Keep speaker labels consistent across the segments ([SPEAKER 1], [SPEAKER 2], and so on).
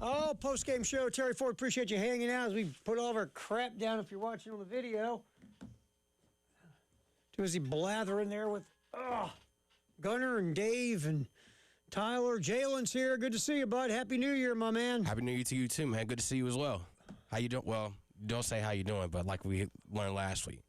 [SPEAKER 1] Oh, post-game show. Terry Ford, appreciate you hanging out as we put all of our crap down if you're watching on the video. Too busy blathering there with Gunner and Dave and Tyler. Jalen's here. Good to see you, bud. Happy New Year, my man.
[SPEAKER 2] Happy New Year to you, too, man. Good to see you as well. How you doing? Well, don't say how you doing, but like we learned last week.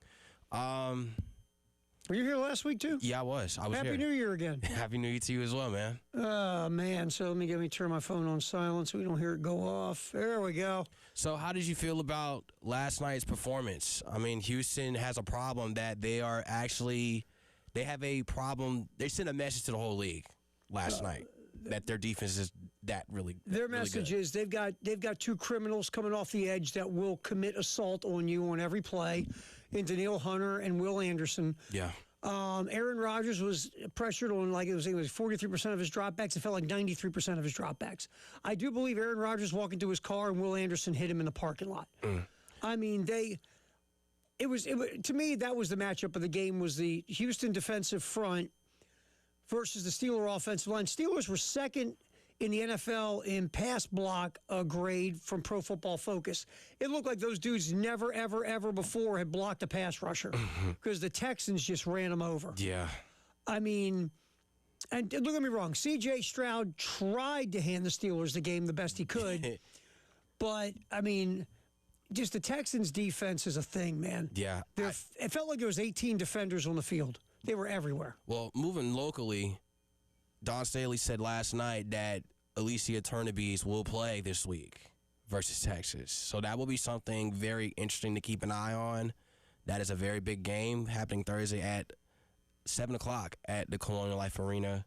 [SPEAKER 1] Were you here last week, too?
[SPEAKER 2] Yeah, I was here.
[SPEAKER 1] Happy New Year again.
[SPEAKER 2] Happy New Year to you as well, man.
[SPEAKER 1] Oh, man. So let me turn my phone on silent so we don't hear it go off. There we go.
[SPEAKER 2] So how did you feel about last night's performance? I mean, Houston has a problem that they have a problem. They sent a message to the whole league last night that their defense is that really
[SPEAKER 1] Their
[SPEAKER 2] really
[SPEAKER 1] message
[SPEAKER 2] good.
[SPEAKER 1] is they've got two criminals coming off the edge that will commit assault on you on every play, in Danielle Hunter and Will Anderson.
[SPEAKER 2] Yeah.
[SPEAKER 1] Aaron Rodgers was pressured on, like it was 43% of his dropbacks. It felt like 93% of his dropbacks. I do believe Aaron Rodgers walked into his car and Will Anderson hit him in the parking lot. I mean, it was to me, that was the matchup of the game, was the Houston defensive front versus the Steelers offensive line. Steelers were second in the NFL in pass block grade from Pro Football Focus. It looked like those dudes never, ever, ever before had blocked a pass rusher because the Texans just ran them over.
[SPEAKER 2] Yeah.
[SPEAKER 1] I mean, and don't get me wrong, C.J. Stroud tried to hand the Steelers the game the best he could, but, I mean, just the Texans' defense is a thing, man.
[SPEAKER 2] Yeah.
[SPEAKER 1] It felt like there was 18 defenders on the field. They were everywhere.
[SPEAKER 2] Well, moving locally, Don Staley said last night that Alicia Turnabees will play this week versus Texas. So that will be something very interesting to keep an eye on. That is a very big game happening Thursday at 7 o'clock at the Colonial Life Arena.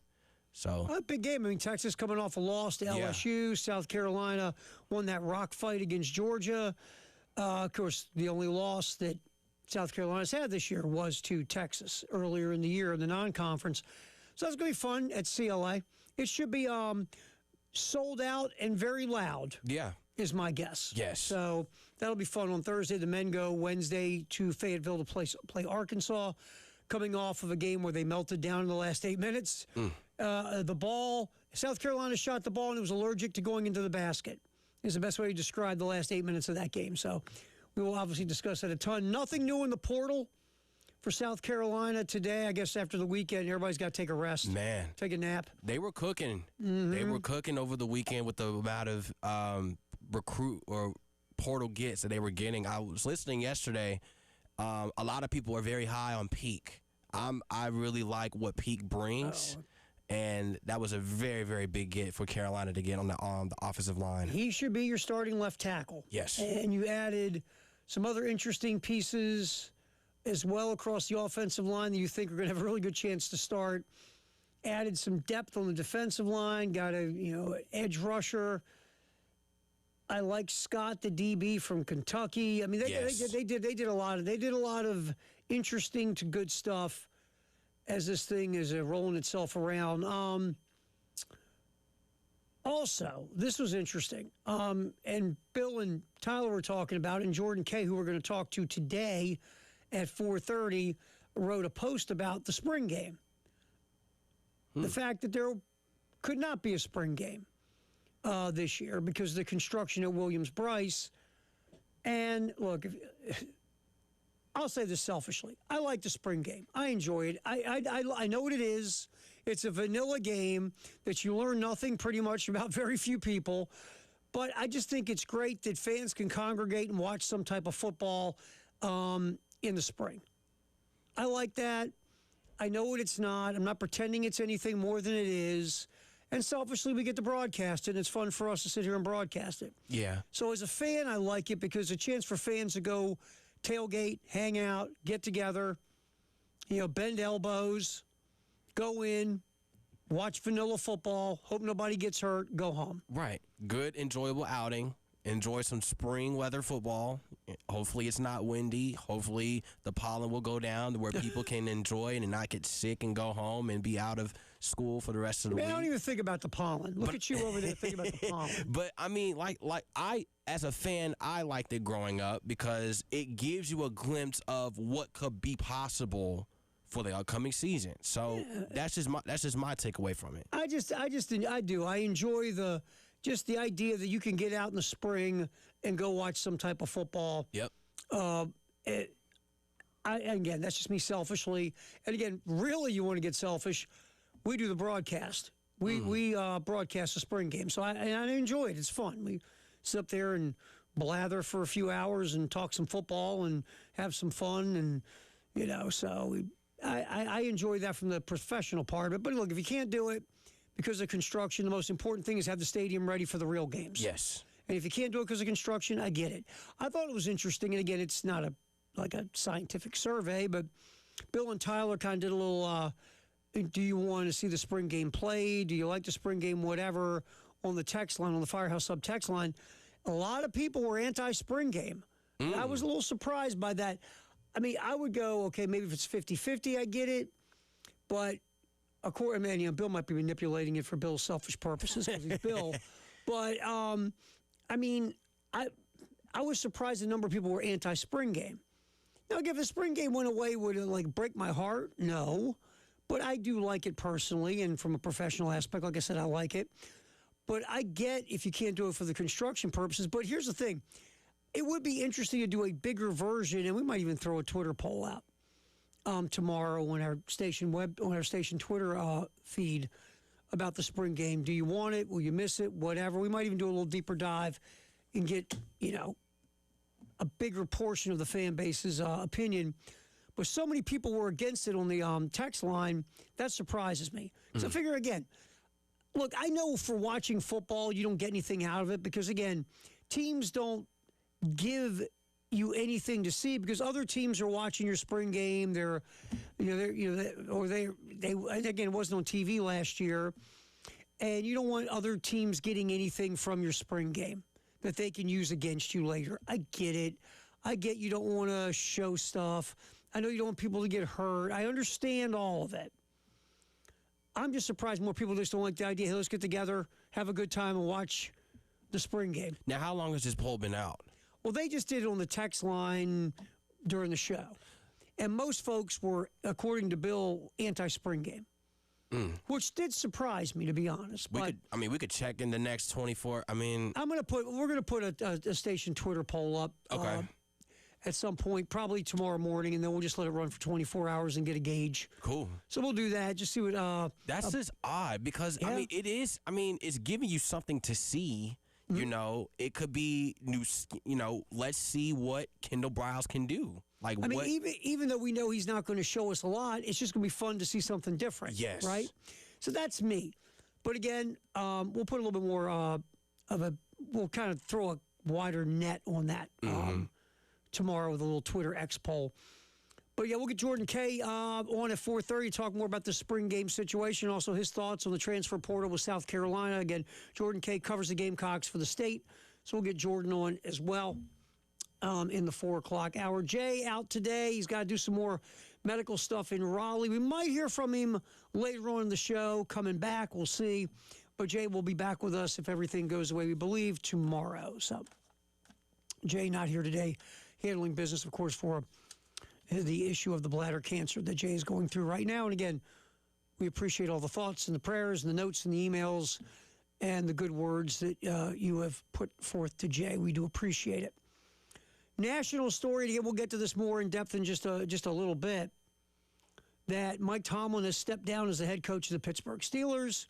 [SPEAKER 2] So
[SPEAKER 1] a big game. I mean, Texas coming off a loss to LSU. Yeah. South Carolina won that rock fight against Georgia. Of course, the only loss that South Carolina's had this year was to Texas earlier in the year in the non-conference. So that's going to be fun at CLA. It should be sold out and very loud.
[SPEAKER 2] Yeah.
[SPEAKER 1] Is my guess.
[SPEAKER 2] Yes.
[SPEAKER 1] So that'll be fun on Thursday. The men go Wednesday to Fayetteville to play Arkansas, coming off of a game where they melted down in the last 8 minutes. The ball, South Carolina shot the ball and it was allergic to going into the basket, is the best way to describe the last 8 minutes of that game. So we will obviously discuss that a ton. Nothing new in the portal for South Carolina today. I guess after the weekend, everybody's got to take a rest.
[SPEAKER 2] Man.
[SPEAKER 1] Take a nap.
[SPEAKER 2] They were cooking. They were cooking over the weekend with the amount of recruit or portal gets that they were getting. I was listening yesterday. A lot of people are very high on Peak. I really like what Peak brings. And that was a very, very big get for Carolina to get on the offensive line.
[SPEAKER 1] He should be your starting left tackle.
[SPEAKER 2] Yes.
[SPEAKER 1] And you added some other interesting pieces as well across the offensive line that you think are going to have a really good chance to start. Added some depth on the defensive line. Got an edge rusher. I like Scott, the DB from Kentucky. I mean, they did a lot of interesting to good stuff as this thing is rolling itself around. Also, this was interesting, and Bill and Tyler were talking about it, and Jordan Kay, who we're going to talk to today at 4:30, wrote a post about the spring game. The fact that there could not be a spring game this year because of the construction at Williams-Brice. And look, I'll say this selfishly. I like the spring game. I enjoy it. I know what it is. It's a vanilla game that you learn nothing pretty much about very few people. But I just think it's great that fans can congregate and watch some type of football in the spring. I like that. I know what it's not. I'm not pretending it's anything more than it is. And selfishly, we get to broadcast it, and it's fun for us to sit here and broadcast it.
[SPEAKER 2] Yeah.
[SPEAKER 1] So as a fan, I like it because it's a chance for fans to go tailgate, hang out, get together, bend elbows, go in, watch vanilla football, hope nobody gets hurt, go home.
[SPEAKER 2] Right. Good, enjoyable outing. Enjoy some spring weather football. Hopefully it's not windy. Hopefully the pollen will go down to where people can enjoy it and not get sick and go home and be out of school for the rest of the week.
[SPEAKER 1] I don't even think about the pollen. Look at you over there thinking about the pollen.
[SPEAKER 2] But, I mean, as a fan, I liked it growing up because it gives you a glimpse of what could be possible for the upcoming season. So that's just my takeaway from it.
[SPEAKER 1] I do. I enjoy the just the idea that you can get out in the spring and go watch some type of football.
[SPEAKER 2] Yep.
[SPEAKER 1] Again, that's just me selfishly. And again, really, you want to get selfish. We do the broadcast. We broadcast the spring game. So I enjoy it. It's fun. We sit up there and blather for a few hours and talk some football and have some fun. And, so I enjoy that from the professional part of it. But look, if you can't do it because of construction, the most important thing is have the stadium ready for the real games.
[SPEAKER 2] Yes.
[SPEAKER 1] And if you can't do it because of construction, I get it. I thought it was interesting. And again, it's not like a scientific survey, but Bill and Tyler kind of did a little, do you want to see the spring game played? Do you like the spring game, whatever, on the text line, on the Firehouse Sub text line. A lot of people were anti-spring game. I was a little surprised by that. I mean, I would go, okay, maybe if it's 50-50, I get it. But, Bill might be manipulating it for Bill's selfish purposes because he's Bill. But, I was surprised the number of people were anti-spring game. Now, if the spring game went away, would it, break my heart? No. But I do like it personally, and from a professional aspect, like I said, I like it. But I get if you can't do it for the construction purposes. But here's the thing. It would be interesting to do a bigger version, and we might even throw a Twitter poll out tomorrow on our station Twitter feed about the spring game. Do you want it? Will you miss it? Whatever. We might even do a little deeper dive and get, a bigger portion of the fan base's opinion. But so many people were against it on the text line, that surprises me. So I figure, again, look, I know for watching football, you don't get anything out of it because, again, teams don't give you anything to see because other teams are watching your spring game. Again, it wasn't on TV last year, and you don't want other teams getting anything from your spring game that they can use against you later. I get it. I get you don't want to show stuff. I know you don't want people to get hurt. I understand all of it. I'm just surprised more people just don't like the idea, hey, let's get together, have a good time, and watch the spring game.
[SPEAKER 2] Now, how long has this poll been out?
[SPEAKER 1] Well, they just did it on the text line during the show. And most folks were, according to Bill, anti-spring game. Which did surprise me, to be honest.
[SPEAKER 2] We could check in the next 24. We're
[SPEAKER 1] going to put a station Twitter poll up.
[SPEAKER 2] Okay.
[SPEAKER 1] At some point, probably tomorrow morning, and then we'll just let it run for 24 hours and get a gauge.
[SPEAKER 2] Cool.
[SPEAKER 1] So we'll do that. Just see what.
[SPEAKER 2] That's just odd because it is. It's giving you something to see. It could be new. Let's see what Kendall Briles can do.
[SPEAKER 1] Even though we know he's not going to show us a lot, it's just going to be fun to see something different.
[SPEAKER 2] Yes.
[SPEAKER 1] Right. So that's me. But again, we'll put a little bit more we'll kind of throw a wider net on that. Tomorrow with a little Twitter X poll. But yeah, we'll get Jordan Kay on at 4:30, talk more about the spring game situation, also his thoughts on the transfer portal with South Carolina. Again, Jordan Kay covers the Gamecocks for the state, so we'll get Jordan on as well in the 4 o'clock hour. Jay out today. He's got to do some more medical stuff in Raleigh. We might hear from him later on in the show, coming back. We'll see. But Jay will be back with us if everything goes the way we believe tomorrow. So Jay not here today. Handling business, of course, for the issue of the bladder cancer that Jay is going through right now. And again, we appreciate all the thoughts and the prayers and the notes and the emails and the good words that you have put forth to Jay. We do appreciate it. National story, again, we'll get to this more in depth in just a little bit, that Mike Tomlin has stepped down as the head coach of the Pittsburgh Steelers.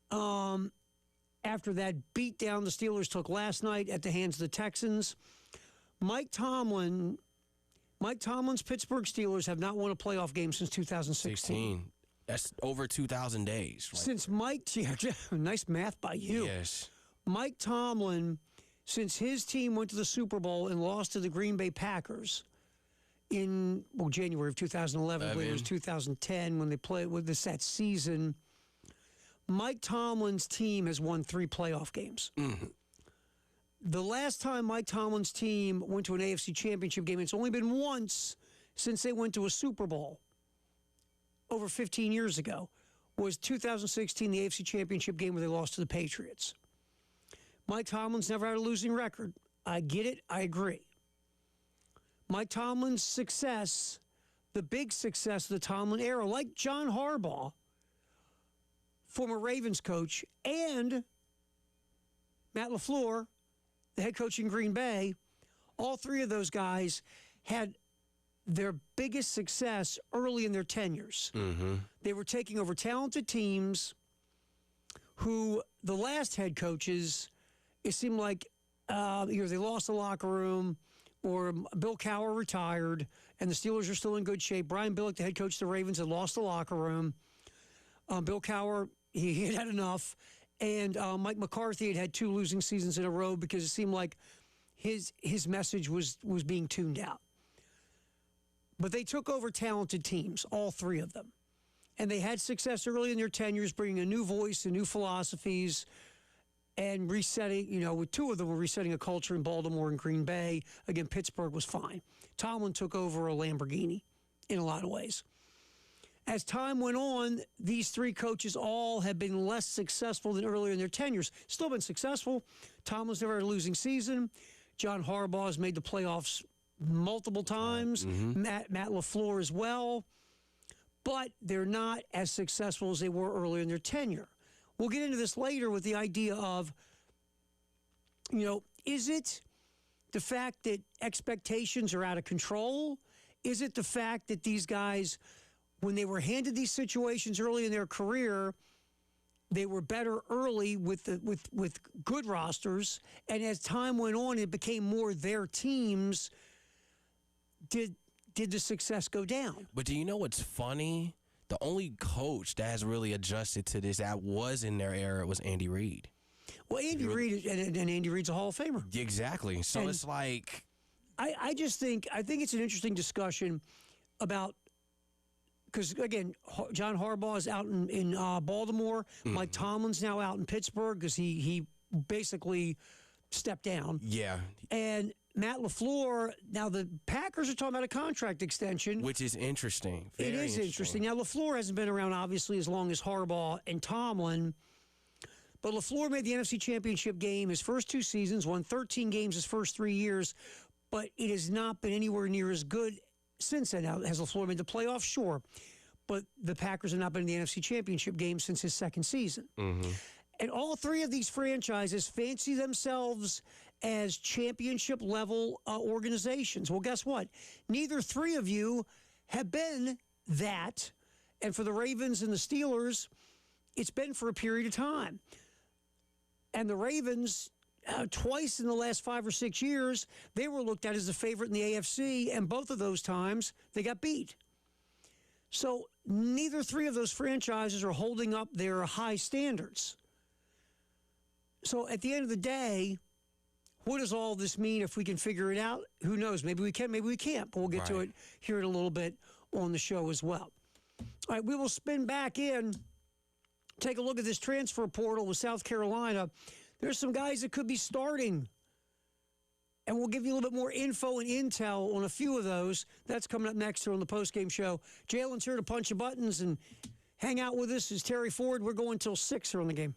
[SPEAKER 1] After that beatdown the Steelers took last night at the hands of the Texans, Mike Tomlin's Pittsburgh Steelers have not won a playoff game since 2016.
[SPEAKER 2] That's over 2,000 days.
[SPEAKER 1] Since nice math by you.
[SPEAKER 2] Yes.
[SPEAKER 1] Mike Tomlin, since his team went to the Super Bowl and lost to the Green Bay Packers in January of 2011, I believe it was 2010 when they played with that season, Mike Tomlin's team has won 3 playoff games. The last time Mike Tomlin's team went to an AFC Championship game, it's only been once since they went to a Super Bowl over 15 years ago, was 2016, the AFC Championship game where they lost to the Patriots. Mike Tomlin's never had a losing record. I get it. I agree. Mike Tomlin's success, the big success of the Tomlin era, like John Harbaugh, former Ravens coach, and Matt LaFleur, the head coach in Green Bay, all three of those guys had their biggest success early in their tenures.
[SPEAKER 2] Mm-hmm.
[SPEAKER 1] They were taking over talented teams who the last head coaches, it seemed like either they lost the locker room or Bill Cowher retired and the Steelers are still in good shape. Brian Billick, the head coach of the Ravens, had lost the locker room. Bill Cowher, he had enough. And Mike McCarthy had 2 losing seasons in a row because it seemed like his message was being tuned out. But they took over talented teams, all three of them. And they had success early in their tenures, bringing a new voice and new philosophies and resetting, with 2 of them were resetting a culture in Baltimore and Green Bay. Again, Pittsburgh was fine. Tomlin took over a Lamborghini in a lot of ways. As time went on, these 3 coaches all have been less successful than earlier in their tenures. Still been successful. Tomlin's never had a losing season. John Harbaugh has made the playoffs multiple times.
[SPEAKER 2] Mm-hmm.
[SPEAKER 1] Matt LaFleur as well. But they're not as successful as they were earlier in their tenure. We'll get into this later with the idea of, is it the fact that expectations are out of control? Is it the fact that these guys, when they were handed these situations early in their career, they were better early with good rosters, and as time went on, it became more their teams? Did the success go down?
[SPEAKER 2] But do you know what's funny? The only coach that has really adjusted to this that was in their era was Andy Reid.
[SPEAKER 1] Well, Andy Reid, and Andy Reid's a Hall of Famer.
[SPEAKER 2] Exactly. So
[SPEAKER 1] And
[SPEAKER 2] it's like...
[SPEAKER 1] I think it's an interesting discussion about, because, again, John Harbaugh is out in Baltimore. Mike Tomlin's now out in Pittsburgh because he basically stepped down.
[SPEAKER 2] Yeah.
[SPEAKER 1] And Matt LaFleur, now the Packers are talking about a contract extension.
[SPEAKER 2] Which is interesting.
[SPEAKER 1] It is interesting. Now, LaFleur hasn't been around, obviously, as long as Harbaugh and Tomlin. But LaFleur made the NFC Championship game his first 2 seasons, won 13 games his first 3 years. But it has not been anywhere near as good since then. Now, has LaFleur made the playoffs? Sure. But the Packers have not been in the NFC Championship game since his second season.
[SPEAKER 2] Mm-hmm.
[SPEAKER 1] And all 3 of these franchises fancy themselves as championship-level organizations. Well, guess what? Neither 3 of you have been that. And for the Ravens and the Steelers, it's been for a period of time. And the Ravens, twice in the last 5 or 6 years, they were looked at as the favorite in the AFC, and both of those times they got beat. So neither 3 of those franchises are holding up their high standards. So at the end of the day, what does all this mean if we can figure it out? Who knows? Maybe we can, maybe we can't. But we'll get to it here in a little bit on the show as well. All right, we will spin back in, take a look at this transfer portal with South Carolina. There's some guys that could be starting. And we'll give you a little bit more info and intel on a few of those. That's coming up next here on the postgame show. Jalen's here to punch the buttons and hang out with us. Is Terry Ford. We're going till 6 here on the game.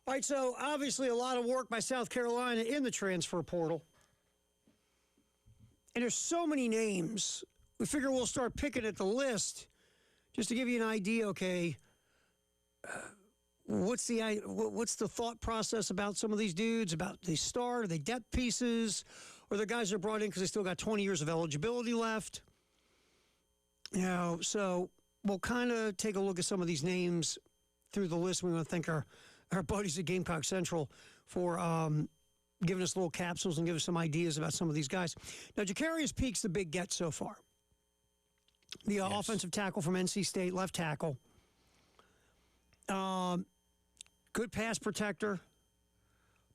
[SPEAKER 1] All right, so obviously a lot of work by South Carolina in the transfer portal. And there's so many names. We figure we'll start picking at the list just to give you an idea, okay, what's the thought process about some of these dudes, about they start, are they depth pieces, or the guys are brought in because they still got 20 years of eligibility left? So we'll kind of take a look at some of these names through the list. We want to thank our buddies at Gamecock Central for giving us little capsules and giving us some ideas about some of these guys. Now, Jacarius Peake's the big get so far. The offensive tackle from NC State, left tackle. Good pass protector.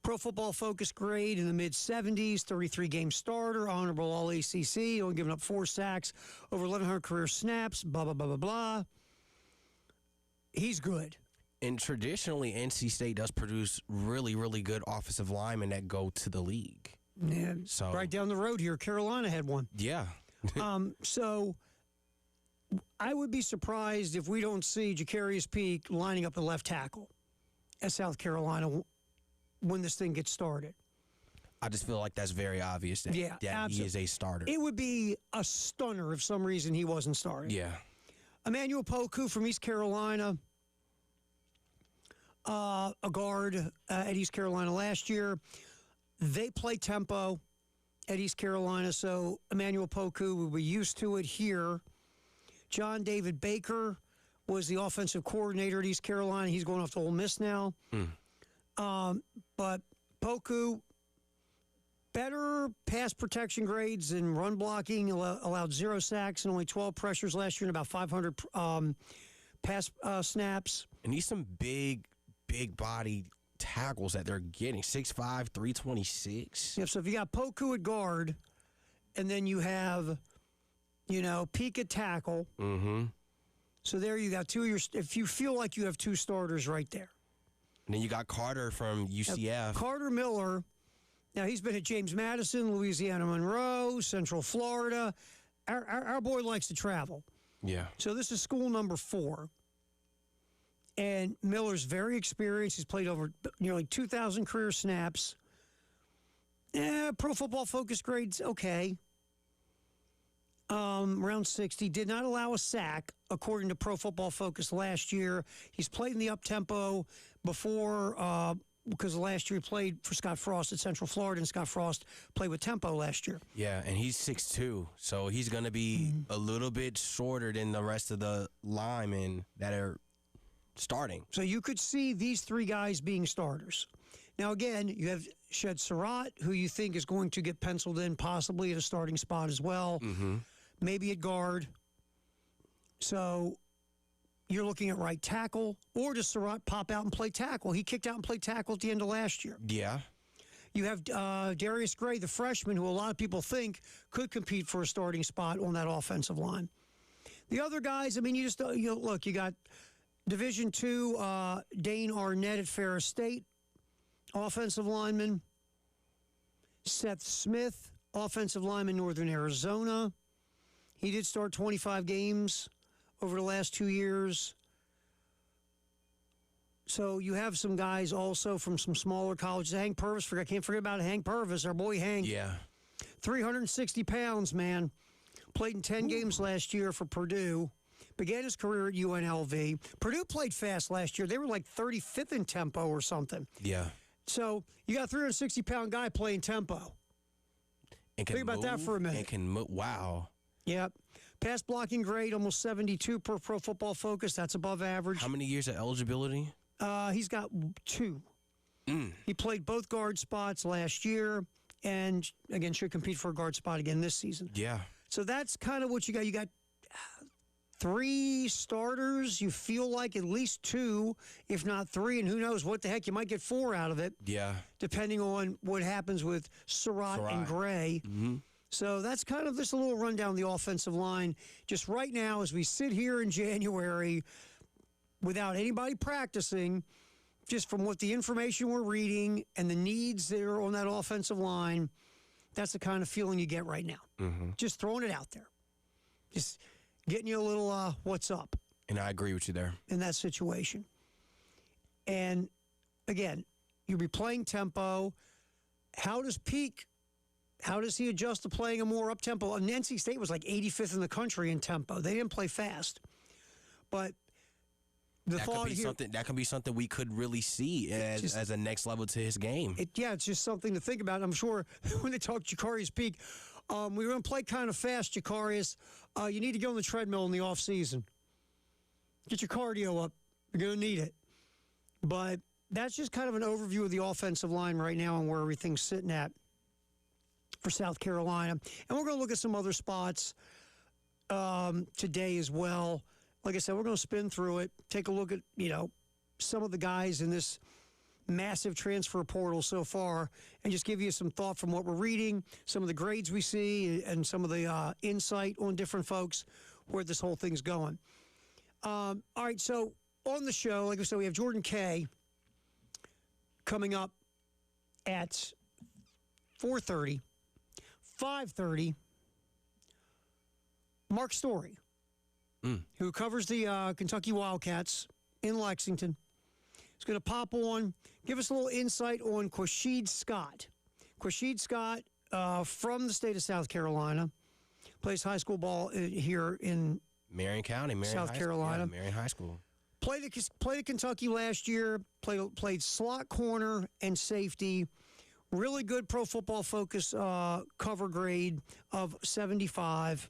[SPEAKER 1] Pro Football Focus grade in the mid-70s, 33-game starter, honorable All-ACC, only giving up 4 sacks, over 1,100 career snaps, blah, blah, blah, blah, blah. He's good.
[SPEAKER 2] And traditionally, NC State does produce really, really good offensive linemen that go to the league.
[SPEAKER 1] Yeah, so right down the road here, Carolina had one.
[SPEAKER 2] Yeah.
[SPEAKER 1] So I would be surprised if we don't see Jacarius Peake lining up the left tackle at South Carolina when this thing gets started.
[SPEAKER 2] I just feel like that's very obvious that, that he is a starter.
[SPEAKER 1] It would be a stunner if some reason he wasn't starting.
[SPEAKER 2] Yeah.
[SPEAKER 1] Emmanuel Poku from East Carolina, a guard at East Carolina last year. They play tempo at East Carolina, so Emmanuel Poku will be used to it here. John David Baker was the offensive coordinator at East Carolina. He's going off to Ole Miss now. But Poku, better pass protection grades and run blocking, allowed 0 sacks and only 12 pressures last year and about 500 pass snaps.
[SPEAKER 2] And he's some big body tackles that they're getting, 6'5", 326.
[SPEAKER 1] Yeah, so if you got Poku at guard, and then you have, Peake at tackle.
[SPEAKER 2] Mm-hmm.
[SPEAKER 1] So there you got 2 of your, if you feel like you have 2 starters right there.
[SPEAKER 2] And then you got Carter from UCF.
[SPEAKER 1] Carter Miller. Now, he's been at James Madison, Louisiana Monroe, Central Florida. Our boy likes to travel.
[SPEAKER 2] Yeah.
[SPEAKER 1] So this is school number 4. And Miller's very experienced. He's played over nearly 2,000 career snaps. Pro Football Focus grades, okay. Around 60. Did not allow a sack, according to Pro Football Focus last year. He's played in the up-tempo before, because last year he played for Scott Frost at Central Florida, and Scott Frost played with tempo last year.
[SPEAKER 2] Yeah, and he's 6'2", so he's going to be a little bit shorter than the rest of the linemen that are starting.
[SPEAKER 1] So you could see these 3 guys being starters. Now, again, you have Shed Surratt, who you think is going to get penciled in possibly at a starting spot as well, maybe at guard. So you're looking at right tackle, or does Surratt pop out and play tackle? He kicked out and played tackle at the end of last year.
[SPEAKER 2] Yeah.
[SPEAKER 1] You have Darius Gray, the freshman, who a lot of people think could compete for a starting spot on that offensive line. The other guys, I mean, you got Division II, Dane Arnett at Ferris State, offensive lineman. Seth Smith, offensive lineman, Northern Arizona. He did start 25 games over the last 2 years. So you have some guys also from some smaller colleges. Hank Purvis, I can't forget about Hank Purvis, our boy Hank.
[SPEAKER 2] Yeah.
[SPEAKER 1] 360 pounds, man. Played in 10 games last year for Purdue. Began his career at UNLV. Purdue played fast last year. They were like 35th in tempo or something.
[SPEAKER 2] Yeah.
[SPEAKER 1] So you got a 360-pound guy playing tempo. Think about that for a minute.
[SPEAKER 2] And can move. Wow.
[SPEAKER 1] Yep. Pass blocking grade, almost 72 per Pro Football Focus. That's above average.
[SPEAKER 2] How many years of eligibility?
[SPEAKER 1] He's got 2. He played both guard spots last year and, again, should compete for a guard spot again this season.
[SPEAKER 2] Yeah.
[SPEAKER 1] So that's kind of what you got. You got 3 starters. You feel like at least 2, if not 3, and who knows what the heck, you might get 4 out of it.
[SPEAKER 2] Yeah.
[SPEAKER 1] Depending on what happens with Surratt and Gray. So that's kind of just a little rundown of the offensive line. Just right now, as we sit here in January, without anybody practicing, just from what the information we're reading and the needs that are on that offensive line, that's the kind of feeling you get right now. Just throwing it out there. Just getting you a little what's up.
[SPEAKER 2] And I agree with you there.
[SPEAKER 1] In that situation. And again, you'll be playing tempo. How does he adjust to playing a more up-tempo? And NC State was like 85th in the country in tempo. They didn't play fast. But that can be something we could really see as a next level to his game. It's just something to think about. I'm sure when they talk Jacarius Peak, we're going to play kind of fast, Jacarius. You need to go on the treadmill in the off season. Get your cardio up. You're going to need it. But that's just kind of an overview of the offensive line right now and where everything's sitting at for South Carolina. And we're going to look at some other spots today as well. Like I said, we're going to spin through it, take a look at, some of the guys in this massive transfer portal so far, and just give you some thought from what we're reading, some of the grades we see, and some of the insight on different folks, where this whole thing's going. All right, so on the show, like I said, we have Jordan Kay coming up at 4:30. 5:30, Mark Story, who covers the Kentucky Wildcats in Lexington, is going to pop on, give us a little insight on Quashid Scott. Quashid Scott from the state of South Carolina, plays high school ball here in
[SPEAKER 2] Marion County,
[SPEAKER 1] South Carolina.
[SPEAKER 2] Yeah, Marion High School.
[SPEAKER 1] Played at Kentucky last year, played slot corner and safety. Really good Pro Football Focus cover grade of 75.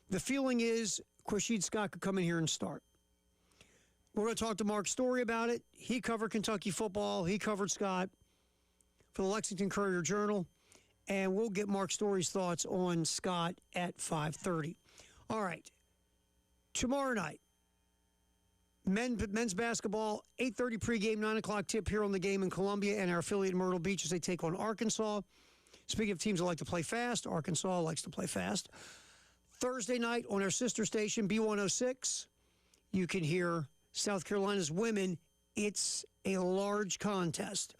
[SPEAKER 1] The feeling is Quashid Scott could come in here and start. We're going to talk to Mark Story about it. He covered Kentucky football. He covered Scott for the Lexington Courier-Journal. And we'll get Mark Story's thoughts on Scott at 5:30. All right. Tomorrow night, men's basketball, 8:30 pregame, 9 o'clock tip here on the game in Columbia and our affiliate in Myrtle Beach as they take on Arkansas. Speaking of teams that like to play fast, Arkansas likes to play fast. Thursday night on our sister station, B106, you can hear South Carolina's women. It's a large contest.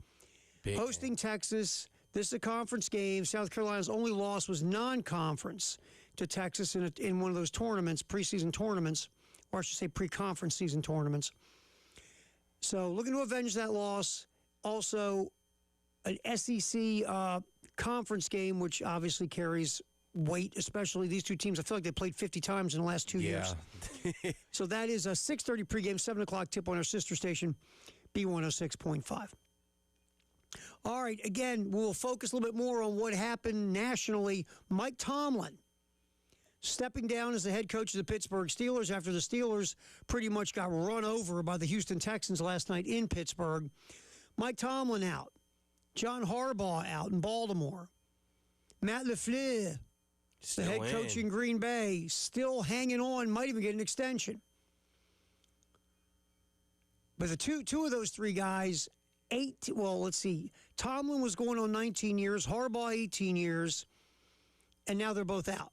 [SPEAKER 1] Hosting Texas. This is a conference game. South Carolina's only loss was non-conference to Texas in one of those tournaments, preseason tournaments, or I should say pre-conference season tournaments. So looking to avenge that loss. Also, an SEC conference game, which obviously carries weight, especially these two teams. I feel like they played 50 times in the last 2 years. So that is a 6:30 pregame, 7 o'clock tip on our sister station, B106.5. All right, again, we'll focus a little bit more on what happened nationally. Mike Tomlin stepping down as the head coach of the Pittsburgh Steelers after the Steelers pretty much got run over by the Houston Texans last night in Pittsburgh. Mike Tomlin out. John Harbaugh out in Baltimore. Matt LaFleur, the head coach in Green Bay, still hanging on, might even get an extension. But the two of those three guys, Tomlin was going on 19 years, Harbaugh 18 years, and now they're both out.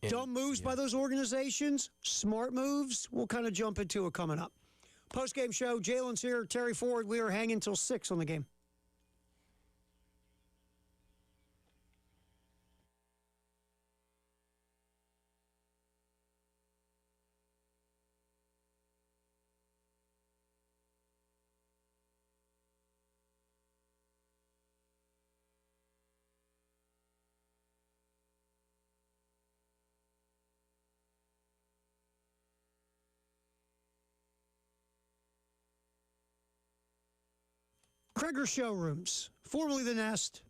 [SPEAKER 1] Dumb moves by those organizations, smart moves. We'll kind of jump into it coming up. Post-game show, Jalen's here, Terry Ford. We are hanging till 6 on the game. Kreger Showrooms, formerly The Nest,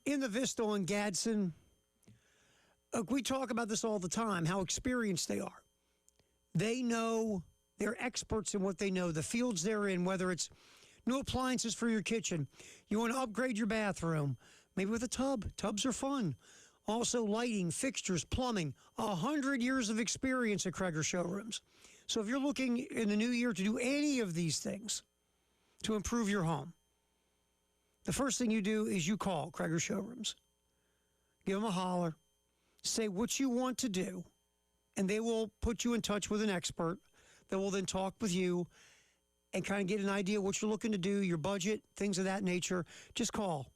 [SPEAKER 1] in the Vista on Gadsden. We talk about this all the time, how experienced they are. They know, they're experts in what they know, the fields they're in, whether it's new appliances for your kitchen, you want to upgrade your bathroom, maybe with a tub. Tubs are fun. Also lighting, fixtures, plumbing, 100 years of experience at Kreger Showrooms. So if you're looking in the new year to do any of these things, to improve your home, the first thing you do is you call Kreger Showrooms. Give them a holler. Say what you want to do, and they will put you in touch with an expert that will then talk with you and kind of get an idea of what you're looking to do, your budget, things of that nature. Just call.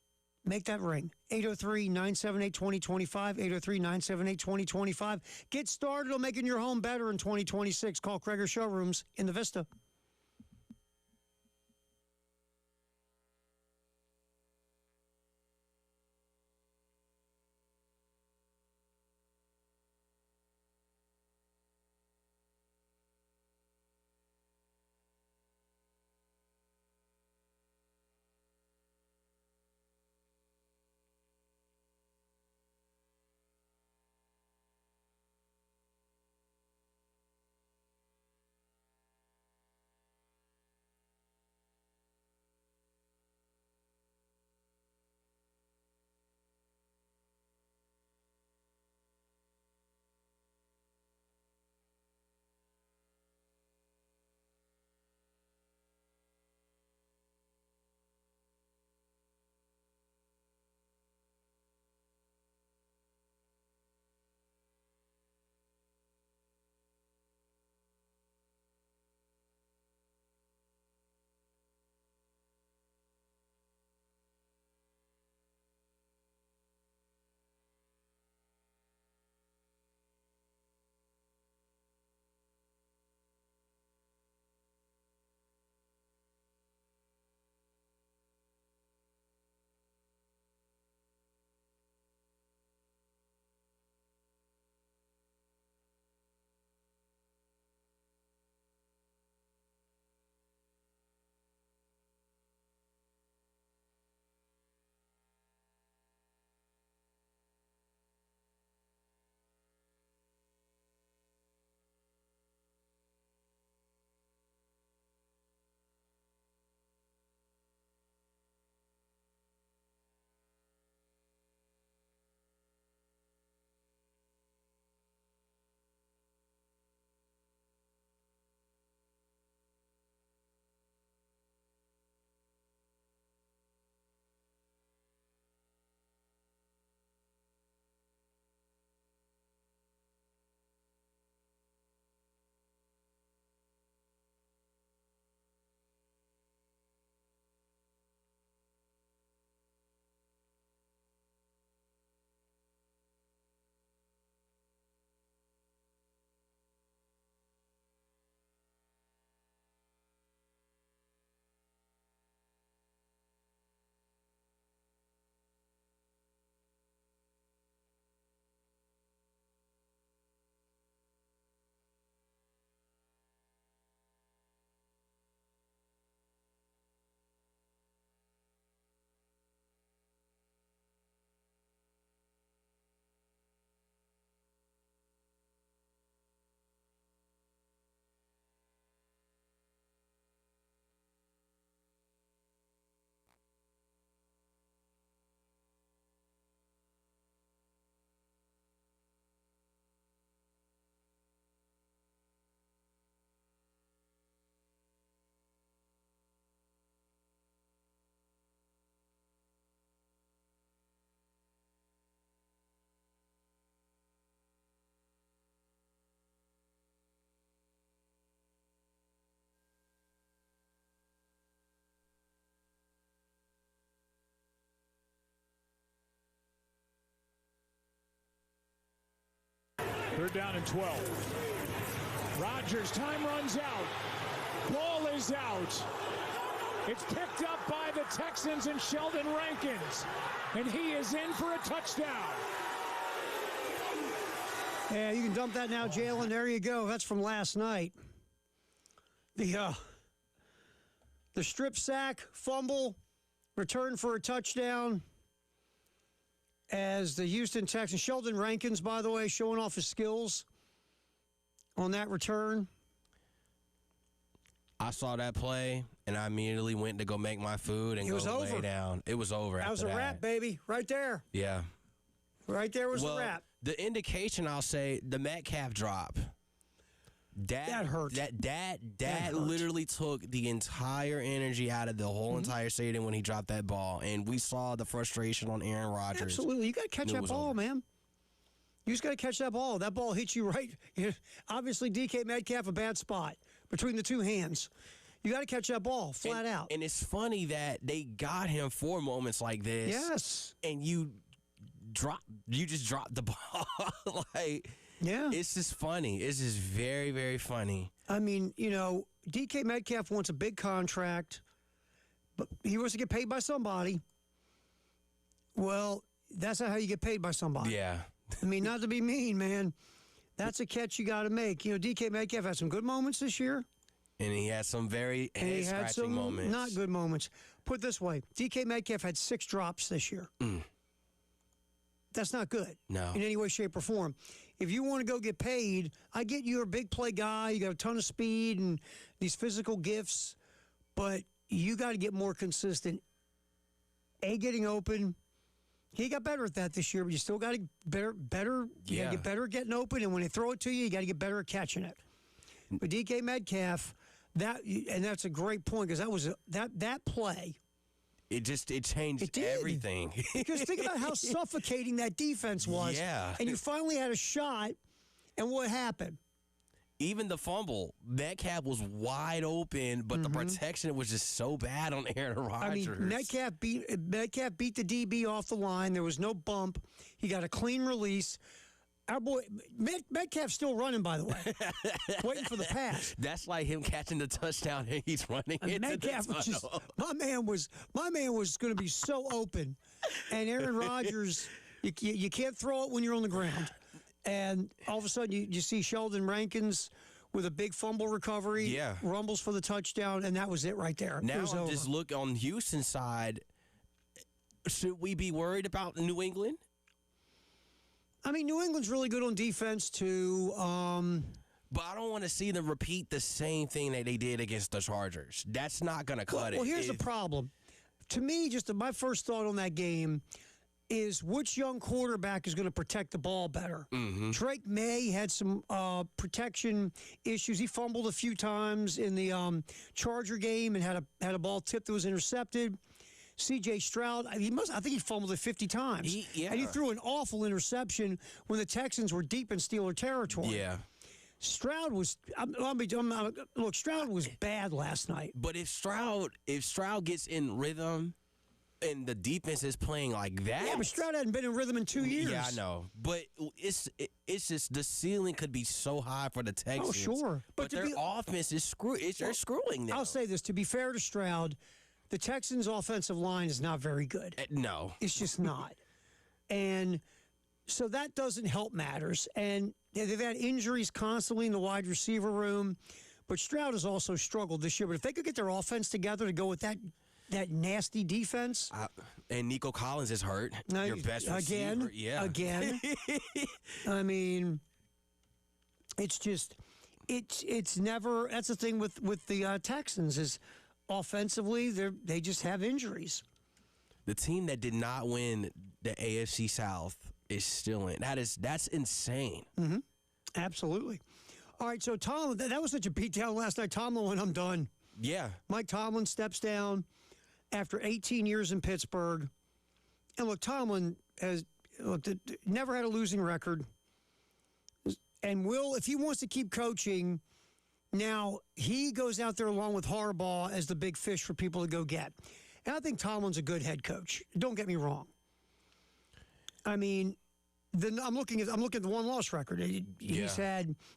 [SPEAKER 1] Make that ring. 803-978-2025, 803-978-2025. Get started on making your home better in 2026. Call Kreger Showrooms in the Vista.
[SPEAKER 3] Third down and 12. Rodgers, time runs out. Ball is out. It's picked up by the Texans and Sheldon Rankins. And he is in for a touchdown.
[SPEAKER 1] Yeah, you can dump that now, Jalen. There you go. That's from last night. The strip sack, fumble, return for a touchdown as the Houston Texans. Sheldon Rankins, by the way, showing off his skills on that return.
[SPEAKER 2] I saw that play, and I immediately went to go make my food and go lay down. It was over.
[SPEAKER 1] That was a wrap, baby, right there.
[SPEAKER 2] Yeah.
[SPEAKER 1] Right there was the wrap.
[SPEAKER 2] The indication, I'll say, the Metcalf drop.
[SPEAKER 1] That hurt.
[SPEAKER 2] That literally took the entire energy out of the whole entire stadium when he dropped that ball. And we saw the frustration on Aaron Rodgers.
[SPEAKER 1] Absolutely. You got to catch that ball, man. You just got to catch that ball. That ball hits you right. Obviously, DK Metcalf, a bad spot between the two hands. You got to catch that ball flat out.
[SPEAKER 2] And it's funny that they got him for moments like this.
[SPEAKER 1] Yes.
[SPEAKER 2] And you just dropped the ball.
[SPEAKER 1] Yeah.
[SPEAKER 2] It's just funny. It's just very, very funny.
[SPEAKER 1] I mean, DK Metcalf wants a big contract, but he wants to get paid by somebody. Well, that's not how you get paid by somebody.
[SPEAKER 2] Yeah.
[SPEAKER 1] I mean, not to be mean, man. That's a catch you got to make. DK Metcalf had some good moments this year.
[SPEAKER 2] And he had some very head-scratching moments.
[SPEAKER 1] Not good moments. Put it this way, DK Metcalf had 6 drops this year. That's not good.
[SPEAKER 2] No.
[SPEAKER 1] In any way, shape, or form. If you want to go get paid, I get you're a big play guy. You got a ton of speed and these physical gifts, but you got to get more consistent. Getting open. He got better at that this year, but you still got to better. You got to get better at getting open, and when they throw it to you got to get better at catching it. But DK Metcalf, that's a great point because that was that play.
[SPEAKER 2] It changed everything.
[SPEAKER 1] Because think about how suffocating that defense was.
[SPEAKER 2] Yeah.
[SPEAKER 1] And you finally had a shot, and what happened?
[SPEAKER 2] Even the fumble, Metcalf was wide open, but the protection was just so bad on Aaron Rodgers.
[SPEAKER 1] I mean, Metcalf beat the DB off the line. There was no bump. He got a clean release. Our boy Metcalf's still running, by the way, waiting for the pass.
[SPEAKER 2] That's like him catching the touchdown and he's running into
[SPEAKER 1] Metcalf
[SPEAKER 2] the
[SPEAKER 1] was
[SPEAKER 2] tunnel.
[SPEAKER 1] my man was going to be so open, and Aaron Rodgers, you can't throw it when you're on the ground, and all of a sudden you see Sheldon Rankins with a big fumble recovery, rumbles for the touchdown, and that was it right there.
[SPEAKER 2] Now just look on Houston's side. Should we be worried about New England?
[SPEAKER 1] I mean, New England's really good on defense, too.
[SPEAKER 2] But I don't want to see them repeat the same thing that they did against the Chargers. That's not going to cut it.
[SPEAKER 1] Well, here's the problem. To me, my first thought on that game is which young quarterback is going to protect the ball better. Drake May had some protection issues. He fumbled a few times in the Charger game and had a ball tipped that was intercepted. C.J. Stroud, I think he fumbled it 50 times. And he threw an awful interception when the Texans were deep in Steeler territory.
[SPEAKER 2] Yeah.
[SPEAKER 1] Stroud was Stroud was bad last night.
[SPEAKER 2] But if Stroud gets in rhythm and the defense is playing like that.
[SPEAKER 1] Yeah, but Stroud hadn't been in rhythm in 2 years.
[SPEAKER 2] Yeah, I know. But it's just the ceiling could be so high for the Texans.
[SPEAKER 1] Oh, sure.
[SPEAKER 2] But their offense is they're screwing them.
[SPEAKER 1] I'll say this, to be fair to Stroud, the Texans' offensive line is not very good.
[SPEAKER 2] No.
[SPEAKER 1] It's just not. And so that doesn't help matters. And they've had injuries constantly in the wide receiver room. But Stroud has also struggled this year. But if they could get their offense together to go with that nasty defense.
[SPEAKER 2] And Nico Collins is hurt. Your best receiver.
[SPEAKER 1] Again. I mean, it's just, it's never, that's the thing with the Texans is, offensively, they just have injuries.
[SPEAKER 2] The team that did not win the AFC South is still in. That's insane.
[SPEAKER 1] Absolutely. All right, so Tomlin, that was such a beatdown last night. Tomlin went, I'm done.
[SPEAKER 2] Yeah.
[SPEAKER 1] Mike Tomlin steps down after 18 years in Pittsburgh. And look, Tomlin has never had a losing record. And if he wants to keep coaching, now he goes out there along with Harbaugh as the big fish for people to go get. And I think Tomlin's a good head coach. Don't get me wrong. I mean, I'm looking at the one-loss record. He's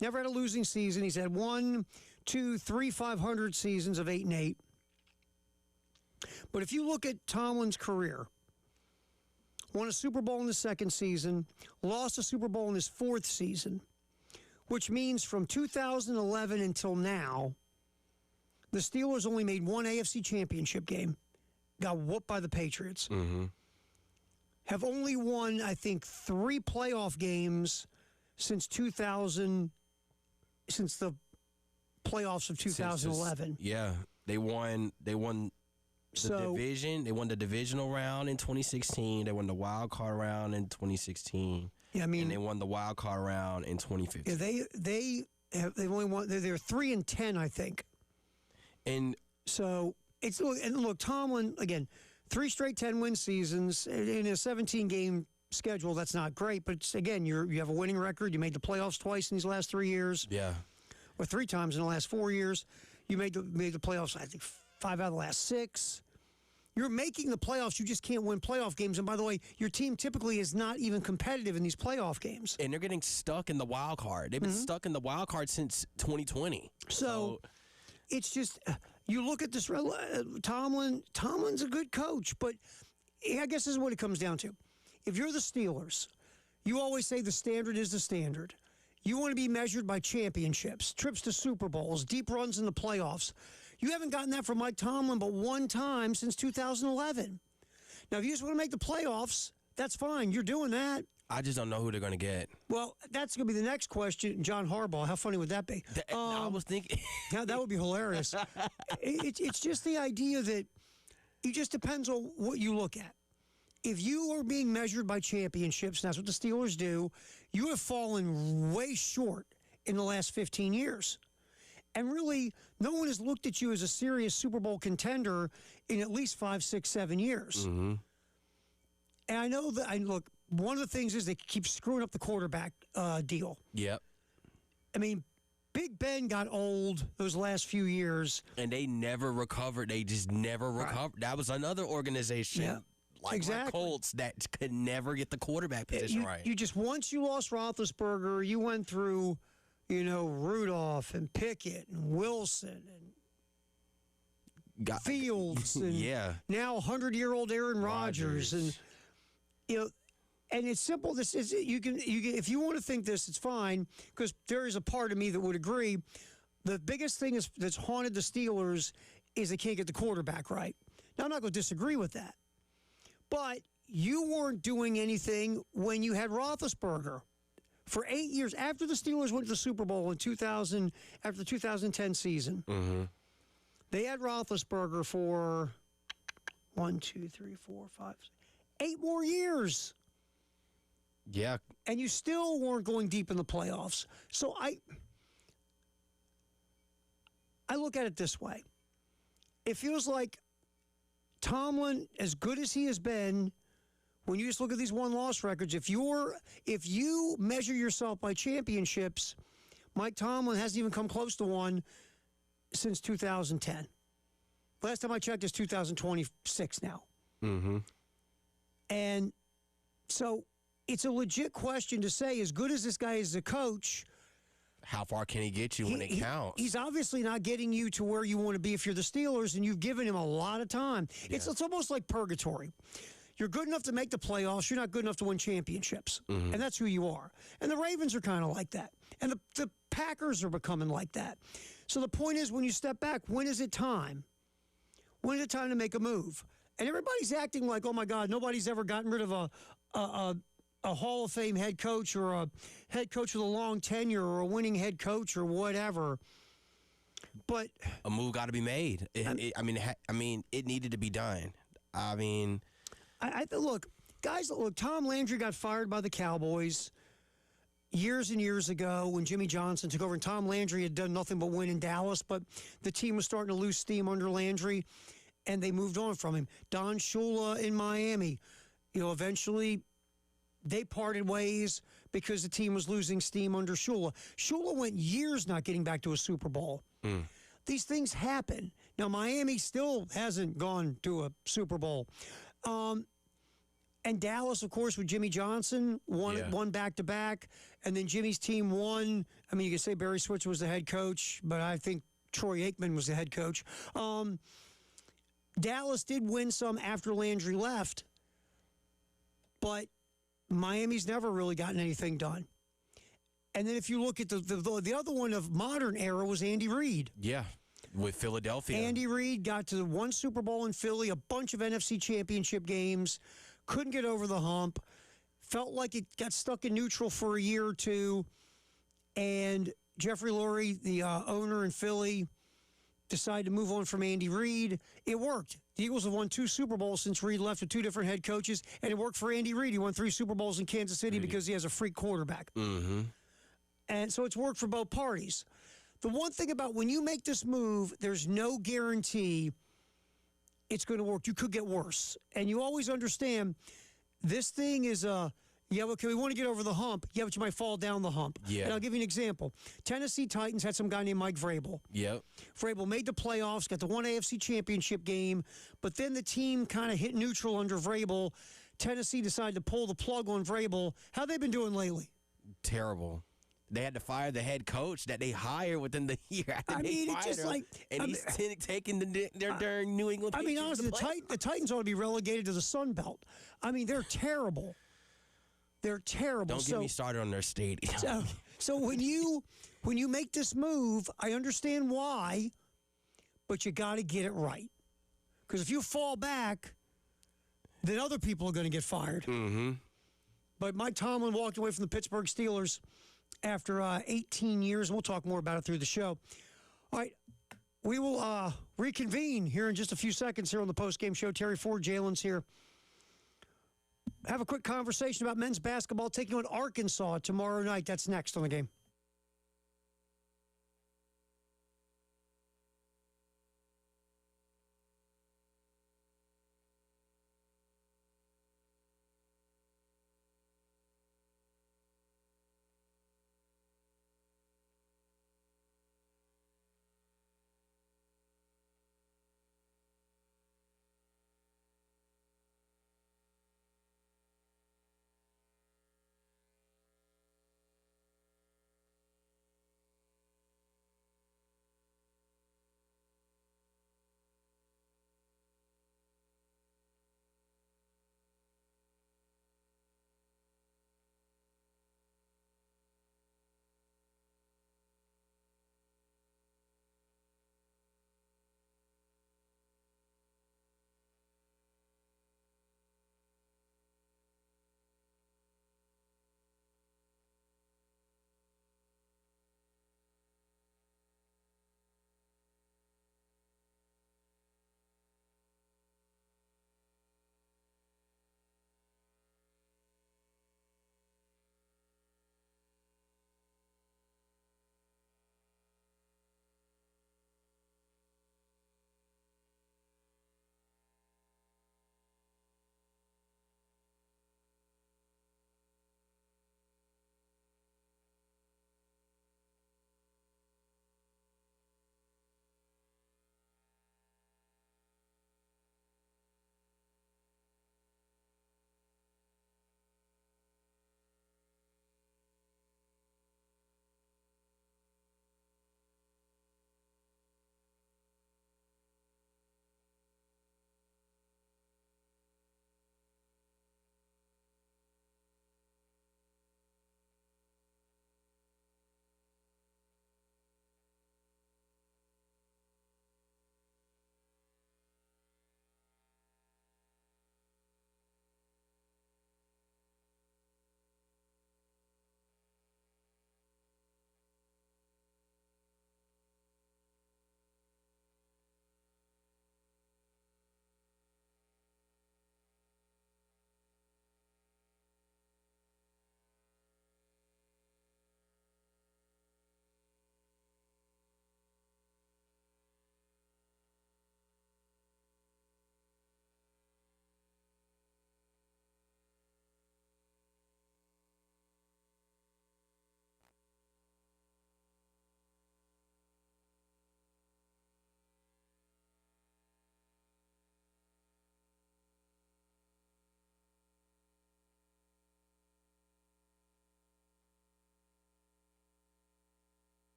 [SPEAKER 1] never had a losing season. He's had 1, 2, 3 500 seasons of 8-8. But if you look at Tomlin's career, won a Super Bowl in his second season, lost a Super Bowl in his fourth season, which means from 2011 until now, the Steelers only made one AFC championship game, got whooped by the Patriots.
[SPEAKER 2] Mm-hmm.
[SPEAKER 1] Have only won, I think, 3 playoff games since the playoffs of 2011.
[SPEAKER 2] They won the division. They won the divisional round in 2016. They won the wild card round in 2016.
[SPEAKER 1] Yeah, I mean,
[SPEAKER 2] and they won the wild card round in 2015.
[SPEAKER 1] Yeah, they've only won. They're 3-10, I think.
[SPEAKER 2] And
[SPEAKER 1] so look, Tomlin again. 3 straight 10-win seasons in a 17-game schedule. That's not great, but again, you have a winning record. You made the playoffs twice in these last 3 years.
[SPEAKER 2] Yeah,
[SPEAKER 1] or 3 times in the last 4 years. You made the playoffs. I think 5 out of the last 6. You're making the playoffs. You just can't win playoff games. And by the way, your team typically is not even competitive in these playoff games.
[SPEAKER 2] And they're getting stuck in the wild card. They've been stuck in the wild card since 2020.
[SPEAKER 1] So it's just. You look at this, Tomlin's a good coach, but I guess this is what it comes down to. If you're the Steelers, you always say the standard is the standard. You want to be measured by championships, trips to Super Bowls, deep runs in the playoffs. You haven't gotten that from Mike Tomlin but one time since 2011. Now, if you just want to make the playoffs, that's fine. You're doing that.
[SPEAKER 2] I just don't know who they're going to get.
[SPEAKER 1] Well, that's going to be the next question. John Harbaugh, how funny would that be?
[SPEAKER 2] I was thinking.
[SPEAKER 1] That would be hilarious. It's just the idea that it just depends on what you look at. If you are being measured by championships, and that's what the Steelers do, you have fallen way short in the last 15 years. And really, no one has looked at you as a serious Super Bowl contender in at least 5, 6, 7 years.
[SPEAKER 2] Mm-hmm.
[SPEAKER 1] And I know that, look, one of the things is they keep screwing up the quarterback deal.
[SPEAKER 2] Yep.
[SPEAKER 1] I mean, Big Ben got old those last few years.
[SPEAKER 2] And they never recovered. They just never recovered. That was another organization like my Colts that could never get the quarterback position right.
[SPEAKER 1] You just, once you lost Roethlisberger, you went through, Rudolph and Pickett and Wilson and Fields and now 100-year-old Aaron Rodgers. And, and it's simple. This is you can if you want to think this, it's fine because there is a part of me that would agree. The biggest thing that's haunted the Steelers is they can't get the quarterback right. Now I'm not going to disagree with that, but you weren't doing anything when you had Roethlisberger for 8 years after the Steelers went to the Super Bowl in 2000 after the 2010 season.
[SPEAKER 2] Mm-hmm.
[SPEAKER 1] They had Roethlisberger for 1, 2, 3, 4, 5, 8 more years.
[SPEAKER 2] Yeah.
[SPEAKER 1] And you still weren't going deep in the playoffs. So I look at it this way. It feels like Tomlin, as good as he has been, when you just look at these one-loss records, if you measure yourself by championships, Mike Tomlin hasn't even come close to one since 2010. Last time I checked, it's 2026 now.
[SPEAKER 2] Mm-hmm.
[SPEAKER 1] And so it's a legit question to say, as good as this guy is as a coach,
[SPEAKER 2] how far can he get you when it counts?
[SPEAKER 1] He's obviously not getting you to where you want to be if you're the Steelers, and you've given him a lot of time. Yeah. It's almost like purgatory. You're good enough to make the playoffs. You're not good enough to win championships. Mm-hmm. And that's who you are. And the Ravens are kind of like that. And the Packers are becoming like that. So the point is, when you step back, when is it time? When is it time to make a move? And everybody's acting like, oh, my God, nobody's ever gotten rid of a Hall of Fame head coach or a head coach with a long tenure or a winning head coach or whatever. But
[SPEAKER 2] a move got to be made. It needed to be done. I mean,
[SPEAKER 1] look, guys. Look, Tom Landry got fired by the Cowboys years and years ago when Jimmy Johnson took over, and Tom Landry had done nothing but win in Dallas. But the team was starting to lose steam under Landry, and they moved on from him. Don Shula in Miami, eventually they parted ways because the team was losing steam under Shula. Shula went years not getting back to a Super Bowl. Mm. These things happen. Now, Miami still hasn't gone to a Super Bowl. And Dallas, of course, with Jimmy Johnson, won back-to-back. And then Jimmy's team won. I mean, you could say Barry Switzer was the head coach, but I think Troy Aikman was the head coach. Dallas did win some after Landry left, but Miami's never really gotten anything done. And then if you look at the other one of modern era was Andy Reid.
[SPEAKER 2] Yeah, with Philadelphia.
[SPEAKER 1] Andy Reid got to one Super Bowl in Philly, a bunch of NFC championship games, couldn't get over the hump, felt like it got stuck in neutral for a year or two, and Jeffrey Lurie, the owner in Philly, decided to move on from Andy Reid. It worked. The Eagles have won 2 Super Bowls since Reid left with 2 different head coaches, and it worked for Andy Reid. He won 3 Super Bowls in Kansas City because he has a freak quarterback.
[SPEAKER 2] Mm-hmm.
[SPEAKER 1] And so it's worked for both parties. The one thing about when you make this move, there's no guarantee it's going to work. You could get worse. And you always understand this thing is okay, we want to get over the hump. Yeah, but you might fall down the hump.
[SPEAKER 2] Yeah.
[SPEAKER 1] And I'll give you an example. Tennessee Titans had some guy named Mike Vrabel.
[SPEAKER 2] Yep.
[SPEAKER 1] Vrabel made the playoffs, got the one AFC championship game, but then the team kind of hit neutral under Vrabel. Tennessee decided to pull the plug on Vrabel. How they been doing lately?
[SPEAKER 2] Terrible. They had to fire the head coach that they hired within the year after they fired him. He's taking their New England Patriots.
[SPEAKER 1] I mean, honestly, the Titans ought to be relegated to the Sun Belt. I mean, they're terrible. They're terrible.
[SPEAKER 2] Don't get me started on their stadium.
[SPEAKER 1] So when you make this move, I understand why, but you got to get it right. Because if you fall back, then other people are going to get fired.
[SPEAKER 2] Mm-hmm.
[SPEAKER 1] But Mike Tomlin walked away from the Pittsburgh Steelers after 18 years. We'll talk more about it through the show. All right, we will reconvene here in just a few seconds here on the postgame show. Terry Ford, Jalen's here. Have a quick conversation about men's basketball taking on Arkansas tomorrow night. That's next on the game.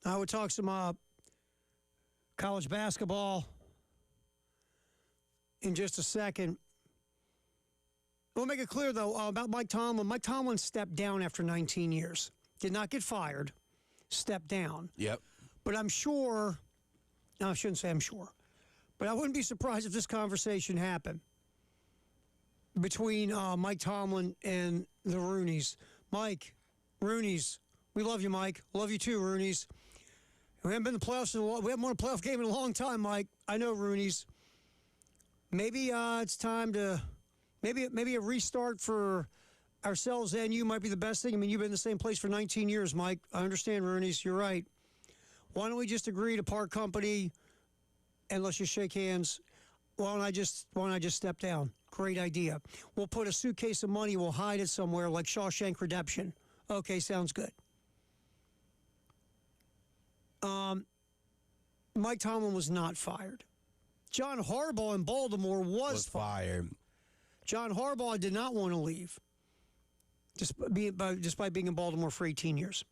[SPEAKER 1] I would talk some college basketball in just a second. We'll make it clear, though, about Mike Tomlin. Mike Tomlin stepped down after 19 years. Did not get fired. Stepped down.
[SPEAKER 2] Yep.
[SPEAKER 1] But I'm sure, no, I shouldn't say I'm sure, but I wouldn't be surprised if this conversation happened between Mike Tomlin and the Rooneys. Mike, Rooneys, we love you, Mike. Love you too, Rooneys. We haven't been in the playoffs we haven't won a playoff game in a long time, Mike. I know, Rooneys. Maybe it's time to maybe a restart for ourselves and you might be the best thing. I mean, you've been in the same place for 19 years, Mike. I understand, Rooneys. You're right. Why don't we just agree to part company and let's just shake hands? Why don't I just step down? Great idea. We'll put a suitcase of money. We'll hide it somewhere like Shawshank Redemption. Okay, sounds good. Mike Tomlin was not fired. John Harbaugh in Baltimore was fired. John Harbaugh did not want to leave, despite being in Baltimore for 18 years.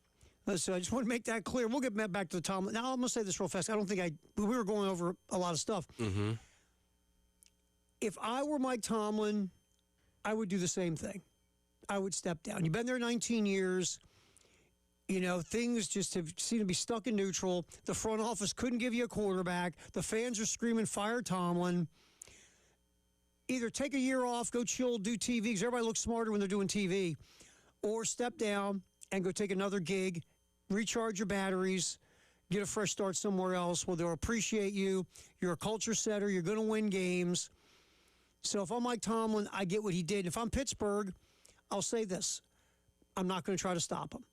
[SPEAKER 1] So I just want to make that clear. We'll get back to the Tomlin. Now, I'm going to say this real fast. I don't think we were going over a lot of stuff.
[SPEAKER 2] Mm-hmm.
[SPEAKER 1] If I were Mike Tomlin, I would do the same thing. I would step down. You've been there 19 years. You know, things just seem to be stuck in neutral. The front office couldn't give you a quarterback. The fans are screaming, fire Tomlin. Either take a year off, go chill, do TV, because everybody looks smarter when they're doing TV, or step down and go take another gig, recharge your batteries, get a fresh start somewhere else where they'll appreciate you. You're a culture setter. You're going to win games. So if I'm Mike Tomlin, I get what he did. If I'm Pittsburgh, I'll say this. I'm not going to try to stop him.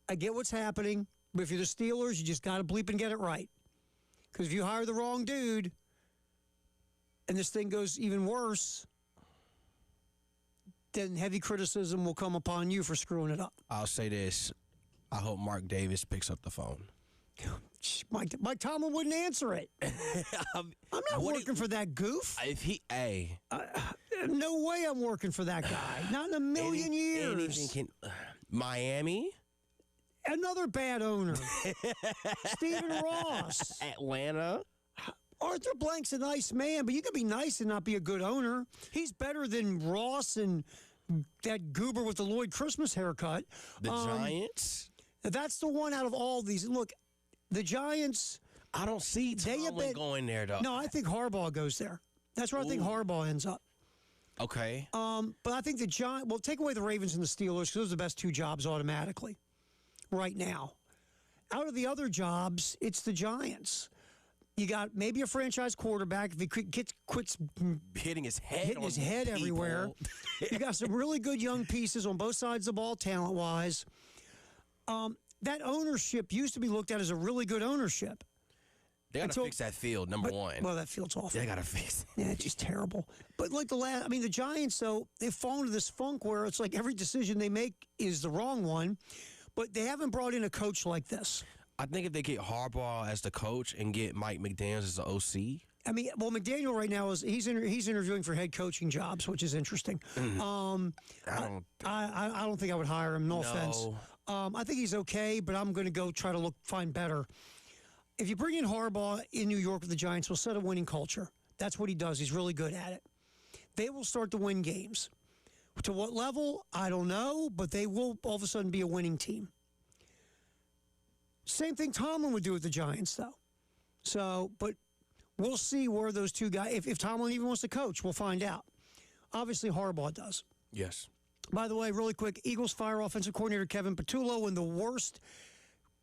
[SPEAKER 1] I get what's happening, but if you're the Steelers, you just got to bleep and get it right. Because if you hire the wrong dude and this thing goes even worse, then heavy criticism will come upon you for screwing it up.
[SPEAKER 2] I'll say this. I hope Mark Davis picks up the phone.
[SPEAKER 1] Mike Tomlin wouldn't answer it. I'm not working for that goof. No way I'm working for that guy. Not in a million years.
[SPEAKER 2] Miami?
[SPEAKER 1] Another bad owner. Stephen Ross.
[SPEAKER 2] Atlanta?
[SPEAKER 1] Arthur Blank's a nice man, but you can be nice and not be a good owner. He's better than Ross and that goober with the Lloyd Christmas haircut.
[SPEAKER 2] The Giants?
[SPEAKER 1] That's the one out of all these. Look, the Giants.
[SPEAKER 2] I don't see Tomlin going there, though.
[SPEAKER 1] No, I think Harbaugh goes there. That's where I think Harbaugh ends up.
[SPEAKER 2] Okay.
[SPEAKER 1] But I think the Giants, well, take away the Ravens and the Steelers because those are the best two jobs automatically right now. Out of the other jobs, it's the Giants. You got maybe a franchise quarterback if he quits
[SPEAKER 2] hitting his head
[SPEAKER 1] everywhere. You got some really good young pieces on both sides of the ball, talent-wise. That ownership used to be looked at as a really good ownership.
[SPEAKER 2] They got to fix that field, number one.
[SPEAKER 1] Well, that field's awful.
[SPEAKER 2] They got to fix it.
[SPEAKER 1] Yeah, it's just terrible. But like the Giants, though, they've fallen into this funk where it's like every decision they make is the wrong one, but they haven't brought in a coach like this.
[SPEAKER 2] I think if they get Harbaugh as the coach and get Mike McDaniels as the OC.
[SPEAKER 1] I mean, well, McDaniel right now he's interviewing for head coaching jobs, which is interesting. I don't think I would hire him. No offense. I think he's okay, but I'm going to go try to find better. If you bring in Harbaugh in New York with the Giants, he'll set a winning culture. That's what he does. He's really good at it. They will start to win games. To what level? I don't know, but they will all of a sudden be a winning team. Same thing Tomlin would do with the Giants, though. So, but we'll see where those two guys, if Tomlin even wants to coach, we'll find out. Obviously, Harbaugh does.
[SPEAKER 2] Yes.
[SPEAKER 1] By the way, really quick, Eagles fire offensive coordinator Kevin Patullo in the worst,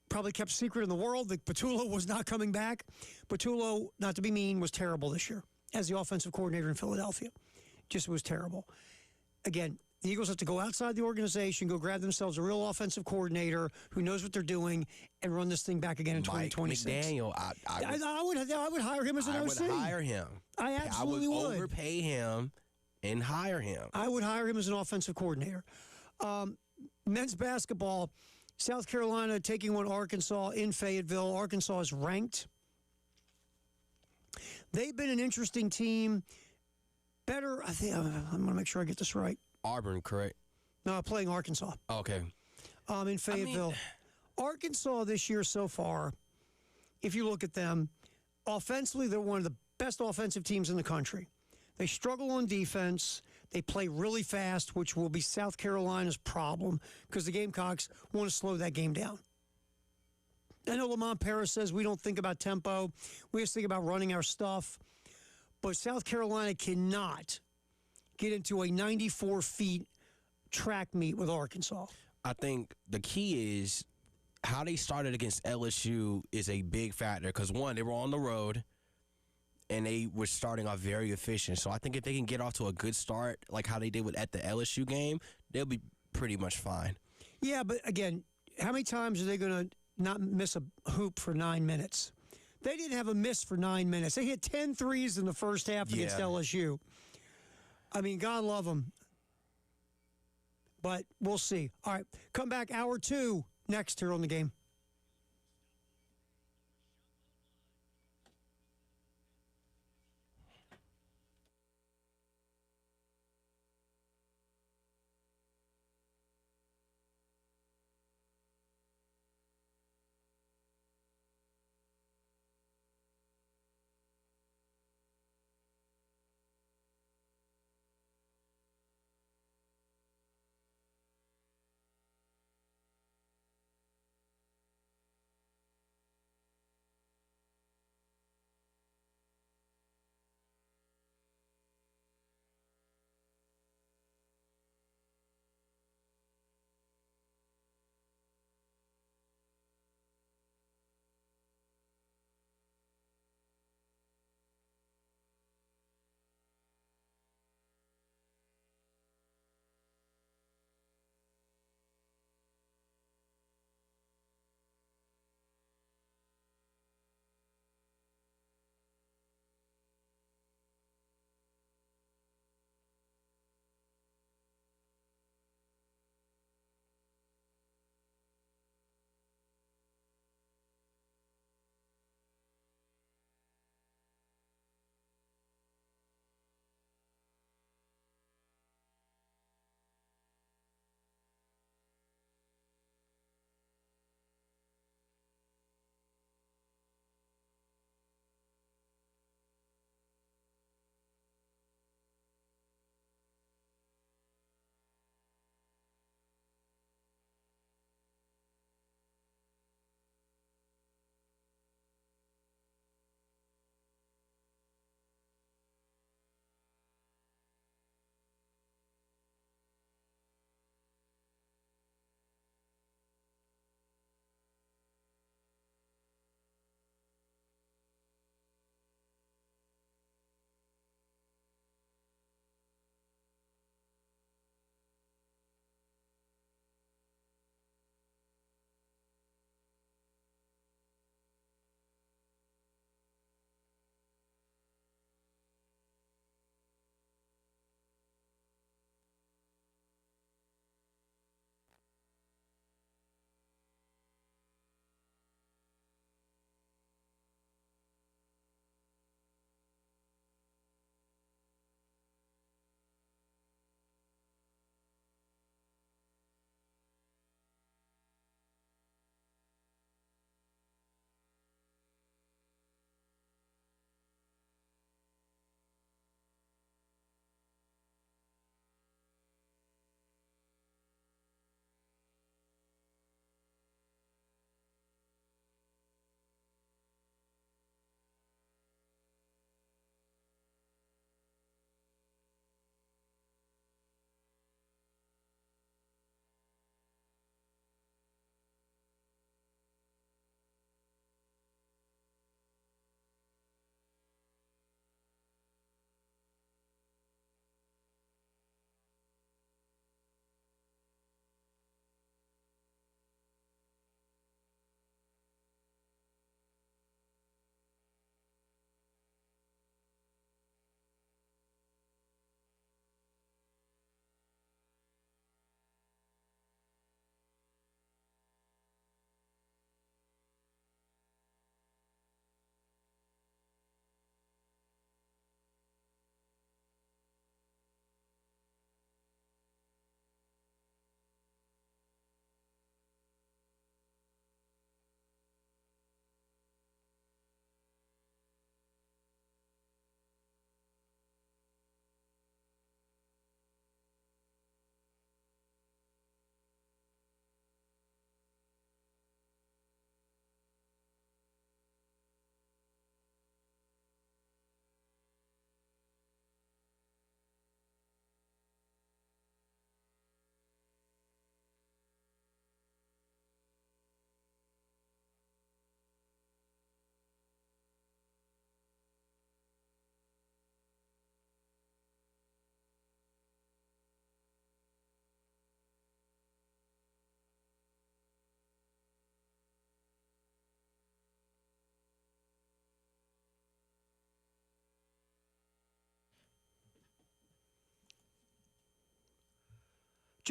[SPEAKER 1] probably kept secret in the world, that Patullo was not coming back. Patullo, not to be mean, was terrible this year as the offensive coordinator in Philadelphia. Just was terrible. Again, the Eagles have to go outside the organization, go grab themselves a real offensive coordinator who knows what they're doing, and run this thing back again in 2026.
[SPEAKER 2] McDaniel,
[SPEAKER 1] I would hire him as an OC.
[SPEAKER 2] I would hire him.
[SPEAKER 1] I absolutely would.
[SPEAKER 2] I would overpay him and hire him.
[SPEAKER 1] I would hire him as an offensive coordinator. Men's basketball, South Carolina taking on Arkansas in Fayetteville. Arkansas is ranked. They've been an interesting team. Better, I think, I'm going to make sure I get this right.
[SPEAKER 2] Auburn, correct?
[SPEAKER 1] No, playing Arkansas.
[SPEAKER 2] Okay.
[SPEAKER 1] In Fayetteville. Arkansas this year so far, if you look at them, offensively, they're one of the best offensive teams in the country. They struggle on defense. They play really fast, which will be South Carolina's problem because the Gamecocks want to slow that game down. I know Lamont Paris says we don't think about tempo. We just think about running our stuff. But South Carolina cannot get into a 94 feet track meet with Arkansas.
[SPEAKER 2] I think the key is how they started against LSU is a big factor because, one, they were on the road and they were starting off very efficient. So I think if they can get off to a good start, like how they did at the LSU game, they'll be pretty much fine.
[SPEAKER 1] Yeah, but again, how many times are they going to not miss a hoop for 9 minutes? They didn't have a miss for 9 minutes. They hit 10 threes in the first half against LSU. I mean, God love them. But we'll see. All right, come back hour 2 next here on the game.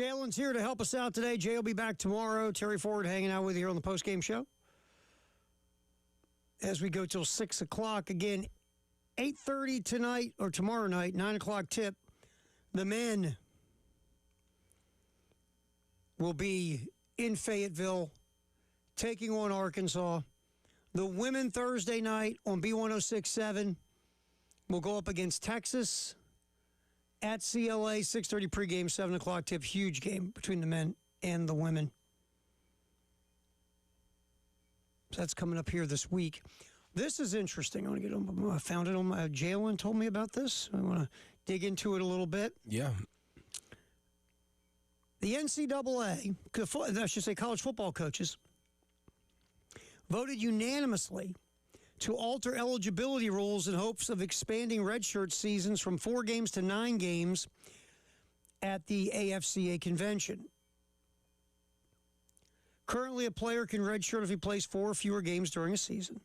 [SPEAKER 1] Jalen's here to help us out today. Jay will be back tomorrow. Terry Ford hanging out with you here on the postgame show. As we go till 6 o'clock. Again, 8:30 tonight or tomorrow night, 9 o'clock tip. The men will be in Fayetteville taking on Arkansas. The women Thursday night on B1067 will go up against Texas at CLA. 6:30 pregame, 7 o'clock tip. Huge game between the men and the women. So that's coming up here this week. This is interesting. I want to get on. I found it on my. Jalen told me about this. I want to dig into it a little bit.
[SPEAKER 2] Yeah.
[SPEAKER 1] The NCAA, I should say college football coaches, voted unanimously to alter eligibility rules in hopes of expanding redshirt seasons from 4 games to 9 games at the AFCA convention. Currently, a player can redshirt if he plays 4 or fewer games during a season.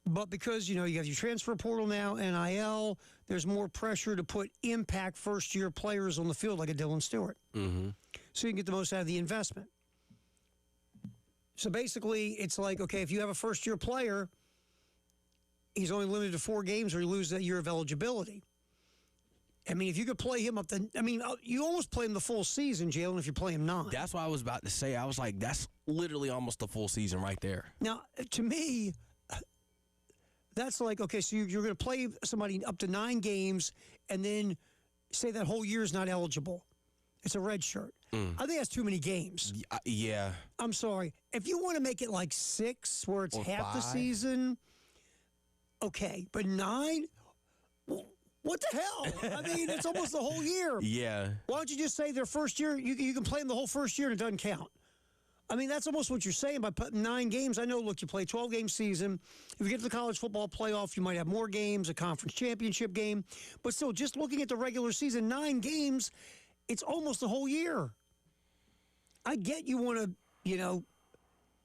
[SPEAKER 1] But because, you have your transfer portal now, NIL, there's more pressure to put impact first-year players on the field like a Dylan Stewart.
[SPEAKER 2] Mm-hmm.
[SPEAKER 1] So you can get the most out of the investment. So basically, it's like, okay, if you have a first-year player, he's only limited to 4 games or he loses that year of eligibility. I mean, if you could play him you almost play him the full season, Jalen, if you play him 9.
[SPEAKER 2] That's what I was about to say. I was like, that's literally almost the full season right there.
[SPEAKER 1] Now, to me, that's like, okay, so you're going to play somebody up to 9 games and then say that whole year is not eligible. It's a red shirt. I think that's too many games.
[SPEAKER 2] Yeah.
[SPEAKER 1] I'm sorry. If you want to make it like 6 where it's
[SPEAKER 2] or
[SPEAKER 1] half
[SPEAKER 2] 5.
[SPEAKER 1] the season, okay. But 9? What the hell? I mean, it's almost the whole year.
[SPEAKER 2] Yeah.
[SPEAKER 1] Why don't you just say their first year, you can play them the whole first year and it doesn't count? I mean, that's almost what you're saying by putting 9 games. I know, look, you play a 12-game season. If you get to the college football playoff, you might have more games, a conference championship game. But still, just looking at the regular season, 9 games, it's almost the whole year. I get you want to,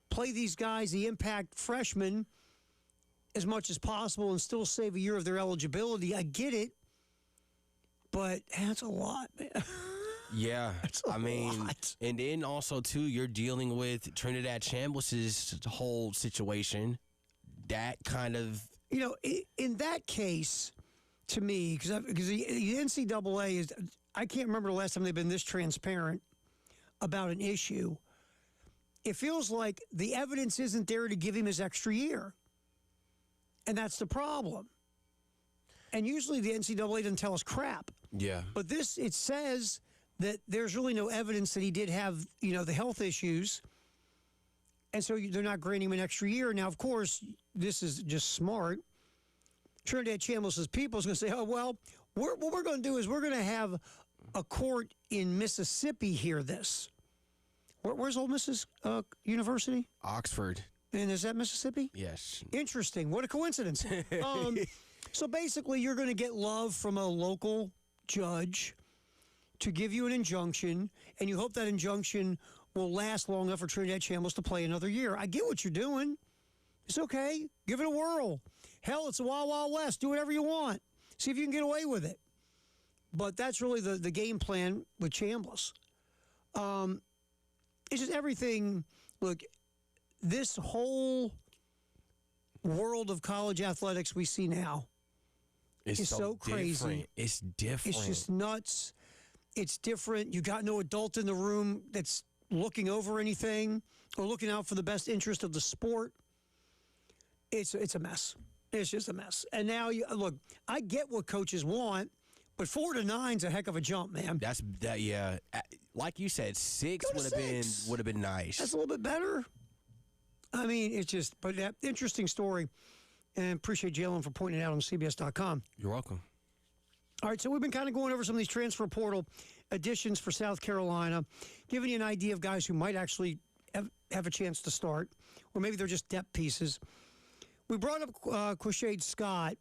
[SPEAKER 1] play these guys, the impact freshmen, as much as possible and still save a year of their eligibility. I get it. But that's a lot, man.
[SPEAKER 2] Yeah,
[SPEAKER 1] I mean, lot.
[SPEAKER 2] And then also, too, you're dealing with Trinidad Chambliss' whole situation. That kind of...
[SPEAKER 1] in that case, to me, because the NCAA is... I can't remember the last time they've been this transparent about an issue. It feels like the evidence isn't there to give him his extra year. And that's the problem. And usually the NCAA doesn't tell us crap.
[SPEAKER 2] Yeah.
[SPEAKER 1] But this, it says that there's really no evidence that he did have, the health issues. And so they're not granting him an extra year. Now, of course, this is just smart. Trinidad Chambliss' people is going to say, oh, well, what we're going to do is we're going to have a court in Mississippi hear this. Where's Ole Miss's university?
[SPEAKER 2] Oxford.
[SPEAKER 1] And is that Mississippi?
[SPEAKER 2] Yes.
[SPEAKER 1] Interesting. What a coincidence. So basically, you're going to get love from a local judge to give you an injunction, and you hope that injunction will last long enough for Trinidad Chambliss to play another year. I get what you're doing. It's okay. Give it a whirl. Hell, it's the Wild Wild West. Do whatever you want. See if you can get away with it. But that's really the game plan with Chambliss. It's just everything. Look, this whole world of college athletics we see now is so crazy.
[SPEAKER 2] Different. It's different.
[SPEAKER 1] It's just nuts. It's different. You got no adult in the room that's looking over anything or looking out for the best interest of the sport. It's a mess. It's just a mess. And now, look, I get what coaches want, but 4 to 9's a heck of a jump, man.
[SPEAKER 2] Yeah. Like you said, 6 would have been nice.
[SPEAKER 1] That's a little bit better. I mean, it's just, but that interesting story. And appreciate Jalen for pointing it out on CBS.com.
[SPEAKER 2] You're welcome.
[SPEAKER 1] All right, so we've been kind of going over some of these transfer portal additions for South Carolina, giving you an idea of guys who might actually have a chance to start, or maybe they're just depth pieces. We brought up Quashid Scott,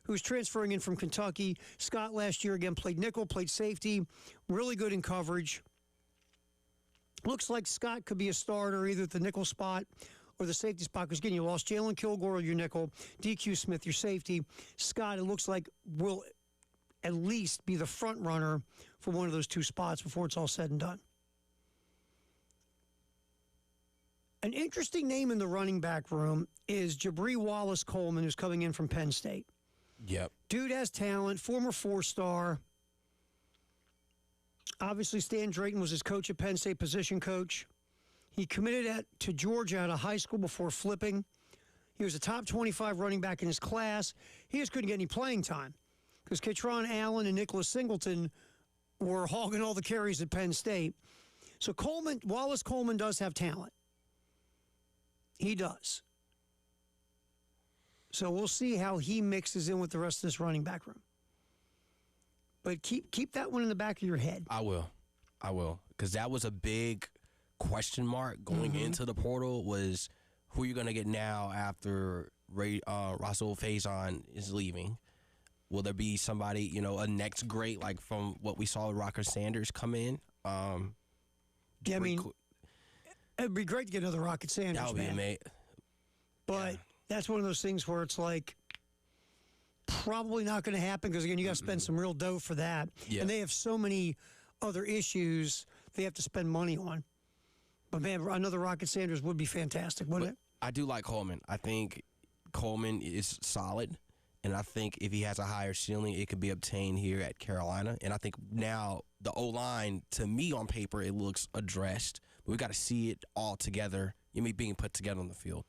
[SPEAKER 1] who's transferring in from Kentucky. Scott last year, again, played nickel, played safety, really good in coverage. Looks like Scott could be a starter either at the nickel spot or the safety spot, because again, you lost Jalen Kilgore, your nickel, DQ Smith, your safety. Scott, it looks like, will at least be the front runner for one of those two spots before it's all said and done. An interesting name in the running back room is Jabri Wallace-Coleman, who's coming in from Penn State.
[SPEAKER 2] Yep.
[SPEAKER 1] Dude has talent, former 4-star. Obviously, Stan Drayton was his coach at Penn State, position coach. He committed to Georgia out of high school before flipping. He was a top 25 running back in his class. He just couldn't get any playing time because Ketron Allen and Nicholas Singleton were hogging all the carries at Penn State. So Wallace-Coleman does have talent. He does. So we'll see how he mixes in with the rest of this running back room. But keep that one in the back of your head.
[SPEAKER 2] I will. Because that was a big question mark going into the portal, was who you're going to get now after Russell Faison is leaving. Will there be somebody, a next great, like from what we saw with Rocker Sanders come in?
[SPEAKER 1] Yeah, I mean, it'd be great to get another Rocket Sanders,
[SPEAKER 2] that would be amazing.
[SPEAKER 1] But that's one of those things where it's like, probably not going to happen because, again, you got to spend some real dough for that.
[SPEAKER 2] Yeah.
[SPEAKER 1] And they have so many other issues they have to spend money on. But, man, another Rocket Sanders would be fantastic, wouldn't it?
[SPEAKER 2] I do like Coleman. I think Coleman is solid. And I think if he has a higher ceiling, it could be obtained here at Carolina. And I think now the O-line, to me on paper, it looks addressed. But we got to see it all together, being put together on the field.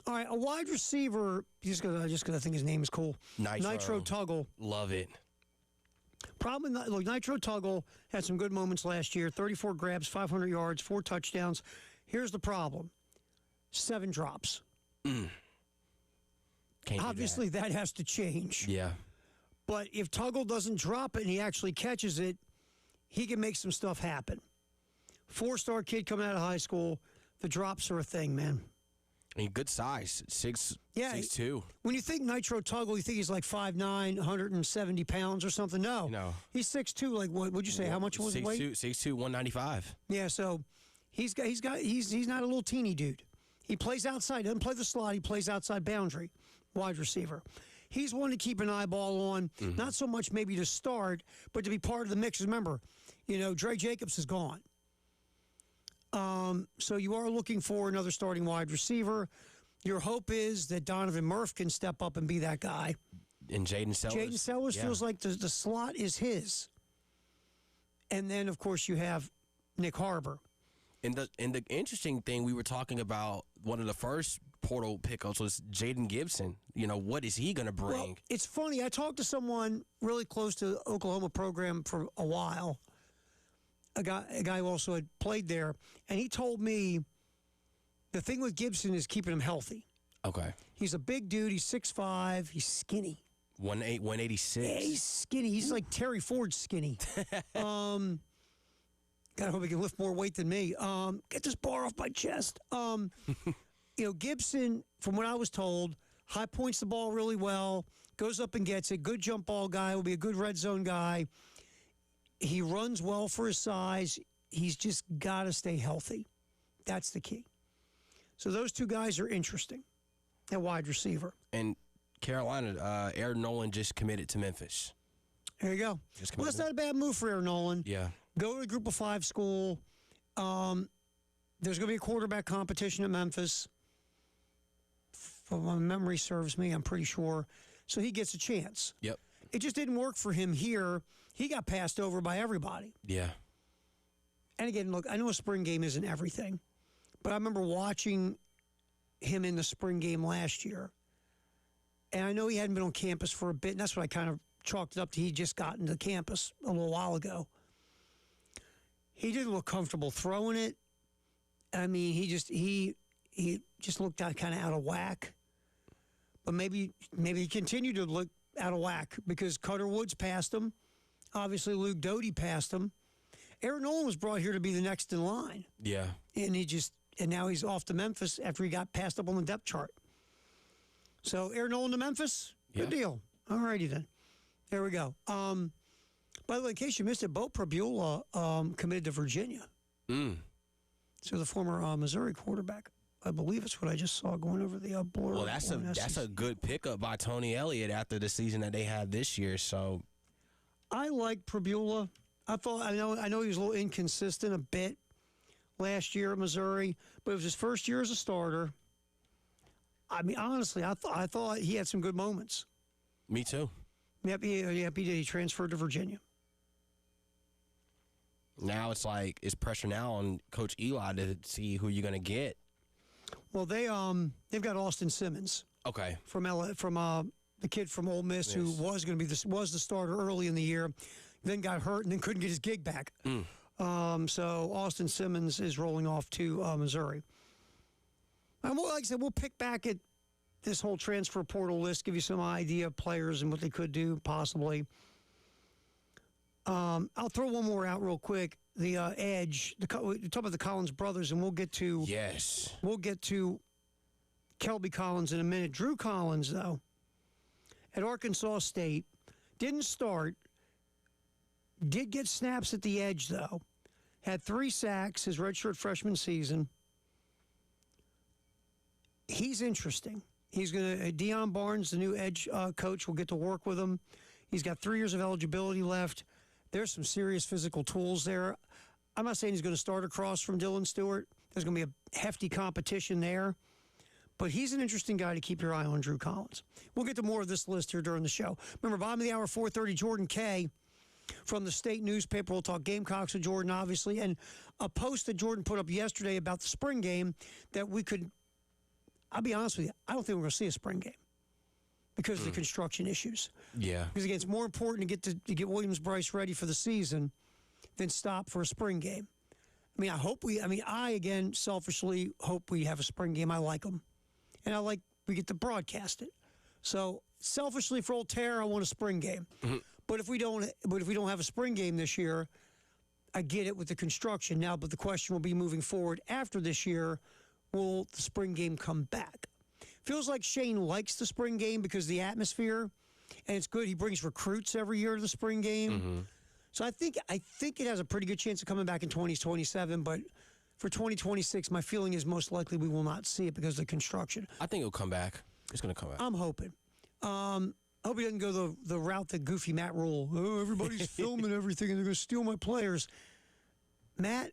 [SPEAKER 1] All right, a wide receiver, just because I think his name is cool. Nitro Tuggle.
[SPEAKER 2] Love it.
[SPEAKER 1] Problem, look, Nitro Tuggle had some good moments last year. 34 grabs, 500 yards, 4 touchdowns. Here's the problem. 7 drops. Obviously, that has to change.
[SPEAKER 2] Yeah.
[SPEAKER 1] But if Tuggle doesn't drop it and he actually catches it, he can make some stuff happen. 4-star kid coming out of high school. The drops are a thing, man.
[SPEAKER 2] I mean, good size, 6'2".
[SPEAKER 1] When you think Nitro Tuggle, you think he's like 5'9", 170 pounds or something. No. He's 6'2", like what would you say? How much was his weight?
[SPEAKER 2] 6'2", 195.
[SPEAKER 1] Yeah, so he's not a little teeny dude. He plays outside, doesn't play the slot, he plays outside boundary, wide receiver. He's one to keep an eyeball on, not so much maybe to start, but to be part of the mix. Remember, Dre Jacobs is gone. So you are looking for another starting wide receiver. Your hope is that Donovan Murph can step up and be that guy.
[SPEAKER 2] And Jaden Sellers.
[SPEAKER 1] Feels like the slot is his. And then, of course, you have Nick Harbor.
[SPEAKER 2] And the interesting thing, we were talking about, one of the first portal pickups was Jaden Gibson. What is he going to bring?
[SPEAKER 1] Well, it's funny. I talked to someone really close to the Oklahoma program for a while, a guy who also had played there, and he told me the thing with Gibson is keeping him healthy.
[SPEAKER 2] Okay.
[SPEAKER 1] He's a big dude. He's 6'5". He's skinny.
[SPEAKER 2] 186.
[SPEAKER 1] Yeah, he's skinny. He's like Terry Ford skinny. God, I hope he can lift more weight than me. Get this bar off my chest. Gibson, from what I was told, high points the ball really well, goes up and gets it. Good jump ball guy. Will be a good red zone guy. He runs well for his size. He's just got to stay healthy. That's the key. So those two guys are interesting at wide receiver.
[SPEAKER 2] And Carolina, Aaron Nolan just committed to Memphis.
[SPEAKER 1] There you go. Well, that's not a bad move for Aaron Nolan.
[SPEAKER 2] Yeah.
[SPEAKER 1] Go to a Group of 5 school. There's going to be a quarterback competition at Memphis. If my memory serves me, I'm pretty sure. So he gets a chance.
[SPEAKER 2] Yep.
[SPEAKER 1] It just didn't work for him here. He got passed over by everybody.
[SPEAKER 2] Yeah.
[SPEAKER 1] And again, look, I know a spring game isn't everything, but I remember watching him in the spring game last year. And I know he hadn't been on campus for a bit, and that's what I kind of chalked it up to. He just got into campus a little while ago. He didn't look comfortable throwing it. I mean, he just looked kind of out of whack. But maybe he continued to look out of whack because Cutter Woods passed him. Obviously, Luke Doty passed him. Aaron Nolan was brought here to be the next in line.
[SPEAKER 2] Yeah.
[SPEAKER 1] And now he's off to Memphis after he got passed up on the depth chart. So Aaron Nolan to Memphis, good deal. All righty then. There we go. By the way, in case you missed it, Bo Prabula committed to Virginia. So the former Missouri quarterback. I believe it's what I just saw going over the blur.
[SPEAKER 2] Well, that's a good pickup by Tony Elliott after the season that they had this year. So
[SPEAKER 1] I like Pribula. I know he was a little inconsistent a bit last year at Missouri, but it was his first year as a starter. I mean, honestly, I thought he had some good moments.
[SPEAKER 2] Me too.
[SPEAKER 1] Yep, he transferred to Virginia.
[SPEAKER 2] Now it's pressure now on Coach Eli to see who you're going to get.
[SPEAKER 1] Well, they've got Austin Simmons.
[SPEAKER 2] Okay.
[SPEAKER 1] From the kid from Ole Miss who was going to be was the starter early in the year, then got hurt and then couldn't get his gig back. So Austin Simmons is rolling off to Missouri. And like I said, we'll pick back at this whole transfer portal list, give you some idea of players and what they could do possibly. I'll throw one more out real quick. The edge. We talk about the Collins brothers, and we'll get to Kelby Collins in a minute. Drew Collins, though, at Arkansas State, didn't start. Did get snaps at the edge, though. Had 3 sacks his redshirt freshman season. He's interesting. He's going to Deion Barnes, the new edge coach, will get to work with him. He's got 3 years of eligibility left. There's some serious physical tools there. I'm not saying he's going to start across from Dylan Stewart. There's going to be a hefty competition there. But he's an interesting guy to keep your eye on, Drew Collins. We'll get to more of this list here during the show. Remember, bottom of the hour, 4:30, Jordan Kay from the state newspaper. We'll talk Gamecocks with Jordan, obviously. And a post that Jordan put up yesterday about the spring game that we could, I'll be honest with you, I don't think we're going to see a spring game because of the construction issues.
[SPEAKER 2] Yeah.
[SPEAKER 1] Because, again, it's more important to get Williams-Brice ready for the season than stop for a spring game. I again, selfishly hope we have a spring game. I like them. And we get to broadcast it. So, selfishly for Old Terror, I want a spring game. Mm-hmm. But if we don't have a spring game this year, I get it with the construction now. But the question will be moving forward after this year, will the spring game come back? Feels like Shane likes the spring game because of the atmosphere, and it's good. He brings recruits every year to the spring game. Mm-hmm. So I think it has a pretty good chance of coming back in 2027, but for 2026, my feeling is most likely we will not see it because of the construction.
[SPEAKER 2] I think it'll come back. It's going to come back.
[SPEAKER 1] I'm hoping. I hope he doesn't go the route that Goofy Matt Rule. Oh, everybody's filming everything and they're going to steal my players. Matt,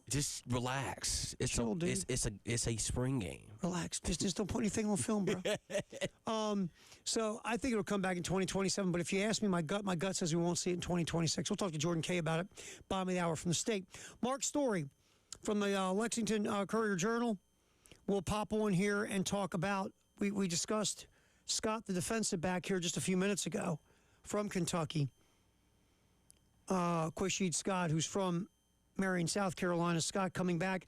[SPEAKER 2] just relax. It's a spring game.
[SPEAKER 1] Relax. Just don't put anything on film, bro. So I think it'll come back in 2027. But if you ask me, my gut says we won't see it in 2026. We'll talk to Jordan Kay about it. Bottom of the hour from the state. Mark Story from the Lexington Courier Journal will pop on here and talk about. We discussed Scott, the defensive back, here just a few minutes ago from Kentucky. Quashid Scott, who's from Marion, South Carolina. Scott coming back.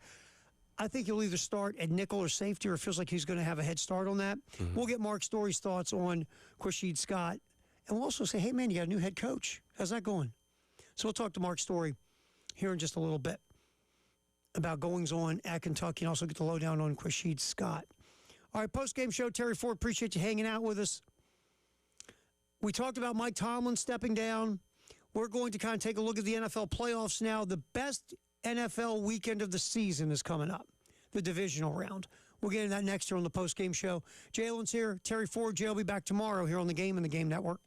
[SPEAKER 1] I think he'll either start at nickel or safety, or it feels like he's going to have a head start on that. Mm-hmm. We'll get Mark Story's thoughts on Quashid Scott. And we'll also say, hey, man, you got a new head coach. How's that going? So we'll talk to Mark Story here in just a little bit about goings-on at Kentucky and also get the lowdown on Quashid Scott. All right, post-game show. Terry Ford, appreciate you hanging out with us. We talked about Mike Tomlin stepping down. We're going to kind of take a look at the NFL playoffs now. The best NFL weekend of the season is coming up, the divisional round. We'll get into that next year on the post-game show. Jalen's here. Terry Ford, Jay will be back tomorrow here on The Game and the Game Network.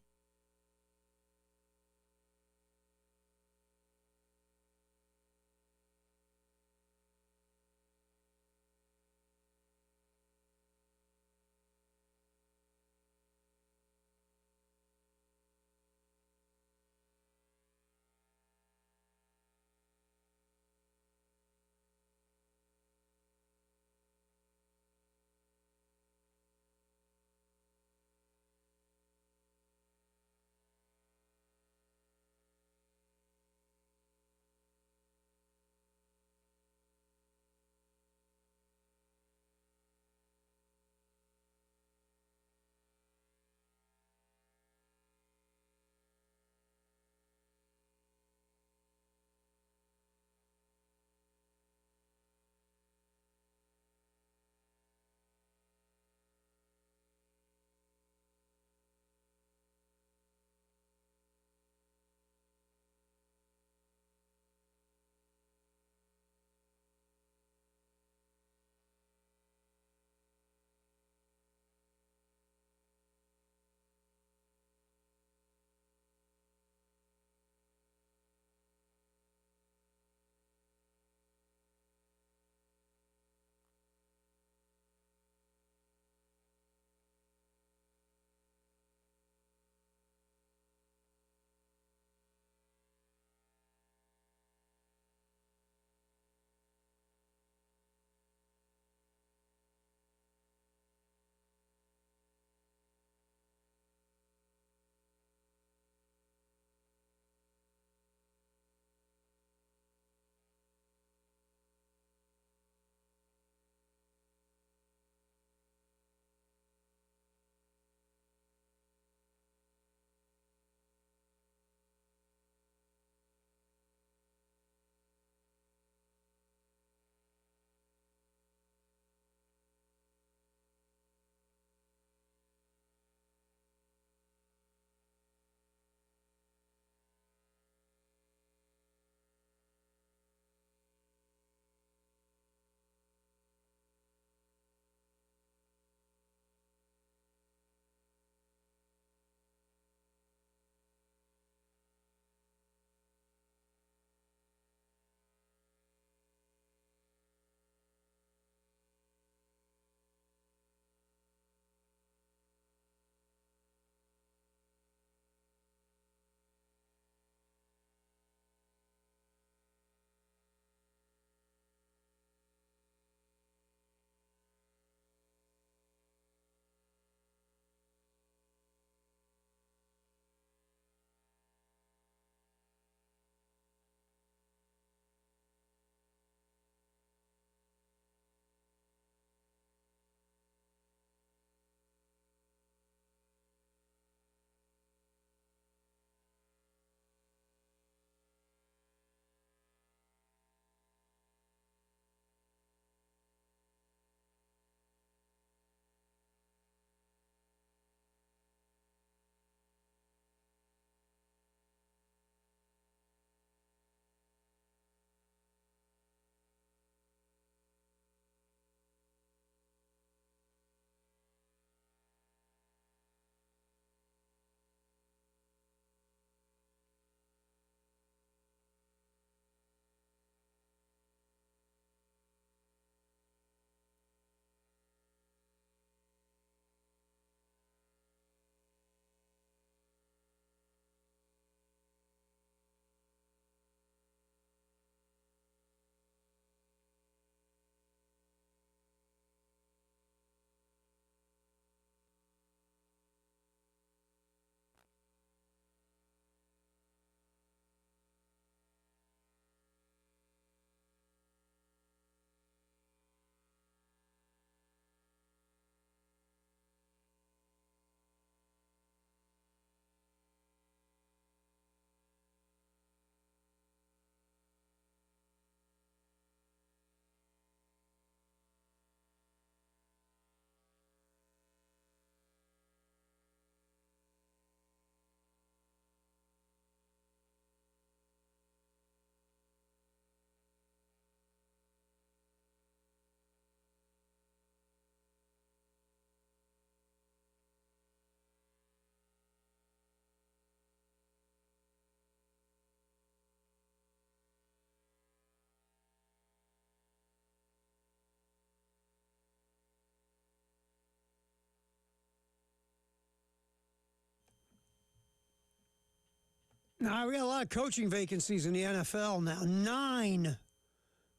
[SPEAKER 1] Now, we got a lot of coaching vacancies in the NFL now.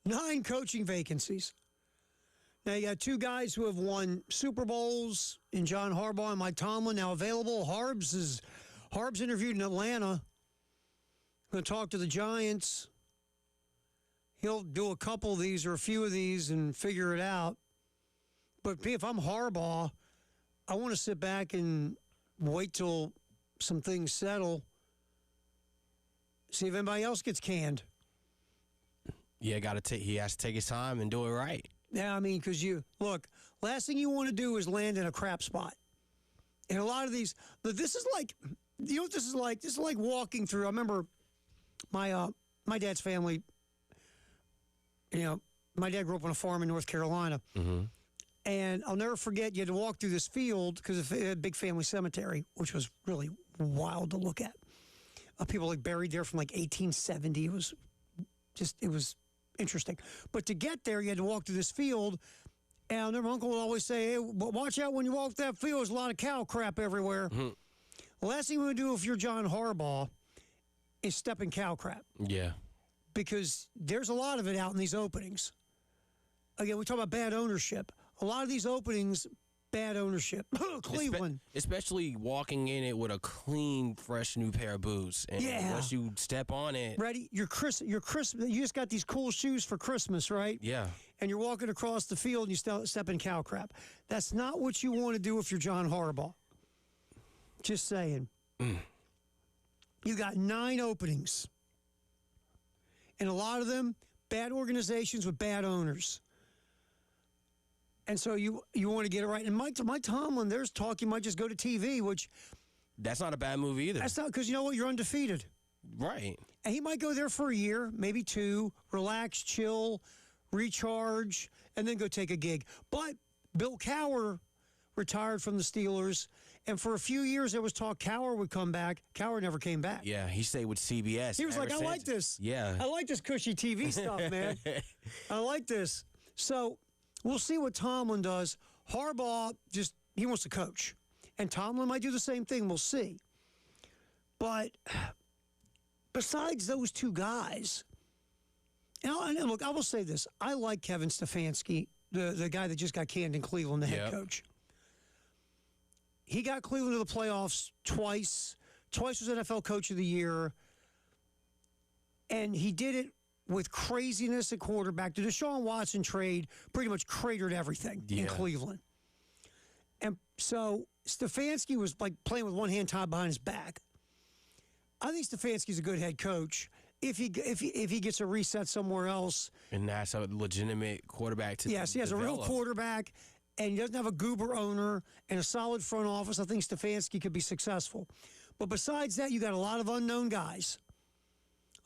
[SPEAKER 1] Nine coaching vacancies. Now, you got two guys who have won Super Bowls in John Harbaugh and Mike Tomlin now available. Harb's interviewed in Atlanta. Going to talk to the Giants. He'll do a couple of these or a few of these and figure it out. But if I'm Harbaugh, I want to sit back and wait till some things settle. See if anybody else gets canned.
[SPEAKER 2] Yeah, he has to take his time and do it right.
[SPEAKER 1] Yeah, I mean, because last thing you want to do is land in a crap spot. And a lot of these, but this is like, you know what this is like? This is like walking through. I remember my dad's family, my dad grew up on a farm in North Carolina.
[SPEAKER 2] Mm-hmm.
[SPEAKER 1] And I'll never forget, you had to walk through this field because it had a big family cemetery, which was really wild to look at. People buried there from 1870. It was interesting. But to get there, you had to walk through this field. And I remember Uncle would always say, hey, watch out when you walk that field. There's a lot of cow crap everywhere.
[SPEAKER 2] Mm-hmm.
[SPEAKER 1] The last thing you want to do if you're John Harbaugh is step in cow crap.
[SPEAKER 2] Yeah.
[SPEAKER 1] Because there's a lot of it out in these openings. Again, we talk about bad ownership. A lot of these openings, bad ownership. Cleveland.
[SPEAKER 2] Especially walking in it with a clean, fresh new pair of boots. And once you step on it.
[SPEAKER 1] Ready? You're Christmas. You just got these cool shoes for Christmas, right?
[SPEAKER 2] Yeah.
[SPEAKER 1] And you're walking across the field and you step in cow crap. That's not what you want to do if you're John Harbaugh. Just saying. You got 9 openings. And a lot of them, bad organizations with bad owners. And so you want to get it right. And Mike Tomlin, there's talk you might just go to TV, which...
[SPEAKER 2] That's not a bad move either.
[SPEAKER 1] That's not, because you know what? You're undefeated.
[SPEAKER 2] Right.
[SPEAKER 1] And he might go there for a year, maybe 2, relax, chill, recharge, and then go take a gig. But Bill Cowher retired from the Steelers, and for a few years there was talk Cowher would come back. Cowher never came back.
[SPEAKER 2] Yeah, he stayed with CBS.
[SPEAKER 1] He was like, I like this.
[SPEAKER 2] Yeah.
[SPEAKER 1] I like this cushy TV stuff, man. I like this. So... we'll see what Tomlin does. Harbaugh, he wants to coach. And Tomlin might do the same thing. We'll see. But besides those two guys, and look, I will say this. I like Kevin Stefanski, the guy that just got canned in Cleveland, the head coach. He got Cleveland to the playoffs twice. Twice was NFL Coach of the Year. And he did it with craziness at quarterback. The Deshaun Watson trade pretty much cratered everything in Cleveland. And so Stefanski was playing with one hand tied behind his back. I think Stefanski's a good head coach if he gets a reset somewhere else.
[SPEAKER 2] And that's a legitimate quarterback to
[SPEAKER 1] Yes, he has
[SPEAKER 2] develop.
[SPEAKER 1] a real quarterback, and he doesn't have a goober owner and a solid front office. I think Stefanski could be successful. But besides that, you got a lot of unknown guys.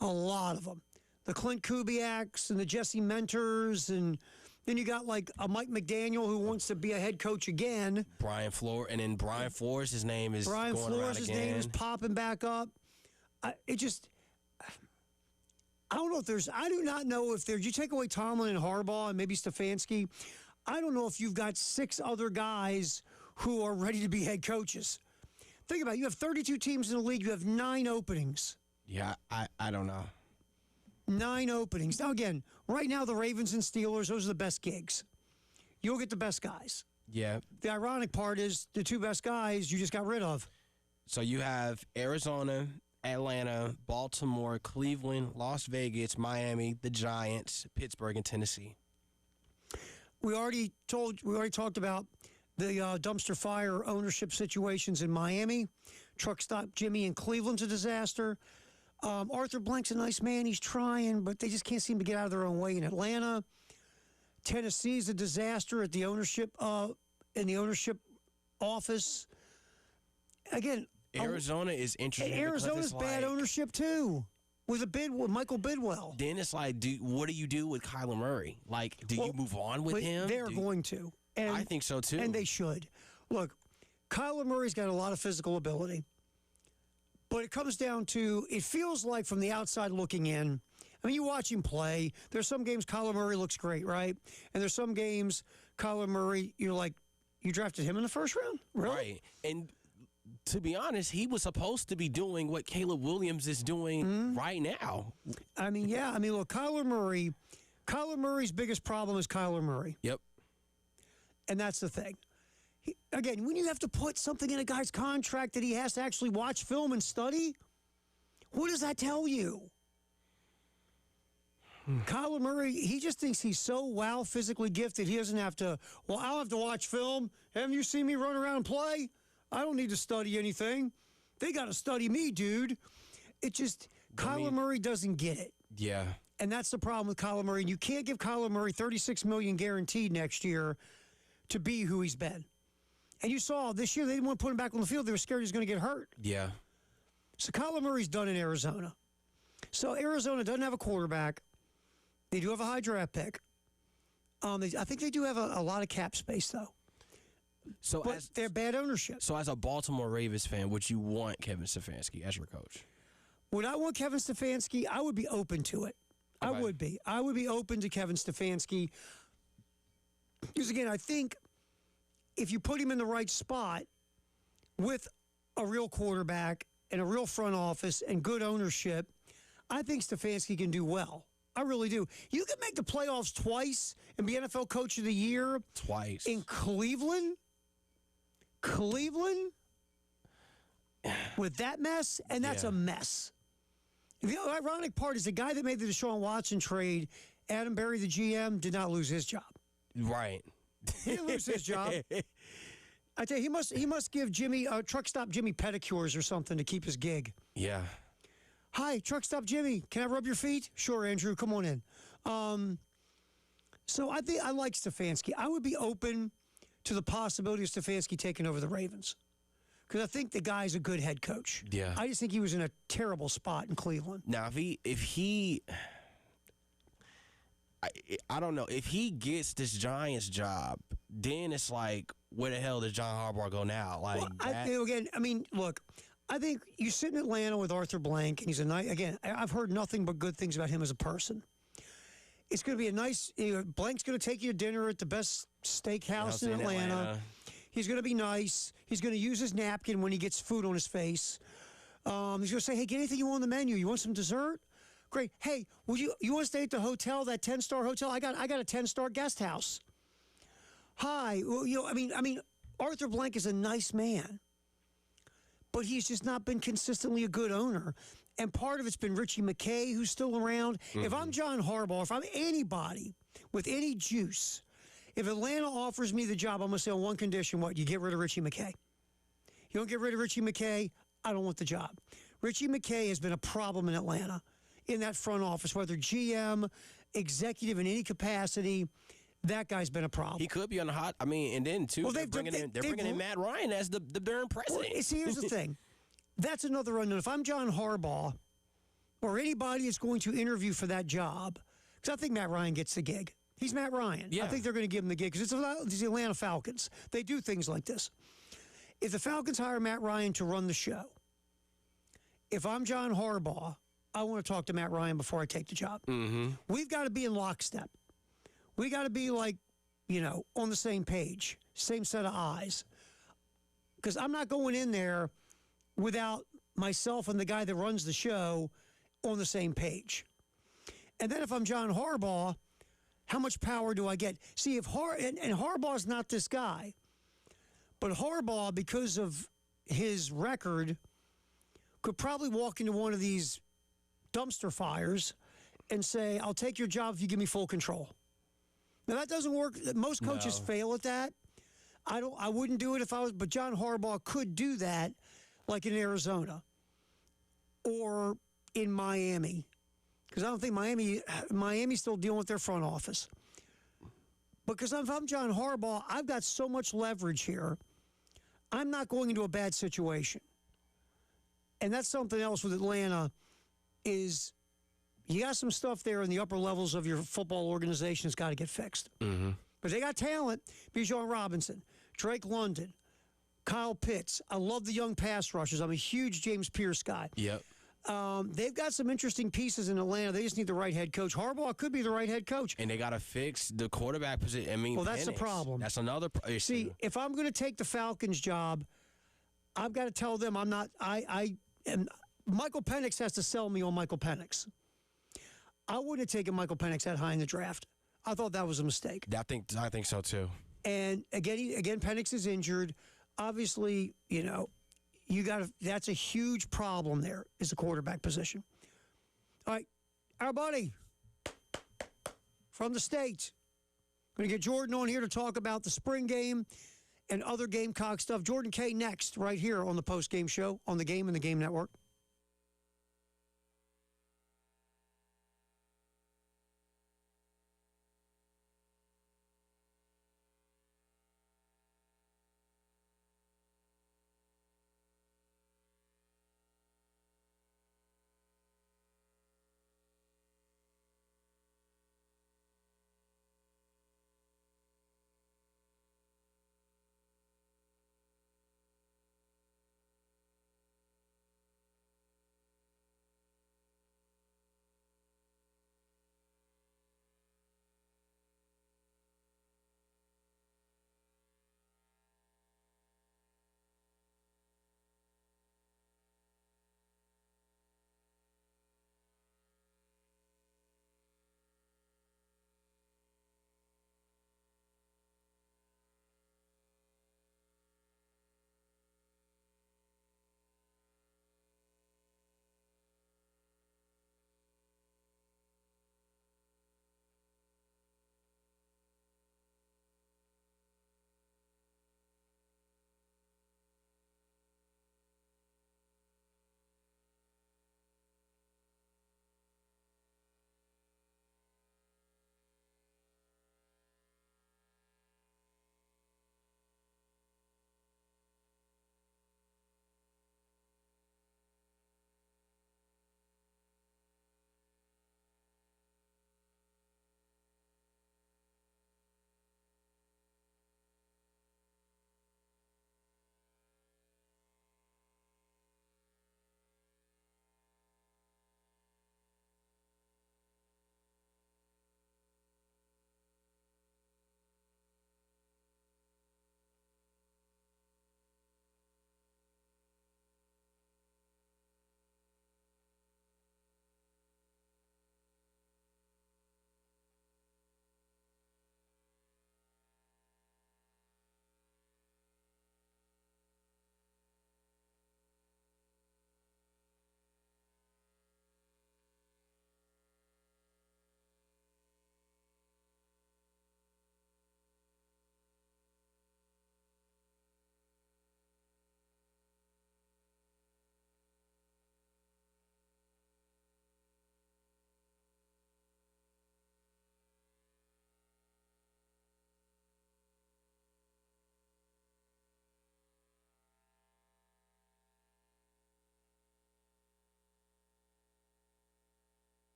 [SPEAKER 1] A lot of them. The Clint Kubiaks and the Jesse Mentors, and then you got a Mike McDaniel who wants to be a head coach again.
[SPEAKER 2] Brian Flores, his name is going around again.
[SPEAKER 1] His name is popping back up. I don't know if there's. I do not know if there's. You take away Tomlin and Harbaugh and maybe Stefanski. I don't know if you've got 6 other guys who are ready to be head coaches. Think about it. You have 32 teams in the league. You have 9 openings.
[SPEAKER 2] Yeah, I don't know.
[SPEAKER 1] 9 openings. Now, again, right now, the Ravens and Steelers, those are the best gigs. You'll get the best guys.
[SPEAKER 2] Yeah.
[SPEAKER 1] The ironic part is the 2 best guys you just got rid of.
[SPEAKER 2] So you have Arizona, Atlanta, Baltimore, Cleveland, Las Vegas, Miami, the Giants, Pittsburgh, and Tennessee.
[SPEAKER 1] We already talked about the dumpster fire ownership situations in Miami. Truck stop Jimmy in Cleveland's a disaster. Arthur Blank's a nice man. He's trying, but they just can't seem to get out of their own way in Atlanta. Tennessee's a disaster at the ownership in the ownership office. Again,
[SPEAKER 2] Arizona is interesting.
[SPEAKER 1] Arizona's bad ownership too, with Michael Bidwell.
[SPEAKER 2] Then it's what do you do with Kyler Murray? Do you move on with him?
[SPEAKER 1] They're going to. And,
[SPEAKER 2] I think so too.
[SPEAKER 1] And they should. Look, Kyler Murray's got a lot of physical ability. But it comes down to, it feels like from the outside looking in, I mean, you watch him play. There's some games Kyler Murray looks great, right? And there's some games Kyler Murray, you're like, you drafted him in the first round? Really?
[SPEAKER 2] Right. And to be honest, he was supposed to be doing what Caleb Williams is doing right now.
[SPEAKER 1] I mean, yeah. I mean, look, Kyler Murray's biggest problem is Kyler Murray.
[SPEAKER 2] Yep.
[SPEAKER 1] And that's the thing. Again, when you have to put something in a guy's contract that he has to actually watch film and study, what does that tell you? Kyler Murray, he just thinks he's so physically gifted, he doesn't have to, well, I'll have to watch film. Haven't you seen me run around and play? I don't need to study anything. They got to study me, dude. It just, Kyler Murray doesn't get it.
[SPEAKER 2] Yeah.
[SPEAKER 1] And that's the problem with Kyler Murray. You can't give Kyler Murray $36 million guaranteed next year to be who he's been. And you saw this year, they didn't want to put him back on the field. They were scared he was going to get hurt.
[SPEAKER 2] Yeah.
[SPEAKER 1] So Kyler Murray's done in Arizona. So Arizona doesn't have a quarterback. They do have a high draft pick. I think they do have a lot of cap space, though. But they're bad ownership.
[SPEAKER 2] So as a Baltimore Ravens fan, would you want Kevin Stefanski as your coach?
[SPEAKER 1] Would I want Kevin Stefanski? I would be open to it.
[SPEAKER 2] Okay.
[SPEAKER 1] I would be. I would be open to Kevin Stefanski. Because, again, I think if you put him in the right spot with a real quarterback and a real front office and good ownership, I think Stefanski can do well. I really do. You can make the playoffs twice and be NFL Coach of the Year.
[SPEAKER 2] Twice.
[SPEAKER 1] In Cleveland? With that mess? And that's a mess. The ironic part is the guy that made the Deshaun Watson trade, Adam Berry, the GM, did not lose his job.
[SPEAKER 2] Right.
[SPEAKER 1] He didn't lose his job. I tell you, he must give Jimmy truck stop Jimmy pedicures or something to keep his gig.
[SPEAKER 2] Yeah.
[SPEAKER 1] Hi, truck stop Jimmy. Can I rub your feet? Sure, Andrew. Come on in. So I think I like Stefanski. I would be open to the possibility of Stefanski taking over the Ravens because I think the guy's a good head coach.
[SPEAKER 2] Yeah.
[SPEAKER 1] I just think he was in a terrible spot in Cleveland.
[SPEAKER 2] Now, I don't know. If he gets this Giants job, then it's like, where the hell does John Harbaugh go now? Like,
[SPEAKER 1] look, I think you sit in Atlanta with Arthur Blank, and he's a nice. Again, I've heard nothing but good things about him as a person. It's going to be a nice. Blank's going to take you to dinner at the best steakhouse in Atlanta. He's going to be nice. He's going to use his napkin when he gets food on his face. He's going to say, "Hey, get anything you want on the menu. You want some dessert? Great. Hey, you want to stay at the hotel, that 10-star hotel? I got a 10-star guest house. Hi. Well, Arthur Blank is a nice man, but he's just not been consistently a good owner. And part of it's been Richie McKay, who's still around. Mm-hmm. If I'm John Harbaugh, if I'm anybody with any juice, if Atlanta offers me the job, I'm going to say on one condition, what? You get rid of Richie McKay. You don't get rid of Richie McKay, I don't want the job. Richie McKay has been a problem in Atlanta in that front office, whether GM, executive in any capacity. That guy's been a problem.
[SPEAKER 2] He could be on the hot. I mean, and then, too, they're bringing in Matt Ryan as the darn president.
[SPEAKER 1] Well, see, here's the thing. That's another unknown. If I'm John Harbaugh or anybody that's going to interview for that job, because I think Matt Ryan gets the gig. He's Matt Ryan. Yeah. I think they're going to give him the gig because it's the Atlanta Falcons. They do things like this. If the Falcons hire Matt Ryan to run the show, if I'm John Harbaugh, I want to talk to Matt Ryan before I take the job.
[SPEAKER 2] Mm-hmm.
[SPEAKER 1] We've got to be in lockstep. We got to be on the same page, same set of eyes. Because I'm not going in there without myself and the guy that runs the show on the same page. And then if I'm John Harbaugh, how much power do I get? See, and Harbaugh's not this guy, but Harbaugh, because of his record, could probably walk into one of these dumpster fires and say, I'll take your job if you give me full control. Now, that doesn't work. Most coaches fail at that. I wouldn't do it if I was, but John Harbaugh could do that, like in Arizona or in Miami. Because I don't think Miami's still dealing with their front office. Because if I'm John Harbaugh, I've got so much leverage here. I'm not going into a bad situation. And that's something else with Atlanta is you got some stuff there in the upper levels of your football organization that's got to get fixed.
[SPEAKER 2] Mm-hmm.
[SPEAKER 1] But they got talent. Bijan Robinson, Drake London, Kyle Pitts. I love the young pass rushers. I'm a huge James Pierce guy.
[SPEAKER 2] Yep.
[SPEAKER 1] They've got some interesting pieces in Atlanta. They just need the right head coach. Harbaugh could be the right head coach.
[SPEAKER 2] And they got to fix the quarterback position. I mean,
[SPEAKER 1] well, that's the problem.
[SPEAKER 2] That's another issue.
[SPEAKER 1] See, if I'm going to take the Falcons job, I've got to tell them I'm not. I am. Michael Penix has to sell me on Michael Penix. I wouldn't have taken Michael Penix that high in the draft. I thought that was a mistake.
[SPEAKER 2] I think so too.
[SPEAKER 1] And again, Penix is injured. Obviously, that's a huge problem there is the quarterback position. All right, our buddy from the States. Going to get Jordan on here to talk about the spring game and other Gamecock stuff. Jordan K next, right here on the Postgame Show on the Game and the Game Network.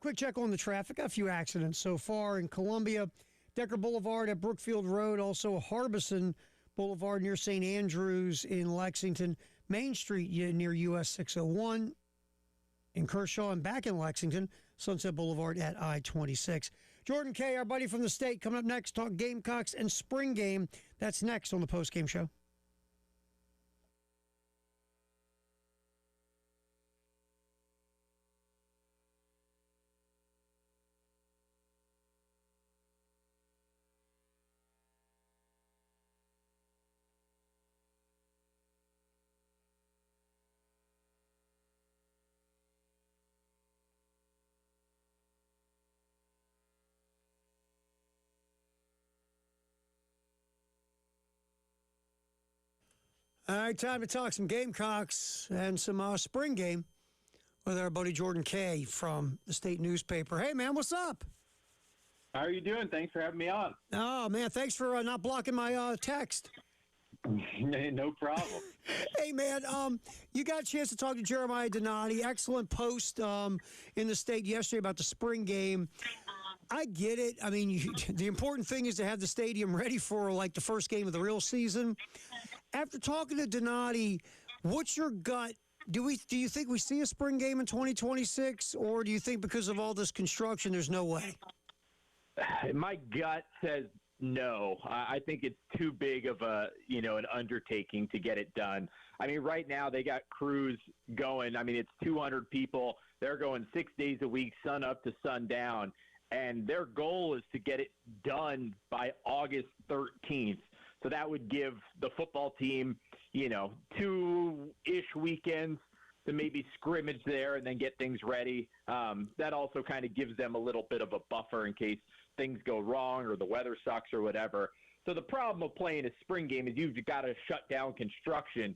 [SPEAKER 1] Quick check on the traffic. A few accidents so far in Columbia. Decker Boulevard at Brookfield Road. Also Harbison Boulevard near St. Andrews in Lexington. Main Street near US 601 in Kershaw, and back in Lexington, Sunset Boulevard at I-26. Jordan Kay, our buddy from the state, coming up next, talk Gamecocks and spring game. That's next on the postgame show. All right, time to talk some Gamecocks and some spring game with our buddy Jordan Kay from the state newspaper. Hey, man, what's up?
[SPEAKER 4] How are you doing? Thanks for having me on.
[SPEAKER 1] Oh, man, thanks for not blocking my text.
[SPEAKER 4] No problem.
[SPEAKER 1] Hey, man, you got a chance to talk to Jeremiah Donati. Excellent post in the state yesterday about the spring game. I get it. I mean, the important thing is to have the stadium ready for, like, the first game of the real season. After talking to Donati, what's your gut? Do you think we see a spring game in 2026, or do you think because of all this construction, there's no way?
[SPEAKER 4] My gut says no. I think it's too big of an undertaking to get it done. I mean, right now they got crews going. I mean, it's 200 people. They're going 6 days a week, sun up to sun and their goal is to get it done by August 13th. So that would give the football team, 2-ish weekends to maybe scrimmage there and then get things ready. That also kind of gives them a little bit of a buffer in case things go wrong or the weather sucks or whatever. So the problem of playing a spring game is you've got to shut down construction.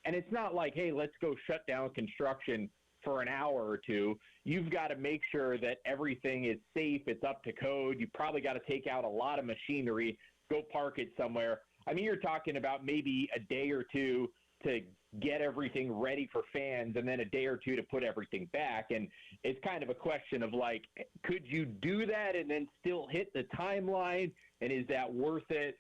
[SPEAKER 4] And it's not like, hey, let's go shut down construction for an hour or two. You've got to make sure that everything is safe, it's up to code. You probably got to take out a lot of machinery, go park it somewhere. I mean, you're talking about maybe a day or two to get everything ready for fans and then a day or two to put everything back. And it's kind of a question of, like, could you do that and then still hit the timeline? And is that worth it?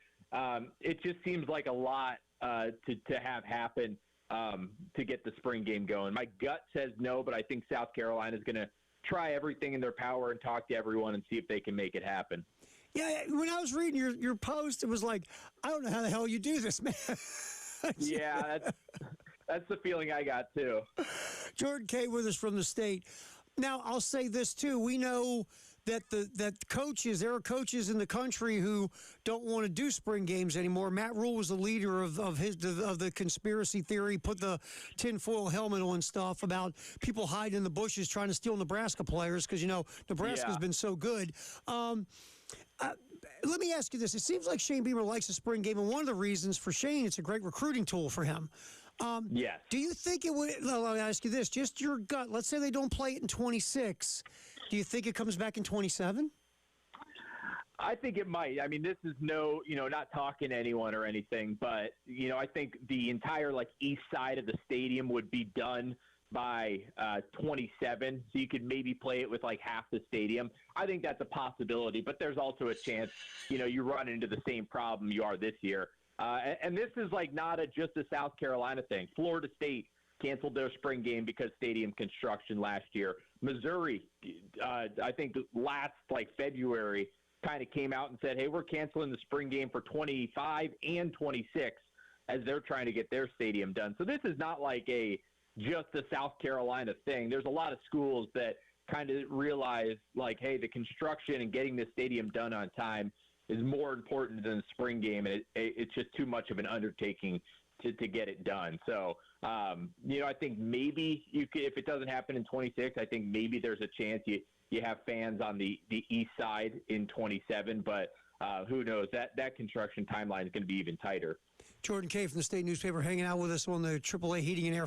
[SPEAKER 4] It just seems like a lot to have happen to get the spring game going. My gut says no, but I think South Carolina is going to try everything in their power and talk to everyone and see if they can make it happen.
[SPEAKER 1] Yeah, when I was reading your post, it was like, I don't know how the hell you do this, man.
[SPEAKER 4] Yeah, that's the feeling I got, too.
[SPEAKER 1] Jordan Kay with us from the state. Now, I'll say this, too. We know that there are coaches in the country who don't want to do spring games anymore. Matt Rule was the leader of the conspiracy theory, put the tinfoil helmet on stuff about people hiding in the bushes trying to steal Nebraska players because, Nebraska's been so good. Let me ask you this. It seems like Shane Beamer likes the spring game, and one of the reasons for Shane, it's a great recruiting tool for him.
[SPEAKER 4] Yes.
[SPEAKER 1] Do you think it would – let me ask you this. Just your gut. Let's say they don't play it in 26. Do you think it comes back in 27?
[SPEAKER 4] I think it might. I mean, this is not talking to anyone or anything, but, I think the entire, east side of the stadium would be done by 27, so you could maybe play it with half the stadium. I think that's a possibility, but there's also a chance, you run into the same problem you are this year. And this is not just a South Carolina thing. Florida State canceled their spring game because stadium construction last year. Missouri, I think last February, kind of came out and said, hey, we're canceling the spring game for 25 and 26 as they're trying to get their stadium done. So this is not just a South Carolina thing. There's a lot of schools that kind of realize, hey, the construction and getting this stadium done on time is more important than the spring game, and it's just too much of an undertaking to get it done. So, I think maybe you could, if it doesn't happen in 26, I think maybe there's a chance you have fans on the east side in 27, but who knows? That construction timeline is going to be even tighter.
[SPEAKER 1] Jordan Kay from the State Newspaper hanging out with us on the AAA Heating and Air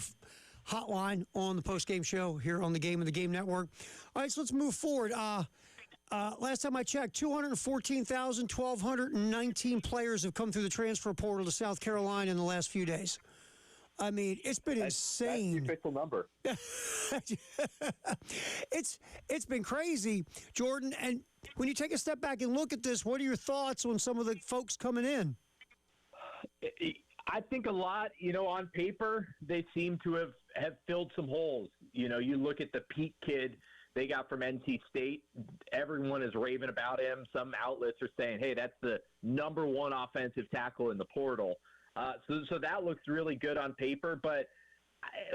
[SPEAKER 1] hotline on the postgame show here on the Game and the Game Network. All right, so let's move forward. Last time I checked, 214,119 players have come through the transfer portal to South Carolina in the last few days. I mean, it's been insane.
[SPEAKER 4] That's the official number.
[SPEAKER 1] It's been crazy, Jordan. And when you take a step back and look at this, what are your thoughts on some of the folks coming in?
[SPEAKER 4] I think a lot, on paper, they seem to have filled some holes. You look at the Pete kid they got from NC State. Everyone is raving about him. Some outlets are saying, hey, that's the number one offensive tackle in the portal. So that looks really good on paper, but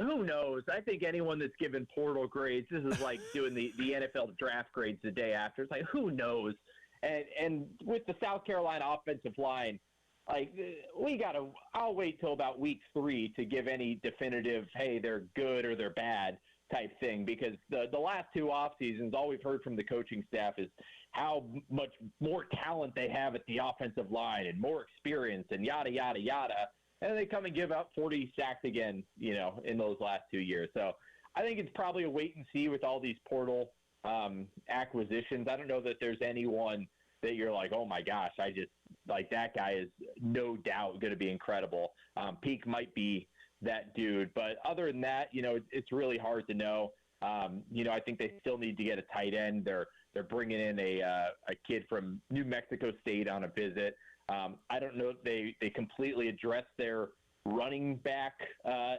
[SPEAKER 4] who knows? I think anyone that's given portal grades, this is like doing the NFL draft grades the day after. It's like, who knows? And with the South Carolina offensive line, I'll wait till about week 3 to give any definitive, hey, they're good or they're bad type thing, because the last 2 off seasons, all we've heard from the coaching staff is how much more talent they have at the offensive line and more experience and yada, yada, yada. And they come and give up 40 sacks again, in those last 2 years. So I think it's probably a wait and see with all these portal acquisitions. I don't know that there's anyone that you're like, oh my gosh, that guy is no doubt going to be incredible. Peak might be that dude, but other than that, it's really hard to know. I think they still need to get a tight end. They're bringing in a kid from New Mexico State on a visit. I don't know if they completely addressed their running back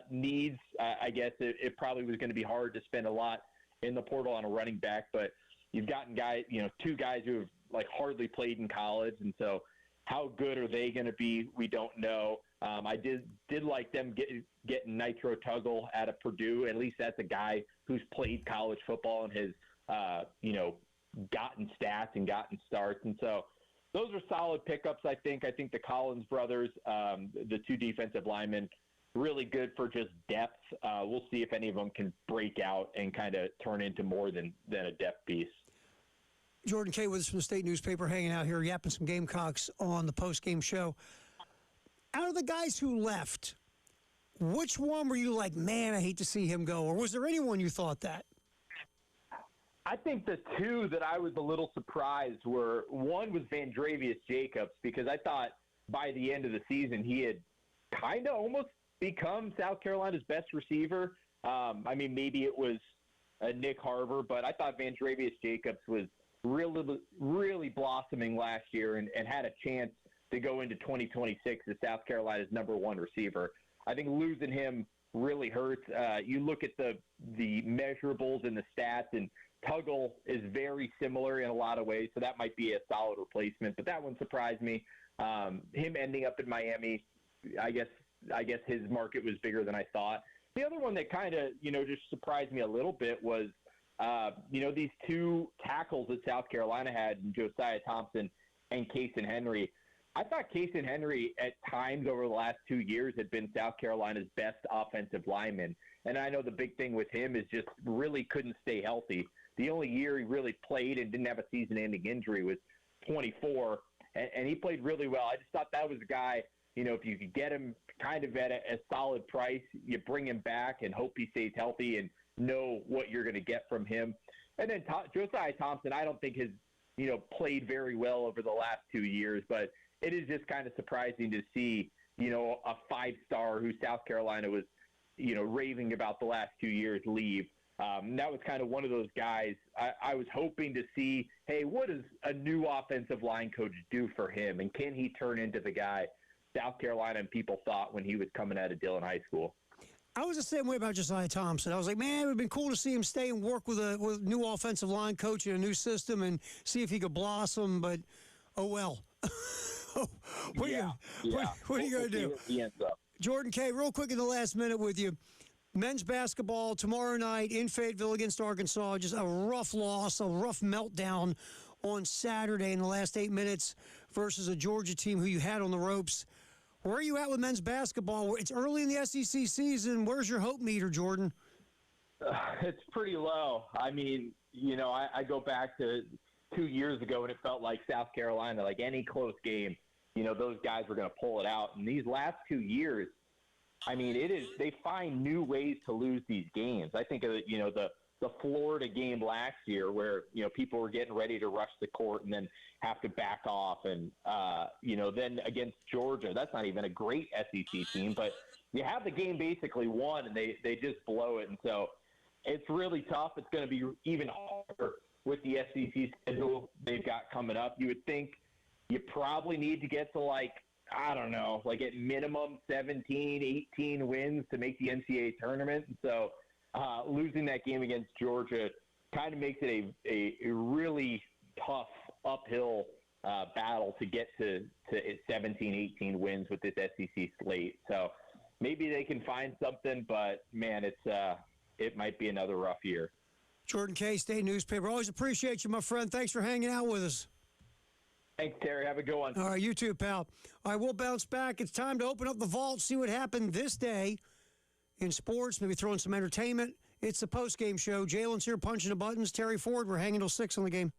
[SPEAKER 4] needs. I guess it probably was going to be hard to spend a lot in the portal on a running back, but you've gotten guys, 2 guys who have hardly played in college, and so how good are they going to be? We don't know. I did like them getting Nitro Tuggle out of Purdue. At least that's a guy who's played college football and has gotten stats and gotten starts, and so those are solid pickups. I think the Collins brothers, the 2 defensive linemen, really good for just depth. We'll see if any of them can break out and kind of turn into more than a depth piece.
[SPEAKER 1] Jordan Kay with us from the State Newspaper, hanging out here, yapping some Gamecocks on the post-game show. Out of the guys who left, which one were you like, man, I hate to see him go? Or was there anyone you thought that?
[SPEAKER 4] I think the 2 that I was a little surprised were, one was Vandravius Jacobs, because I thought by the end of the season he had kind of almost become South Carolina's best receiver. Maybe it was Nick Harbour, but I thought Vandravius Jacobs was really, really blossoming last year and had a chance to go into 2026 as South Carolina's number 1 receiver. I think losing him really hurts. You look at the measurables and the stats, and Tuggle is very similar in a lot of ways, so that might be a solid replacement. But that one surprised me. Him ending up in Miami, I guess his market was bigger than I thought. The other one that kind of, just surprised me a little bit was, these 2 tackles that South Carolina had, Josiah Thompson and Cason Henry. I thought Cason Henry at times over the last 2 years had been South Carolina's best offensive lineman. And I know the big thing with him is just really couldn't stay healthy. The only year he really played and didn't have a season-ending injury was 24, and he played really well. I just thought that was a guy, if you could get him kind of at a solid price, you bring him back and hope he stays healthy and know what you're going to get from him. And then Josiah Thompson, I don't think has, played very well over the last 2 years, but it is just kind of surprising to see, a 5-star who South Carolina was, raving about the last 2 years leave. That was kind of one of those guys I was hoping to see, hey, what does a new offensive line coach do for him? And can he turn into the guy South Carolina and people thought when he was coming out of Dillon High School?
[SPEAKER 1] I was the same way about Josiah Thompson. I was like, man, it would have been cool to see him stay and work with a new offensive line coach in a new system and see if he could blossom, but oh well. What are you going to do?
[SPEAKER 4] He ends up.
[SPEAKER 1] Jordan Kay, real quick in the last minute with you. Men's basketball tomorrow night in Fayetteville against Arkansas. Just a rough loss, a rough meltdown on Saturday in the last 8 minutes versus a Georgia team who you had on the ropes. Where are you at with men's basketball? It's early in the SEC season. Where's your hope meter, Jordan?
[SPEAKER 4] It's pretty low. I go back to 2 years ago, and it felt like South Carolina, like any close game, those guys were going to pull it out. And these last 2 years, they find new ways to lose these games. I think of, the Florida game last year where, people were getting ready to rush the court and then have to back off. And, then against Georgia, that's not even a great SEC team, but you have the game basically won and they just blow it. And so it's really tough. It's going to be even harder with the SEC schedule they've got coming up. You would think you probably need to get to I don't know, like at minimum 17, 18 wins to make the NCAA tournament. So losing that game against Georgia kind of makes it a really tough uphill battle to get to 17, 18 wins with this SEC slate. So maybe they can find something, but man, it might be another rough year.
[SPEAKER 1] Jordan K, State Newspaper. Always appreciate you, my friend. Thanks for hanging out with us.
[SPEAKER 4] Thanks, Terry. Have a good one.
[SPEAKER 1] All right, you too, pal. All right, we'll bounce back. It's time to open up the vault, see what happened this day in sports, maybe throw in some entertainment. It's the post-game show. Jalen's here punching the buttons. Terry Ford, we're hanging till 6 on the game.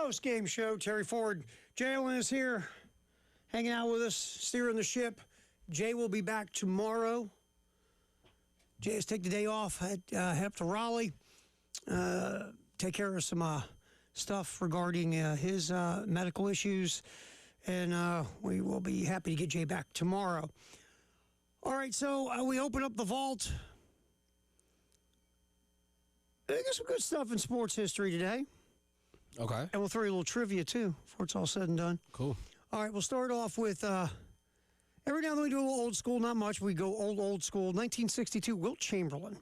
[SPEAKER 1] Post-game show. Terry Ford. Jalen is here, hanging out with us, steering the ship. Jay will be back tomorrow. Jay has taken the day off, head up to Raleigh, take care of some stuff regarding his medical issues, and we will be happy to get Jay back tomorrow. All right, so we open up the vault. I got some good stuff in sports history today.
[SPEAKER 2] Okay.
[SPEAKER 1] And we'll throw you a little trivia, too, before it's all said and done.
[SPEAKER 2] Cool.
[SPEAKER 1] All right, we'll start off with, every now and then we do a little old school, not much. We go old school. 1962, Wilt Chamberlain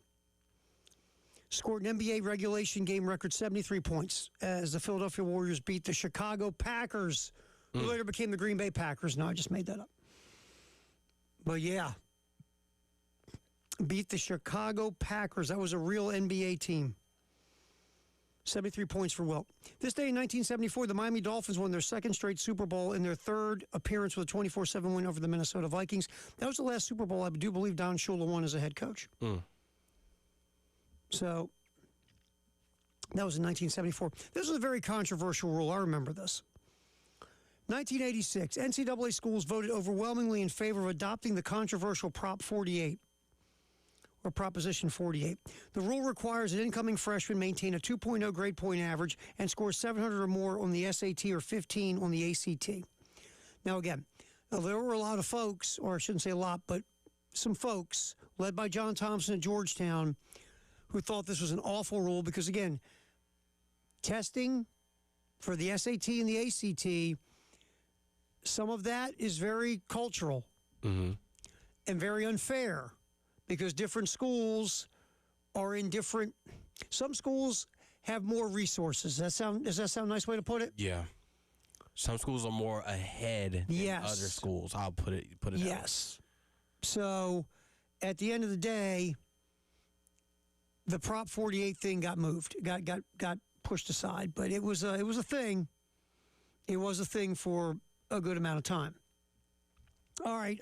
[SPEAKER 1] scored an NBA regulation game record 73 points as the Philadelphia Warriors beat the Chicago Packers, who later became the Green Bay Packers. No, I just made that up. But, yeah, beat the Chicago Packers. That was a real NBA team. 73 points for Wilt. This day in 1974, the Miami Dolphins won their second straight Super Bowl in their third appearance with a 24-7 win over the Minnesota Vikings. That was the last Super Bowl I do believe Don Shula won as a head coach. So that was in 1974. This was a very controversial rule. I remember this. 1986, NCAA schools voted overwhelmingly in favor of adopting the controversial Prop 48. Or Proposition 48. The rule requires that incoming freshmen maintain a 2.0 grade point average and score 700 or more on the SAT or 15 on the ACT. Now, again, there were a lot of folks, or I shouldn't say a lot, but some folks, led by John Thompson at Georgetown, who thought this was an awful rule because, again, testing for the SAT and the ACT, some of that is very cultural and very unfair. Because different schools are in different. Some schools have more resources. Does that sound a nice way to put it?
[SPEAKER 2] Yeah. Some schools are more ahead than other schools. I'll put it.
[SPEAKER 1] Yes. So, at the end of the day, the Prop 48 thing got moved. Got pushed aside. But it was a thing. It was a thing for a good amount of time. All right.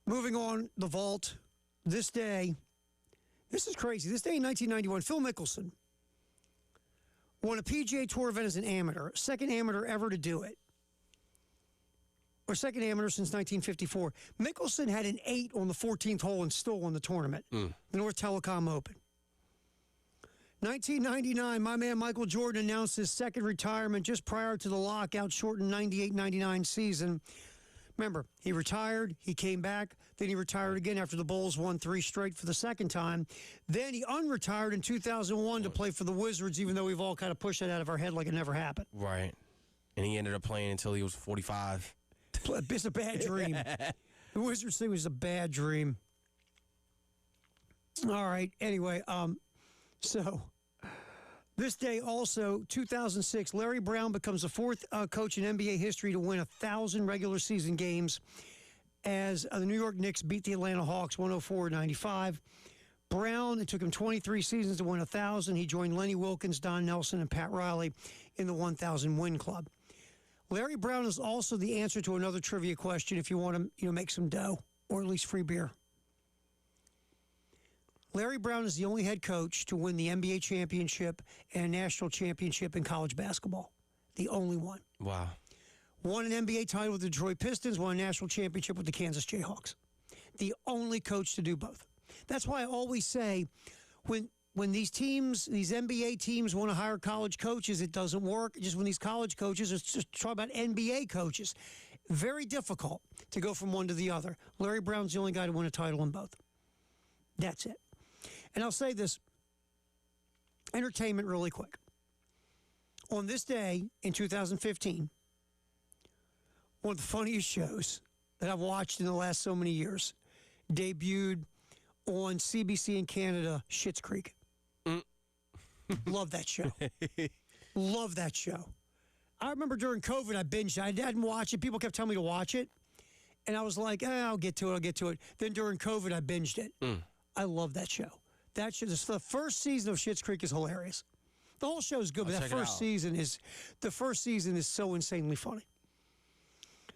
[SPEAKER 1] Moving on, the vault. This day, this is crazy. This day in 1991, Phil Mickelson won a PGA Tour event as an amateur, second amateur ever to do it, or second amateur since 1954. Mickelson had an 8 on the 14th hole and still won the tournament, the North Telecom Open. 1999, my man Michael Jordan announced his second retirement just prior to the lockout shortened 98-99 season. Remember, he retired, he came back, then he retired again after the Bulls won 3 straight for the second time. Then he unretired in 2001 to play for the Wizards, even though we've all kind of pushed that out of our head like it never happened.
[SPEAKER 2] Right. And he ended up playing until he was 45.
[SPEAKER 1] It's a bad dream. The Wizards thing was a bad dream. All right, anyway, so this day also, 2006, Larry Brown becomes the fourth coach in NBA history to win 1,000 regular season games as the New York Knicks beat the Atlanta Hawks 104-95. Brown, it took him 23 seasons to win 1,000. He joined Lenny Wilkins, Don Nelson, and Pat Riley in the 1,000 win club. Larry Brown is also the answer to another trivia question if you want to make some dough or at least free beer. Larry Brown is the only head coach to win the NBA championship and national championship in college basketball. The only one.
[SPEAKER 2] Wow.
[SPEAKER 1] Won an NBA title with the Detroit Pistons, won a national championship with the Kansas Jayhawks. The only coach to do both. That's why I always say when these teams, these NBA teams want to hire college coaches, it doesn't work. Just when these college coaches, it's just talk about NBA coaches. Very difficult to go from one to the other. Larry Brown's the only guy to win a title in both. That's it. And I'll say this, entertainment really quick. On this day in 2015, one of the funniest shows that I've watched in the last so many years debuted on CBC in Canada, Schitt's Creek. Love that show. Love that show. I remember during COVID, I binged it. I didn't watch it. People kept telling me to watch it. And I was like, I'll get to it. Then during COVID, I binged it. I love that show. That show, the first season of Schitt's Creek is hilarious. The whole show is good, but the first season is so insanely funny.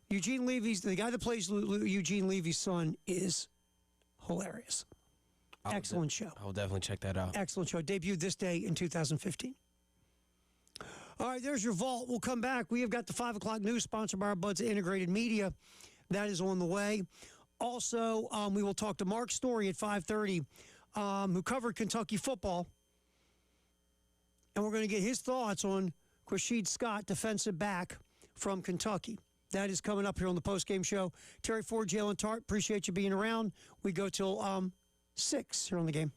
[SPEAKER 1] Eugene Levy's, the guy that plays Eugene Levy's son, is hilarious. Excellent show.
[SPEAKER 2] I will definitely check that out.
[SPEAKER 1] Excellent show. Debuted this day in 2015. All right, there's your vault. We'll come back. We have got the 5 o'clock news sponsored by our buds at Integrated Media. That is on the way. Also, we will talk to Mark Story at 5:30, who covered Kentucky football. And we're going to get his thoughts on Rashid Scott, defensive back from Kentucky. That is coming up here on the postgame show. Terry Ford, Jalen Tart, appreciate you being around. We go till 6 here on the game.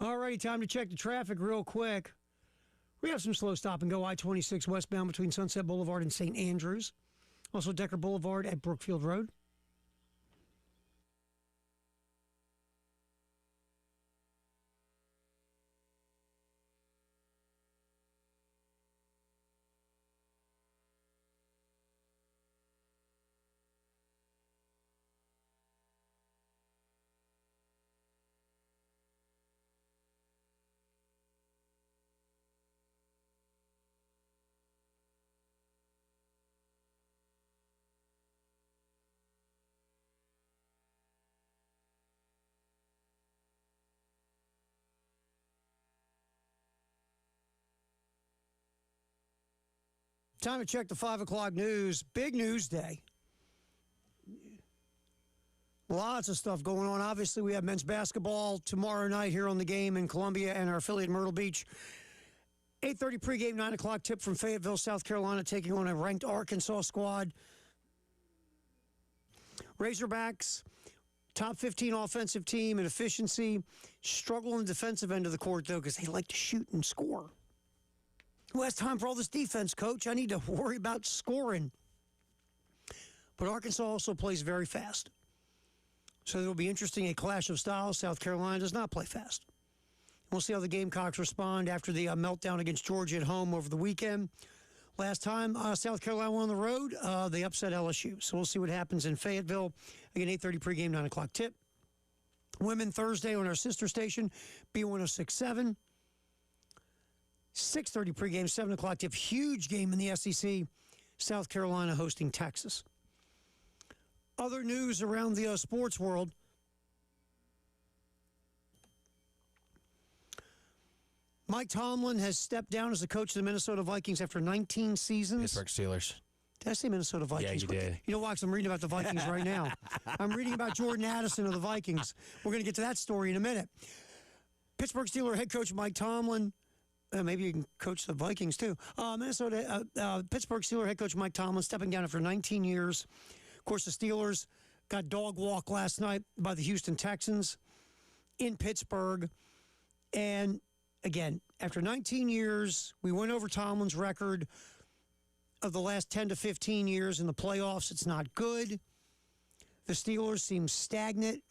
[SPEAKER 1] All righty, time to check the traffic real quick. We have some slow stop and go I-26 westbound between Sunset Boulevard and St. Andrews. Also Decker Boulevard at Brookfield Road. Time to check the 5 o'clock news. Big news day. Lots of stuff going on. Obviously, we have men's basketball tomorrow night here on the game in Columbia and our affiliate Myrtle Beach. 8:30 pregame, 9 o'clock tip from Fayetteville, South Carolina, taking on a ranked Arkansas squad. Razorbacks, top 15 offensive team in efficiency. Struggle on the defensive end of the court, though, because they like to shoot and score. Who has time for all this defense, Coach? I need to worry about scoring. But Arkansas also plays very fast. So it'll be interesting, a clash of styles. South Carolina does not play fast. We'll see how the Gamecocks respond after the meltdown against Georgia at home over the weekend. Last time South Carolina went on the road, they upset LSU. So we'll see what happens in Fayetteville. Again, 8:30 pregame, 9 o'clock tip. Women Thursday on our sister station, B1067. 6:30 pregame, 7 o'clock tip. Huge game in the SEC. South Carolina hosting Texas. Other news around the sports world. Mike Tomlin has stepped down as the coach of the Minnesota Vikings after 19 seasons.
[SPEAKER 2] Pittsburgh Steelers.
[SPEAKER 1] Did I say Minnesota Vikings?
[SPEAKER 2] Yeah, you did.
[SPEAKER 1] You know why? Because I'm reading about the Vikings right now. I'm reading about Jordan Addison of the Vikings. We're going to get to that story in a minute. Pittsburgh Steelers head coach Mike Tomlin. Maybe you can coach the Vikings, too. Pittsburgh Steelers head coach Mike Tomlin stepping down after 19 years. Of course, the Steelers got dog walked last night by the Houston Texans in Pittsburgh. And, again, after 19 years, we went over Tomlin's record of the last 10 to 15 years in the playoffs. It's not good. The Steelers seem stagnant.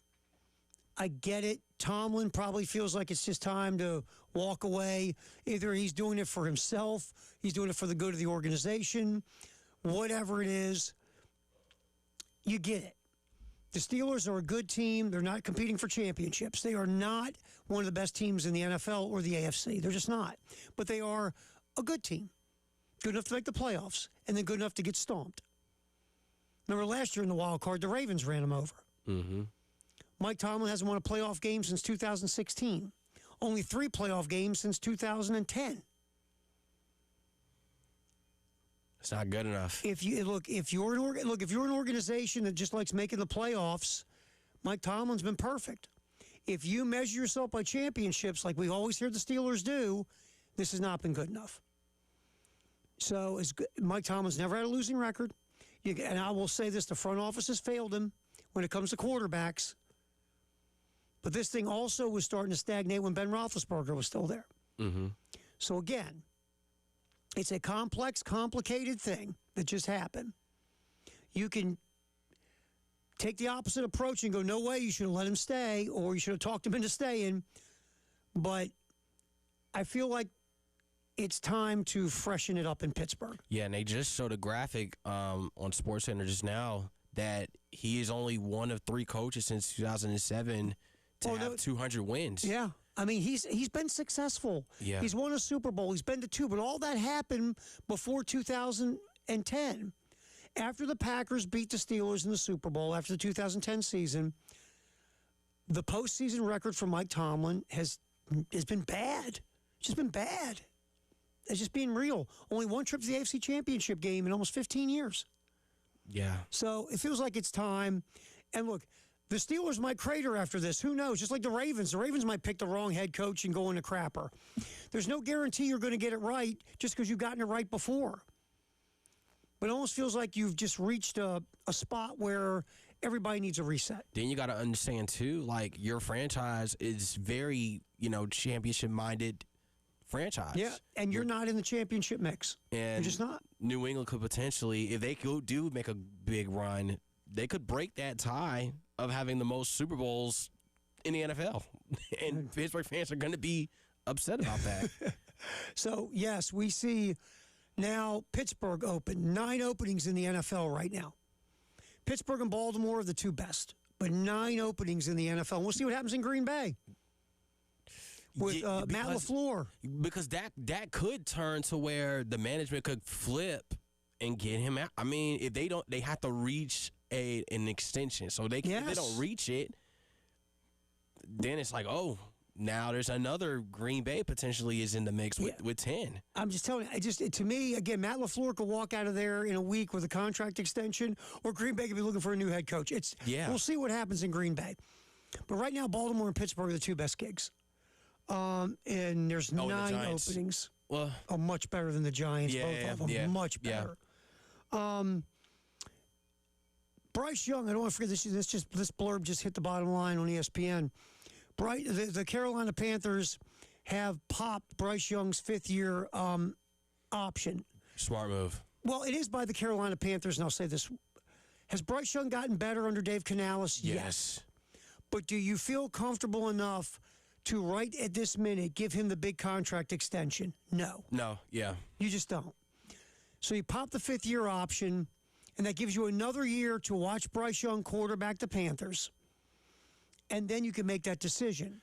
[SPEAKER 1] I get it. Tomlin probably feels like it's just time to walk away. Either he's doing it for himself, he's doing it for the good of the organization, whatever it is. You get it. The Steelers are a good team. They're not competing for championships. They are not one of the best teams in the NFL or the AFC. They're just not. But they are a good team. Good enough to make the playoffs, and then good enough to get stomped. Remember last year in the wild card, the Ravens ran them over.
[SPEAKER 2] Mm-hmm.
[SPEAKER 1] Mike Tomlin hasn't won a playoff game since 2016. Only 3 playoff games since 2010.
[SPEAKER 2] It's not good enough.
[SPEAKER 1] If you're an organization that just likes making the playoffs, Mike Tomlin's been perfect. If you measure yourself by championships, like we always hear the Steelers do, this has not been good enough. So Mike Tomlin's never had a losing record. And I will say this, the front office has failed him when it comes to quarterbacks. But this thing also was starting to stagnate when Ben Roethlisberger was still there.
[SPEAKER 2] Mm-hmm.
[SPEAKER 1] So again, it's a complex, complicated thing that just happened. You can take the opposite approach and go, no way, you should have let him stay, or you should have talked him into staying. But I feel like it's time to freshen it up in Pittsburgh.
[SPEAKER 2] Yeah, and they just showed a graphic on SportsCenter just now that he is only one of 3 coaches since 2007 to have 200 wins.
[SPEAKER 1] Yeah. I mean, he's been successful.
[SPEAKER 2] Yeah.
[SPEAKER 1] He's won a Super Bowl. He's been to 2, but all that happened before 2010. After the Packers beat the Steelers in the Super Bowl, after the 2010 season, the postseason record for Mike Tomlin has been bad. It's just been bad. It's just being real. Only 1 trip to the AFC Championship game in almost 15 years.
[SPEAKER 2] Yeah.
[SPEAKER 1] So it feels like it's time. And look, the Steelers might crater after this. Who knows? Just like the Ravens. The Ravens might pick the wrong head coach and go into crapper. There's no guarantee you're going to get it right just because you've gotten it right before. But it almost feels like you've just reached a spot where everybody needs a reset.
[SPEAKER 2] Then you got to understand, too, like, your franchise is very, championship-minded franchise.
[SPEAKER 1] Yeah, and you're not in the championship mix.
[SPEAKER 2] And
[SPEAKER 1] you're just not.
[SPEAKER 2] New England could potentially, if they do make a big run, they could break that tie of having the most Super Bowls in the NFL. And Pittsburgh fans are going to be upset about that.
[SPEAKER 1] So, yes, we see now Pittsburgh open. 9 openings in the NFL right now. Pittsburgh and Baltimore are the 2 best, but 9 openings in the NFL. We'll see what happens in Green Bay with Matt LaFleur.
[SPEAKER 2] Because that could turn to where the management could flip and get him out. I mean, if they don't, they have to reach an extension. So if they don't reach it, then it's like, oh, now there's another Green Bay potentially is in the mix with 10.
[SPEAKER 1] I'm just telling you, to me, again, Matt LaFleur could walk out of there in a week with a contract extension, or Green Bay could be looking for a new head coach. We'll see what happens in Green Bay. But right now, Baltimore and Pittsburgh are the 2 best gigs. And there's 9 openings.
[SPEAKER 2] Well,
[SPEAKER 1] much better than the Giants, both of them. Much better. Bryce Young, I don't want to forget this blurb just hit the bottom line on ESPN. The Carolina Panthers have popped Bryce Young's 5th-year option.
[SPEAKER 2] Smart move.
[SPEAKER 1] Well, it is by the Carolina Panthers, and I'll say this. Has Bryce Young gotten better under Dave Canales?
[SPEAKER 2] Yes.
[SPEAKER 1] But do you feel comfortable enough to, right at this minute, give him the big contract extension? No.
[SPEAKER 2] No, yeah.
[SPEAKER 1] You just don't. So you pop the 5th-year option, and that gives you another year to watch Bryce Young quarterback the Panthers. And then you can make that decision.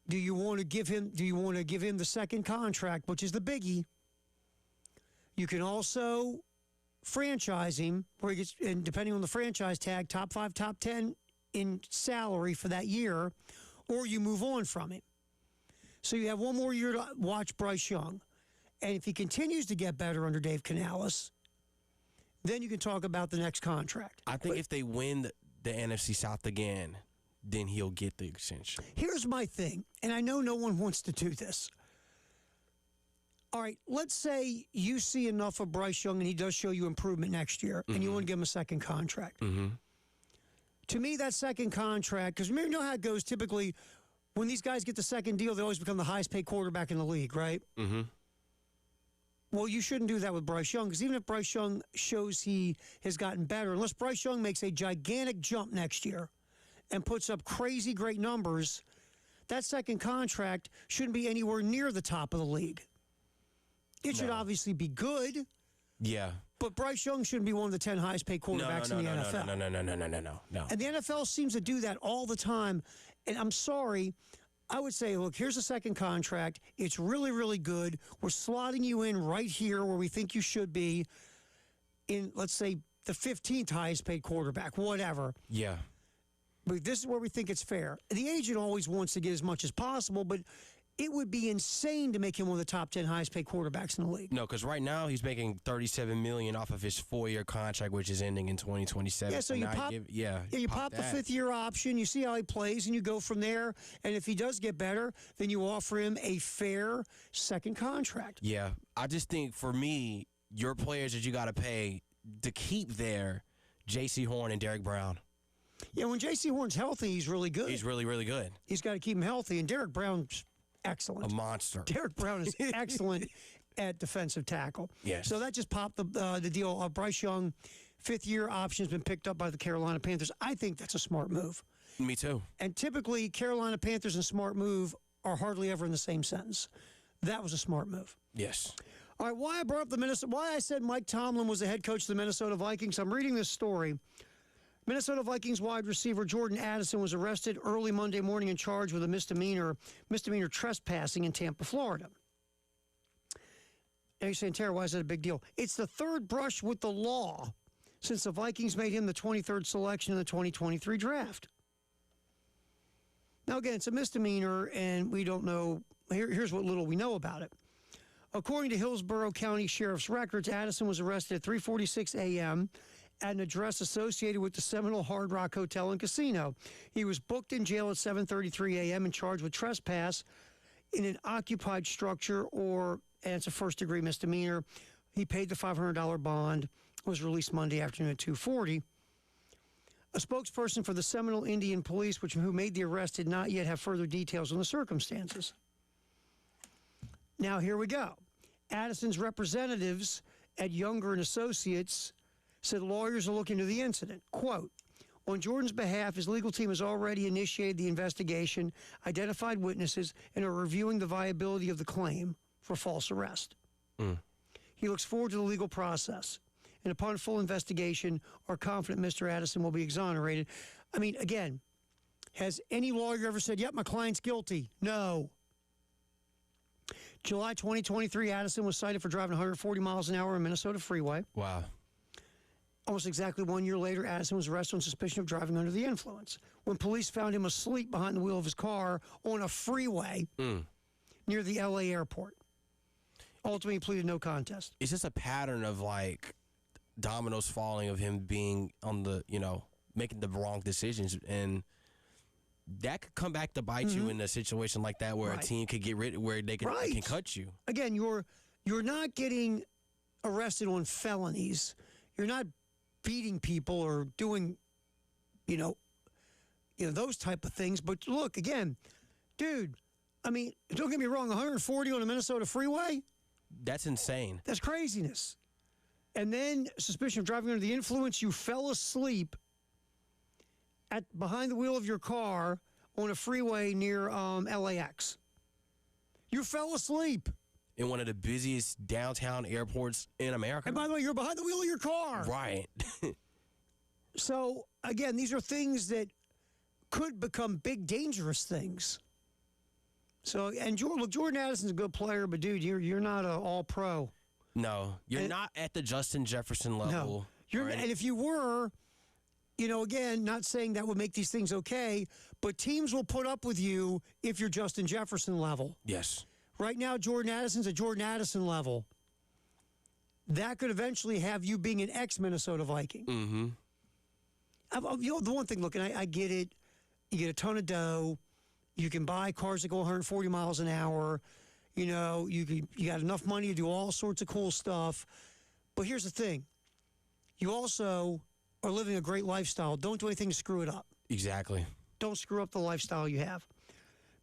[SPEAKER 1] Do you want to give him the second contract, which is the biggie? You can also franchise him, where he gets, and depending on the franchise tag, top 5, top 10 in salary for that year, or you move on from him. So you have one more year to watch Bryce Young. And if he continues to get better under Dave Canales, then you can talk about the next contract.
[SPEAKER 2] I think if they win the NFC South again, then he'll get the extension.
[SPEAKER 1] Here's my thing, and I know no one wants to do this. All right, let's say you see enough of Bryce Young and he does show you improvement next year, and you want to give him a second contract.
[SPEAKER 2] Mm-hmm.
[SPEAKER 1] To me, that second contract, because remember, you know how it goes typically when these guys get the second deal, they always become the highest paid quarterback in the league, right?
[SPEAKER 2] Mm-hmm.
[SPEAKER 1] Well, you shouldn't do that with Bryce Young, because even if Bryce Young shows he has gotten better, unless Bryce Young makes a gigantic jump next year and puts up crazy great numbers, that second contract shouldn't be anywhere near the top of the league. It should obviously be good.
[SPEAKER 2] Yeah.
[SPEAKER 1] But Bryce Young shouldn't be one of the 10 highest paid quarterbacks in the NFL.
[SPEAKER 2] No.
[SPEAKER 1] And the NFL seems to do that all the time. And I'm sorry, I would say, look, here's a second contract. It's really, really good. We're slotting you in right here where we think you should be in, let's say, the 15th highest paid quarterback, whatever.
[SPEAKER 2] Yeah.
[SPEAKER 1] But this is where we think it's fair. The agent always wants to get as much as possible, but it would be insane to make him one of the top 10 highest paid quarterbacks in the league.
[SPEAKER 2] No, because right now he's making $37 million off of his 4-year contract, which is ending in 2027.
[SPEAKER 1] Yeah, so you pop, you pop the 5th-year option, you see how he plays, and you go from there. And if he does get better, then you offer him a fair second contract.
[SPEAKER 2] Yeah, I just think for me, your players that you got to pay to keep there, J.C. Horn and Derek Brown.
[SPEAKER 1] Yeah, when J.C. Horn's healthy, he's really good.
[SPEAKER 2] He's really, really good.
[SPEAKER 1] He's got to keep him healthy, and Derek Brown's excellent.
[SPEAKER 2] A monster.
[SPEAKER 1] Derek Brown is excellent at defensive tackle.
[SPEAKER 2] Yes.
[SPEAKER 1] So that just popped the deal. Bryce Young, 5th-year option has been picked up by the Carolina Panthers. I think that's a smart move.
[SPEAKER 2] Me too.
[SPEAKER 1] And typically, Carolina Panthers and smart move are hardly ever in the same sentence. That was a smart move.
[SPEAKER 2] Yes.
[SPEAKER 1] All right, why I brought up why I said Mike Tomlin was the head coach of the Minnesota Vikings, I'm reading this story. Minnesota Vikings wide receiver Jordan Addison was arrested early Monday morning and charged with a misdemeanor trespassing in Tampa, Florida. Now you're saying, Tara, why is that a big deal? It's the 3rd brush with the law since the Vikings made him the 23rd selection in the 2023 draft. Now, again, it's a misdemeanor, and we don't know. Here's what little we know about it. According to Hillsborough County Sheriff's records, Addison was arrested at 3:46 a.m., at an address associated with the Seminole Hard Rock Hotel and Casino. He was booked in jail at 7:33 a.m. and charged with trespass in an occupied structure, and it's a first-degree misdemeanor. He paid the $500 bond, was released Monday afternoon at 2:40. A spokesperson for the Seminole Indian Police, who made the arrest, did not yet have further details on the circumstances. Now, here we go. Addison's representatives at Younger and Associates said lawyers are looking into the incident. Quote, on Jordan's behalf, his legal team has already initiated the investigation, identified witnesses, and are reviewing the viability of the claim for false arrest. He looks forward to the legal process, and upon full investigation, are confident Mr. Addison will be exonerated. I mean, again, has any lawyer ever said, yep, my client's guilty? No. July 2023, Addison was cited for driving 140 miles an hour on Minnesota freeway.
[SPEAKER 2] Wow.
[SPEAKER 1] Almost exactly 1 year later, Addison was arrested on suspicion of driving under the influence. When police found him asleep behind the wheel of his car on a freeway near the L.A. airport. Ultimately, he pleaded no contest.
[SPEAKER 2] It's just a pattern of, like, dominoes falling of him being on the, making the wrong decisions. And that could come back to bite you in a situation like that where a team could get rid, where they can cut you.
[SPEAKER 1] Again, you're not getting arrested on felonies. You're not beating people or doing, those type of things. But look, again, dude, I mean, don't get me wrong, 140 on a Minnesota freeway?
[SPEAKER 2] That's insane.
[SPEAKER 1] That's craziness. And then suspicion of driving under the influence, you fell asleep behind the wheel of your car on a freeway near LAX. You fell asleep.
[SPEAKER 2] In one of the busiest downtown airports in America.
[SPEAKER 1] And by the way, you're behind the wheel of your car.
[SPEAKER 2] Right.
[SPEAKER 1] So, again, these are things that could become big, dangerous things. So, and Jordan Addison's a good player, but, dude, you're not an all-pro.
[SPEAKER 2] No, you're not at the Justin Jefferson level.
[SPEAKER 1] No. And if you were, again, not saying that would make these things okay, but teams will put up with you if you're Justin Jefferson level.
[SPEAKER 2] Yes.
[SPEAKER 1] Right now, Jordan Addison's at Jordan Addison level. That could eventually have you being an ex-Minnesota Viking.
[SPEAKER 2] Mm-hmm.
[SPEAKER 1] The one thing, look, and I get it. You get a ton of dough. You can buy cars that go 140 miles an hour. You got enough money to do all sorts of cool stuff. But here's the thing. You also are living a great lifestyle. Don't do anything to screw it up.
[SPEAKER 2] Exactly.
[SPEAKER 1] Don't screw up the lifestyle you have.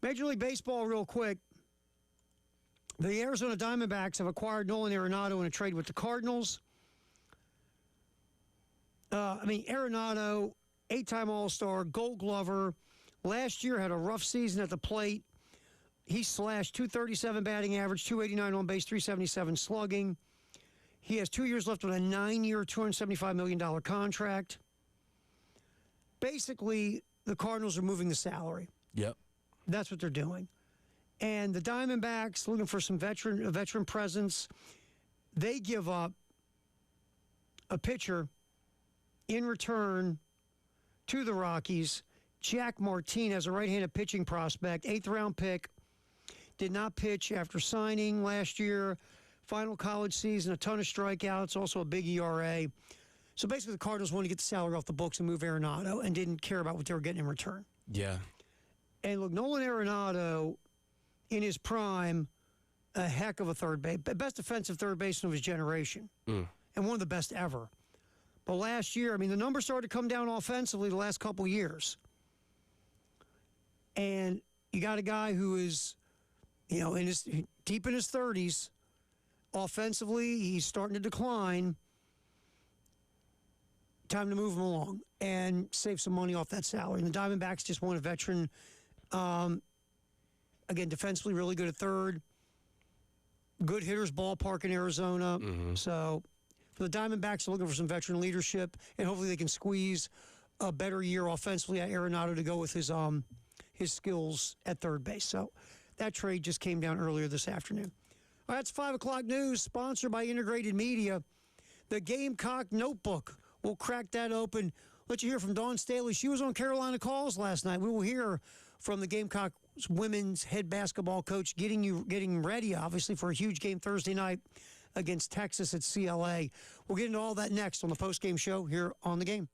[SPEAKER 1] Major League Baseball, real quick. The Arizona Diamondbacks have acquired Nolan Arenado in a trade with the Cardinals. Arenado, 8-time All-Star, Gold Glover. Last year had a rough season at the plate. He slashed .237 batting average, .289 on base, .377 slugging. He has 2 years left on a 9-year, $275 million contract. Basically, the Cardinals are moving the salary.
[SPEAKER 2] Yep.
[SPEAKER 1] That's what they're doing. And the Diamondbacks, looking for some veteran presence, they give up a pitcher in return to the Rockies. Jack Martinez, a right-handed pitching prospect, 8th-round pick, did not pitch after signing last year. Final college season, a ton of strikeouts, also a big ERA. So basically the Cardinals wanted to get the salary off the books and move Arenado and didn't care about what they were getting in return.
[SPEAKER 2] Yeah.
[SPEAKER 1] And look, Nolan Arenado, in his prime, a heck of a third base, best defensive third baseman of his generation, and one of the best ever. But last year, the numbers started to come down offensively the last couple years. And you got a guy who is, deep in his 30s. Offensively, he's starting to decline. Time to move him along and save some money off that salary. And the Diamondbacks just want a veteran. Again, defensively really good at third. Good hitters ballpark in Arizona.
[SPEAKER 2] Mm-hmm.
[SPEAKER 1] So for the Diamondbacks, they're looking for some veteran leadership, and hopefully they can squeeze a better year offensively at Arenado to go with his skills at third base. So that trade just came down earlier this afternoon. All right, it's 5 o'clock news, sponsored by Integrated Media. The Gamecock Notebook. We'll crack that open. Let you hear from Dawn Staley. She was on Carolina Calls last night. We will hear from the Gamecock women's head basketball coach getting ready, obviously, for a huge game Thursday night against Texas at CLA. We'll get into all that next on the postgame show here on The Game.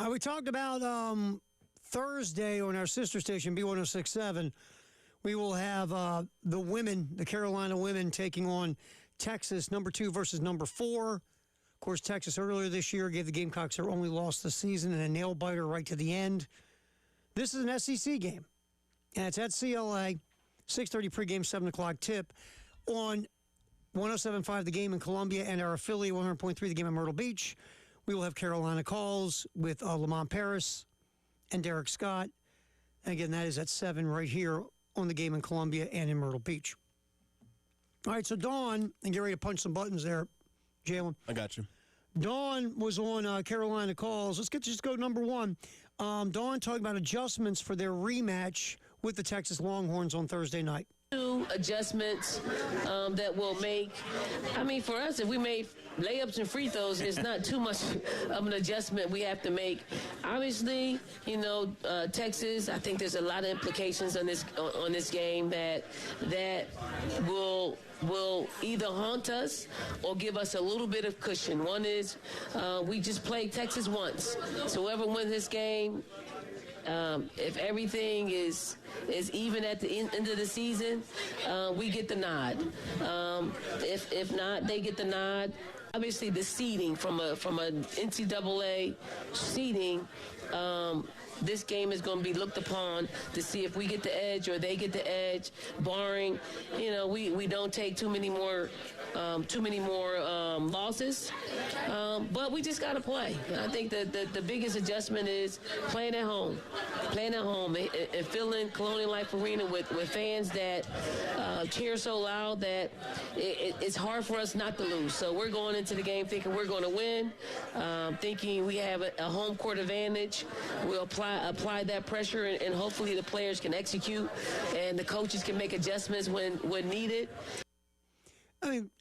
[SPEAKER 1] We talked about Thursday on our sister station, B1067. We will have the women, the Carolina women, taking on Texas, number 2 versus number 4. Of course, Texas earlier this year gave the Gamecocks their only loss this season and a nail-biter right to the end. This is an SEC game, and it's at CLA, 6:30 pregame, 7 o'clock tip on 107.5 The Game in Columbia and our affiliate 100.3 The Game in Myrtle Beach. We will have Carolina calls with Lamont Paris and Derek Scott. And again, that is at 7 right here on The Game in Columbia and in Myrtle Beach. All right, so Dawn, and get ready to punch some buttons there, Jalen.
[SPEAKER 2] I got you.
[SPEAKER 1] Dawn was on Carolina calls. Let's just go number 1. Dawn talking about adjustments for their rematch with the Texas Longhorns on Thursday night.
[SPEAKER 5] 2 adjustments that will make, for us, if we made layups and free throws, it's not too much of an adjustment we have to make. Obviously, Texas, I think there's a lot of implications on this game that will either haunt us or give us a little bit of cushion. One is we just played Texas once. So whoever wins this game, if everything is even at the end of the season, we get the nod. If not, they get the nod. Obviously, the seeding from an NCAA seeding, this game is going to be looked upon to see if we get the edge or they get the edge, barring, we don't take too many more losses. But we just got to play. I think the biggest adjustment is playing at home and filling Colonial Life Arena with fans that cheer so loud that it's hard for us not to lose. So we're going into the game thinking we're going to win, thinking we have a home court advantage. We'll apply that pressure, and hopefully the players can execute and the coaches can make adjustments when needed.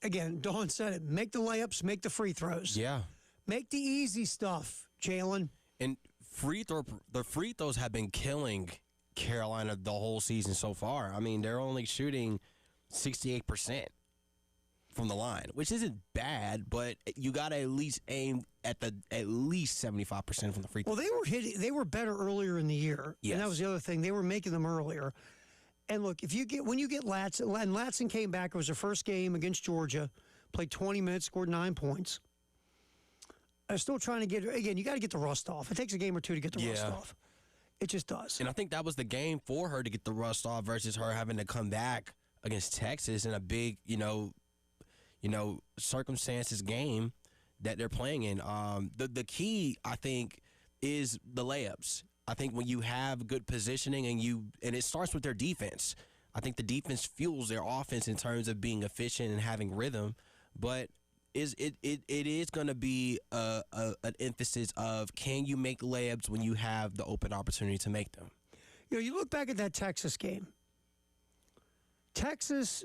[SPEAKER 1] Again, Dawn said it. Make the layups, make the free throws.
[SPEAKER 2] Yeah.
[SPEAKER 1] Make the easy stuff, Jalen.
[SPEAKER 2] And the free throws have been killing Carolina the whole season so far. They're only shooting 68% from the line, which isn't bad, but you got to at least aim at least 75% from the free throw.
[SPEAKER 1] Well, they were better earlier in the year.
[SPEAKER 2] Yes.
[SPEAKER 1] And that was the other thing. They were making them earlier. And look, when you get Latson, and Latson came back, it was their first game against Georgia, played 20 minutes, scored 9 points. I'm still trying to you got to get the rust off. It takes a game or two to get the rust off. It just does.
[SPEAKER 2] And I think that was the game for her to get the rust off versus her having to come back against Texas in a big, circumstances game that they're playing in. The key, I think, is the layups. I think when you have good positioning and it starts with their defense. I think the defense fuels their offense in terms of being efficient and having rhythm, but it is going to be an emphasis of, can you make layups when you have the open opportunity to make them?
[SPEAKER 1] You look back at that Texas game. Texas,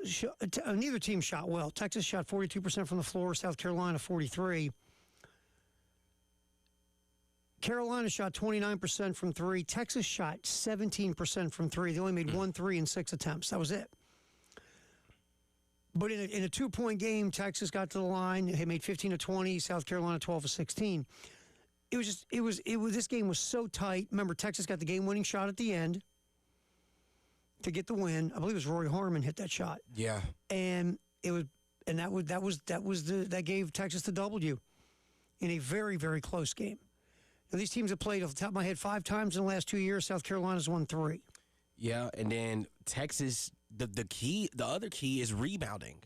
[SPEAKER 1] neither team shot well. Texas shot 42% from the floor, South Carolina 43%. Carolina shot 29% from 3. Texas shot 17% from 3. They only made 1 3 in 6 attempts. That was it. But in a 2-point game, Texas got to the line. They made 15 of 20. South Carolina 12 of 16. This game was so tight. Remember, Texas got the game-winning shot at the end to get the win. I believe it was Roy Harmon hit that shot.
[SPEAKER 2] Yeah.
[SPEAKER 1] And that gave Texas the W in a very, very close game. Now, these teams have played, off the top of my head, 5 times in the last 2 years. South Carolina's won 3.
[SPEAKER 2] Yeah, and then Texas, the other key is rebounding.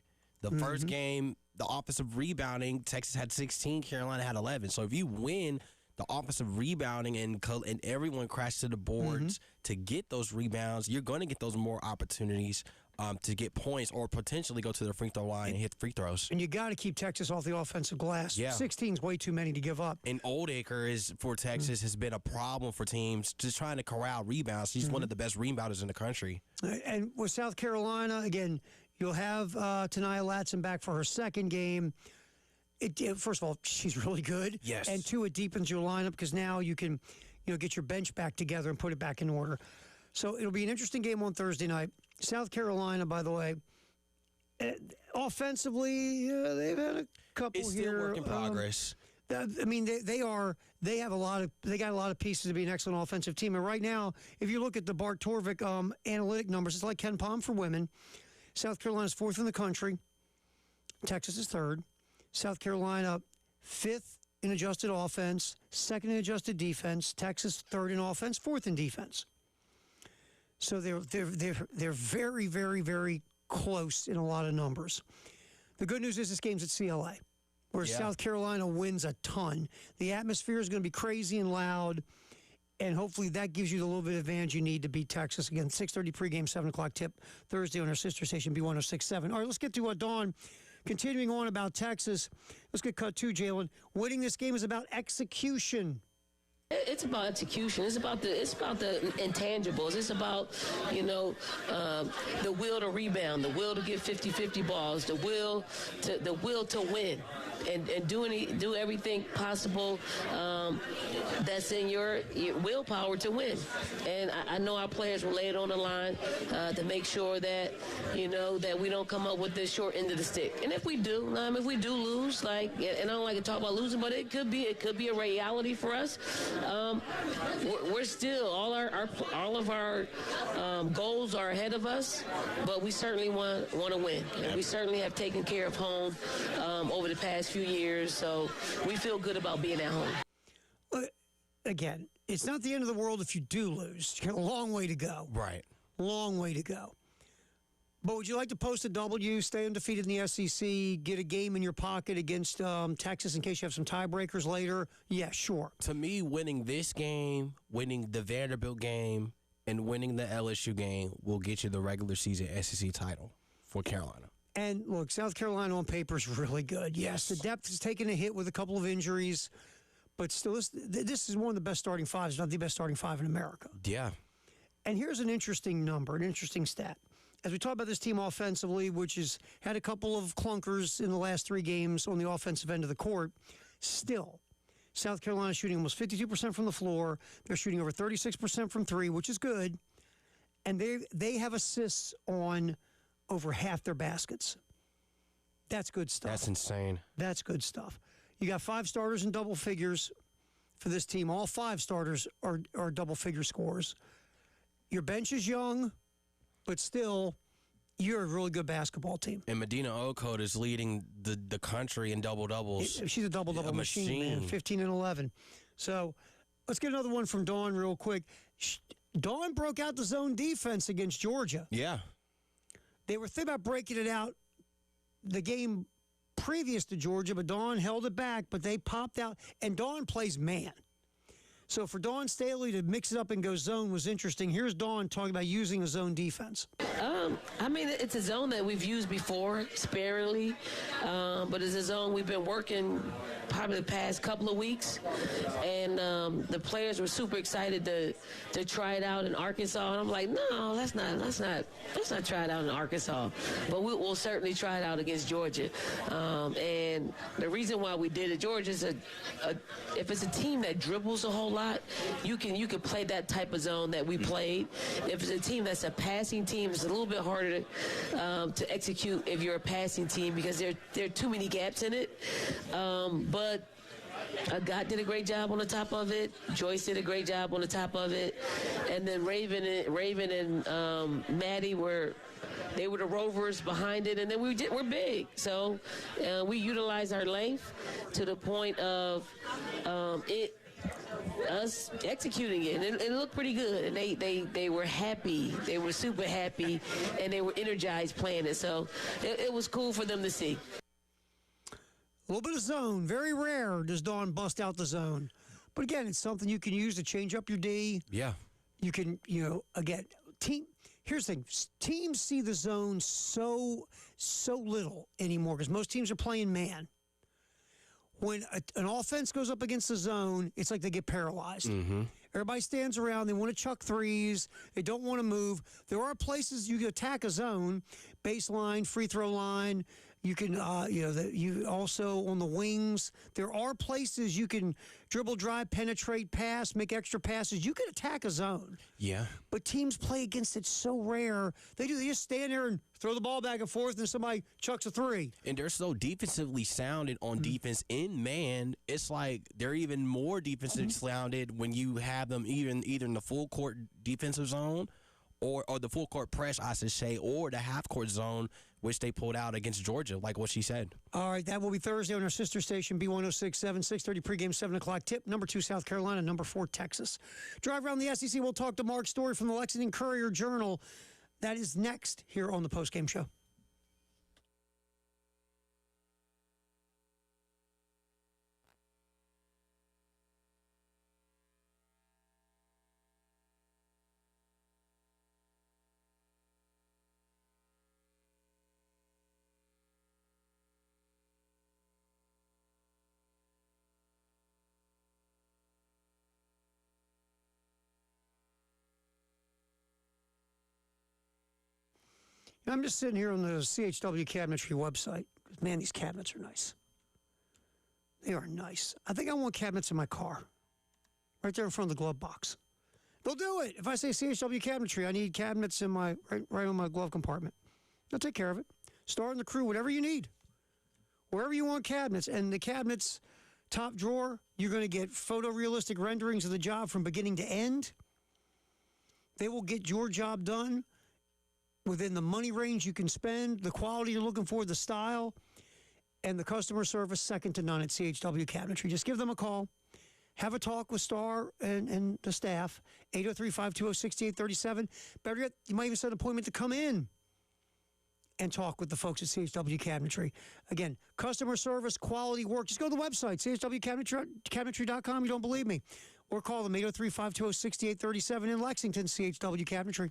[SPEAKER 2] The first game, the offensive rebounding, Texas had 16, Carolina had 11. So if you win the offensive rebounding and everyone crashes to the boards to get those rebounds, you're going to get those more opportunities to get points or potentially go to the free throw line and hit free throws.
[SPEAKER 1] And you got to keep Texas off the offensive glass.
[SPEAKER 2] Yeah.
[SPEAKER 1] 16 is way too many to give up.
[SPEAKER 2] And Oldacre for Texas has been a problem for teams just trying to corral rebounds. He's one of the best rebounders in the country.
[SPEAKER 1] And with South Carolina, again, you'll have Tanaya Latson back for her second game. First of all, she's really good.
[SPEAKER 2] Yes.
[SPEAKER 1] And 2, it deepens your lineup because now you can get your bench back together and put it back in order. So it'll be an interesting game on Thursday night. South Carolina, by the way, offensively, they've had a couple
[SPEAKER 2] It's
[SPEAKER 1] here.
[SPEAKER 2] still work in progress.
[SPEAKER 1] I mean, they got a lot of pieces to be an excellent offensive team. And right now, if you look at the Bart Torvik analytic numbers, it's like Ken Palm for women. South Carolina's 4th in the country. Texas is 3rd. South Carolina 5th in adjusted offense, 2nd in adjusted defense. Texas 3rd in offense, 4th in defense. So they're very, very, very close in a lot of numbers. The good news is this game's at CLA, where South Carolina wins a ton. The atmosphere is going to be crazy and loud, and hopefully that gives you the little bit of advantage you need to beat Texas. Again, 6:30 pregame, 7 o'clock tip Thursday on our sister station, B1067. All right, let's get to Dawn. Continuing on about Texas, let's get cut to Jalen. Winning this game is about execution.
[SPEAKER 5] It's about execution. It's about the intangibles. It's about, the will to rebound, the will to get 50-50 balls, the will to win, and do everything possible that's in your willpower to win. And I know our players will lay it on the line to make sure that that we don't come up with the short end of the stick. And if we do lose, and I don't like to talk about losing, but it could be a reality for us. We're still all of our goals are ahead of us, but we certainly want to win. And we certainly have taken care of home over the past few years, so we feel good about being at home.
[SPEAKER 1] Again, it's not the end of the world if you do lose. You got a long way to go.
[SPEAKER 2] Right.
[SPEAKER 1] Long way to go. But would you like to post a W, stay undefeated in the SEC, get a game in your pocket against Texas in case you have some tiebreakers later? Yeah, sure.
[SPEAKER 2] To me, winning this game, winning the Vanderbilt game, and winning the LSU game will get you the regular season SEC title for Carolina.
[SPEAKER 1] And look, South Carolina on paper is really good. Yes, the depth is taking a hit with a couple of injuries, but still, this is one of the best starting fives, not the best starting five in America.
[SPEAKER 2] Yeah.
[SPEAKER 1] And here's an interesting number, an interesting stat. As we talk about this team offensively, which has had a couple of clunkers in the last 3 games on the offensive end of the court, still, South Carolina shooting almost 52% from the floor. They're shooting over 36% from 3, which is good. And they have assists on over half their baskets. That's good stuff.
[SPEAKER 2] That's insane.
[SPEAKER 1] That's good stuff. You got 5 starters in double figures for this team. All 5 starters are double-figure scorers. Your bench is young, but still, you're a really good basketball team.
[SPEAKER 2] And Medina Okot is leading the country in double-doubles.
[SPEAKER 1] She's a double-double machine, man. 15 and 11. So let's get another one from Dawn real quick. Dawn broke out the zone defense against Georgia.
[SPEAKER 2] Yeah.
[SPEAKER 1] They were thinking about breaking it out the game previous to Georgia, but Dawn held it back, but they popped out. And Dawn plays man. So for Dawn Staley to mix it up and go zone was interesting. Here's Dawn talking about using a zone defense.
[SPEAKER 5] It's a zone that we've used before, sparingly, but it's a zone we've been working probably the past couple of weeks, and the players were super excited to try it out in Arkansas. And I'm like, no, let's not try it out in Arkansas, but we'll certainly try it out against Georgia. And the reason why we did it, Georgia's if it's a team that dribbles a whole lot, you can play that type of zone that we played. If it's a team that's a passing team, it's a little bit harder to execute if you're a passing team because there are too many gaps in it. But God did a great job on the top of it. Joyce did a great job on the top of it. And then Raven and Maddie were the rovers behind it. And then we're big. So we utilized our length to the point of us executing it. And it looked pretty good. And they were happy. They were super happy. And they were energized playing it. So it was cool for them to see.
[SPEAKER 1] A little bit of zone. Very rare does Dawn bust out the zone. But again, it's something you can use to change up your D.
[SPEAKER 2] Yeah.
[SPEAKER 1] You can, again, here's the thing. Teams see the zone so little anymore because most teams are playing man. When an offense goes up against the zone, it's like they get paralyzed.
[SPEAKER 2] Mm-hmm.
[SPEAKER 1] Everybody stands around. They want to chuck threes. They don't want to move. There are places you can attack a zone, baseline, free throw line, You can, you also on the wings. There are places you can dribble, drive, penetrate, pass, make extra passes. You can attack a zone.
[SPEAKER 2] Yeah.
[SPEAKER 1] But teams play against it so rare. They just stand there and throw the ball back and forth, and somebody chucks a three.
[SPEAKER 2] And they're so defensively sounded on defense in man. It's like they're even more defensively sounded when you have them either in the full court defensive zone or the full court press, I should say, or the half court zone, which they pulled out against Georgia, like what she said.
[SPEAKER 1] All right, that will be Thursday on our sister station, B1067, 6:30 pregame, 7 o'clock tip. Number 2, South Carolina. Number 4, Texas. Drive around the SEC. We'll talk to Mark Story from the Lexington Courier-Journal. That is next here on the postgame show. I'm just sitting here on the CHW Cabinetry website. Man, these cabinets are nice. They are nice. I think I want cabinets in my car, right there in front of the glove box. They'll do it. If I say CHW Cabinetry, I need cabinets in my right in my glove compartment. They'll take care of it. Star and the crew, whatever you need. Wherever you want cabinets. And the cabinets, top drawer, you're going to get photorealistic renderings of the job from beginning to end. They will get your job done within the money range you can spend, the quality you're looking for, the style, and the customer service second to none at CHW Cabinetry. Just give them a call. Have a talk with Star and the staff, 803-520-6837. Better yet, you might even set an appointment to come in and talk with the folks at CHW Cabinetry. Again, customer service, quality work. Just go to the website, chwcabinetry.com. You don't believe me. Or call them, 803-520-6837 in Lexington, CHW Cabinetry.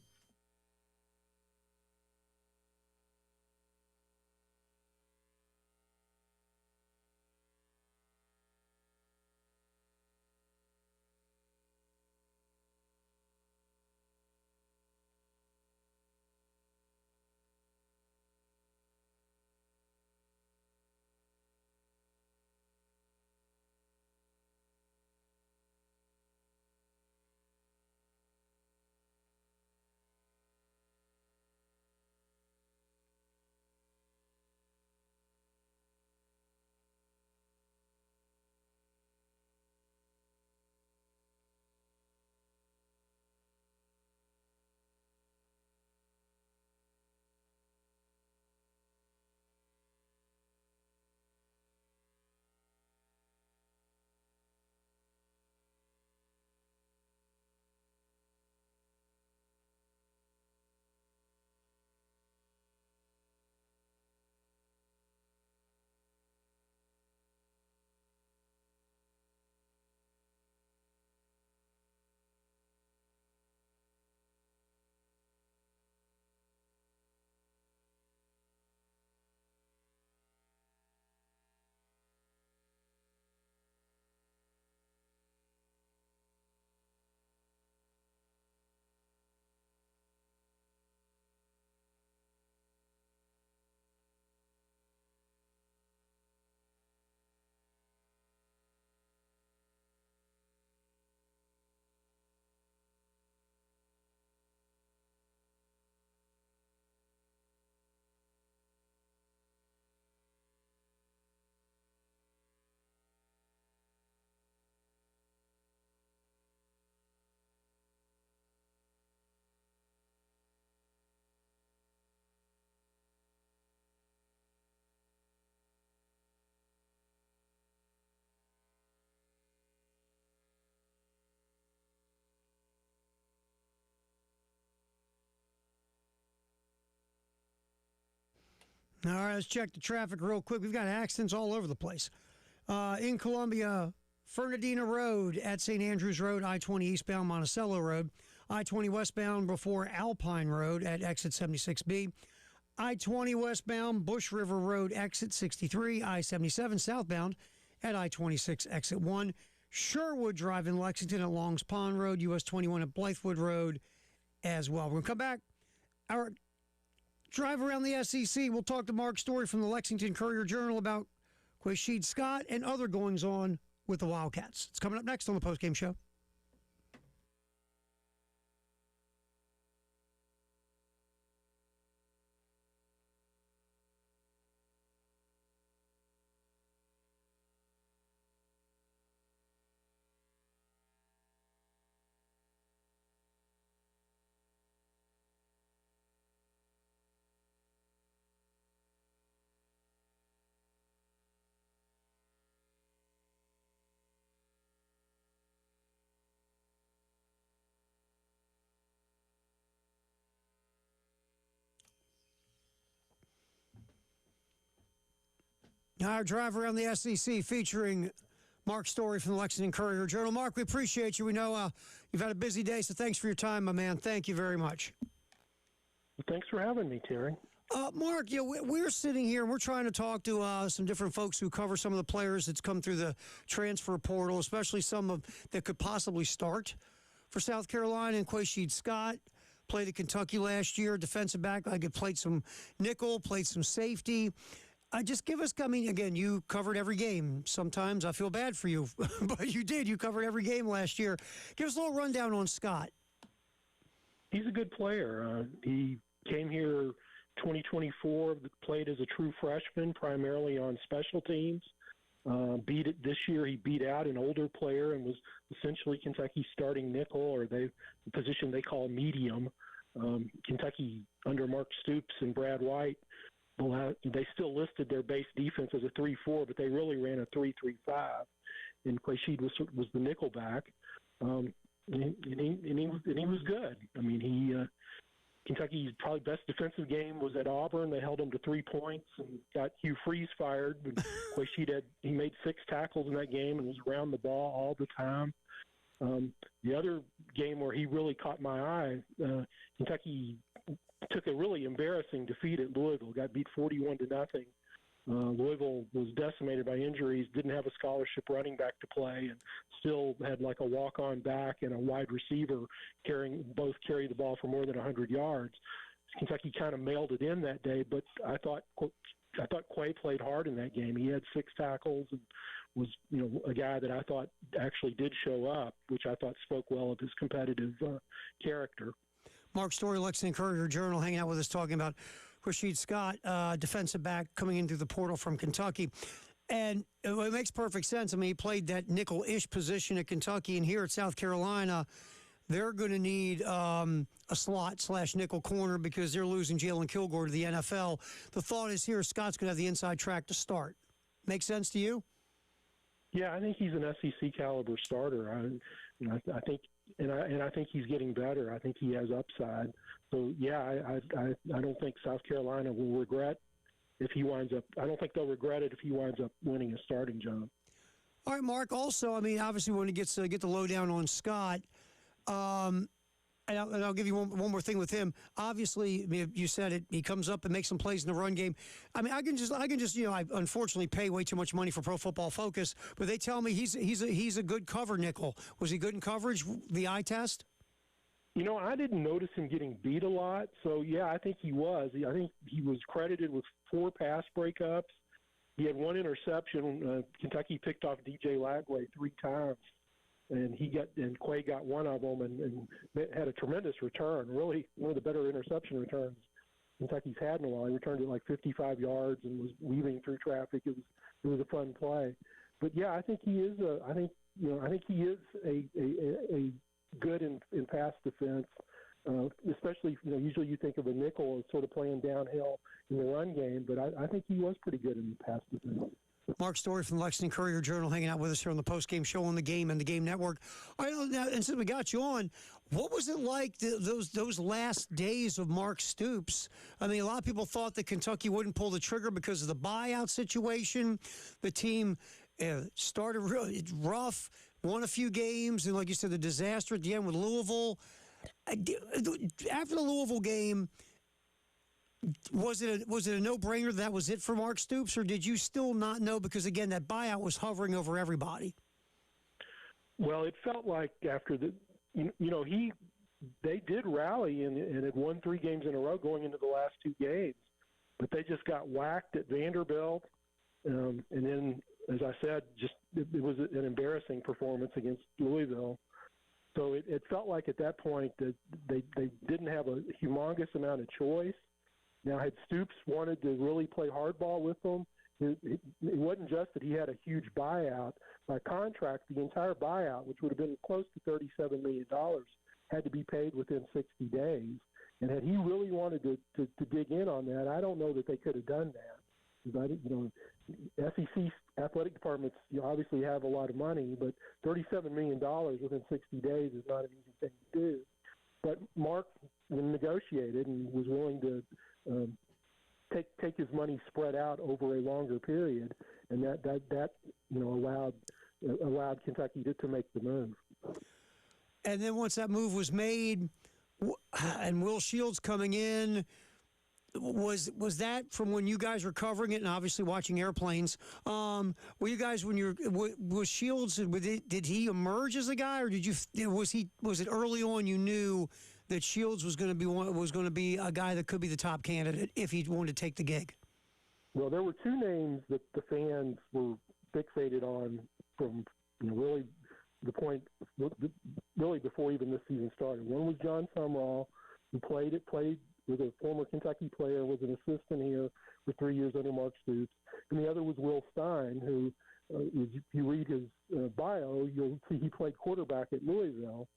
[SPEAKER 1] All right, let's check the traffic real quick. We've got accidents all over the place. In Columbia, Fernandina Road at St. Andrews Road, I-20 eastbound Monticello Road, I-20 westbound before Alpine Road at exit 76B, I-20 westbound Bush River Road, exit 63, I-77 southbound at I-26 exit 1, Sherwood Drive in Lexington at Longs Pond Road, US 21 at Blythewood Road as well. We're going to come back. Our drive around the SEC. We'll talk to Mark Story from the Lexington Courier-Journal about Quashid Scott and other goings-on with the Wildcats. It's coming up next on the Postgame Show. Our drive around the SEC featuring Mark Story from the Lexington Courier-Journal. Mark, we appreciate you. We know you've had a busy day, so thanks for your time, my man. Thank you very much.
[SPEAKER 6] Thanks for having me, Terry.
[SPEAKER 1] Mark, we're sitting here and we're trying to talk to some different folks who cover some of the players that's come through the transfer portal, especially some that could possibly start for South Carolina. And Quashid Scott played at Kentucky last year, defensive back. Like, played some nickel, played some safety. Just give us, again, you covered every game. Sometimes I feel bad for you, but you did. You covered every game last year. Give us a little rundown on Scott.
[SPEAKER 6] He's a good player. He came here 2024, played as a true freshman, primarily on special teams. This year he beat out an older player and was essentially Kentucky's starting nickel, or the position they call medium. Kentucky, under Mark Stoops and Brad White, they still listed their base defense as a 3-4, but they really ran a 3-3-5. And Quashid was the nickel back, and he was good. Kentucky's probably best defensive game was at Auburn. They held them to 3 points and got Hugh Freeze fired. Quashid he made 6 tackles in that game and was around the ball all the time. The other game where he really caught my eye, Kentucky took a really embarrassing defeat at Louisville, got beat 41-0. Louisville was decimated by injuries, didn't have a scholarship running back to play, and still had like a walk-on back and a wide receiver both carry the ball for more than 100 yards. Kentucky kind of mailed it in that day, but I thought Quay played hard in that game. He had 6 tackles and was, a guy that I thought actually did show up, which I thought spoke well of his competitive character.
[SPEAKER 1] Mark Story, Lexington Courier-Journal, hanging out with us talking about Quashid Scott, defensive back coming in through the portal from Kentucky. And it makes perfect sense. He played that nickel-ish position at Kentucky, and here at South Carolina, they're going to need a slot/nickel corner because they're losing Jalen Kilgore to the NFL. The thought is here, Scott's going to have the inside track to start. Make sense to you?
[SPEAKER 6] Yeah, I think he's an SEC caliber starter. I think. And I think he's getting better. I think he has upside. So yeah, I don't think South Carolina will regret if he winds up. I don't think they'll regret it if he winds up winning a starting job.
[SPEAKER 1] All right, Mark. Also, obviously, when he gets to get the lowdown on Scott, and I'll give you one more thing with him. Obviously, you said it. He comes up and makes some plays in the run game. I can just I unfortunately pay way too much money for Pro Football Focus, but they tell me he's a good cover nickel. Was he good in coverage? The eye test.
[SPEAKER 6] I didn't notice him getting beat a lot. So yeah, I think he was. I think he was credited with 4 pass breakups. He had 1 interception. Kentucky picked off DJ Lagway 3 times. And Quay got one of them and had a tremendous return, really one of the better interception returns Kentucky's had in a while. He returned it like 55 yards and was weaving through traffic. It was a fun play. But yeah, I think he is a good in pass defense. Especially, usually you think of a nickel as sort of playing downhill in the run game, but I think he was pretty good in pass defense.
[SPEAKER 1] Mark Story from the Lexington Courier-Journal hanging out with us here on the Postgame Show on the Game and the Game Network. All right, now, and since we got you on, what was it like those last days of Mark Stoops? A lot of people thought that Kentucky wouldn't pull the trigger because of the buyout situation. The team started really rough, won a few games, and like you said, the disaster at the end with Louisville. After the Louisville game, was it a no-brainer that was it for Mark Stoops, or did you still not know because, again, that buyout was hovering over everybody?
[SPEAKER 6] Well, it felt like after he they did rally and had won 3 games in a row going into the last 2 games, but they just got whacked at Vanderbilt. And then, as I said, it was an embarrassing performance against Louisville. So it felt like at that point that they didn't have a humongous amount of choice. Now, had Stoops wanted to really play hardball with them, it wasn't just that he had a huge buyout. By contract, the entire buyout, which would have been close to $37 million, had to be paid within 60 days. And had he really wanted to dig in on that, I don't know that they could have done that. SEC athletic departments obviously have a lot of money, but $37 million within 60 days is not an easy thing to do. But Mark negotiated and was willing to take his money spread out over a longer period, and that allowed Kentucky to make the move.
[SPEAKER 1] And then once that move was made, and Will Shields coming in, was that from when you guys were covering it and obviously watching airplanes? Were you guys was Shields? Did he emerge as a guy, or was it early on you knew that Shields was going to be a guy that could be the top candidate if he wanted to take the gig?
[SPEAKER 6] Well, there were 2 names that the fans were fixated on from really the point really before even this season started. One was John Sumrall, who played was a former Kentucky player, was an assistant here for 3 years under Mark Stoops, and the other was Will Stein, who, if you read his bio, you'll see he played quarterback at Louisville.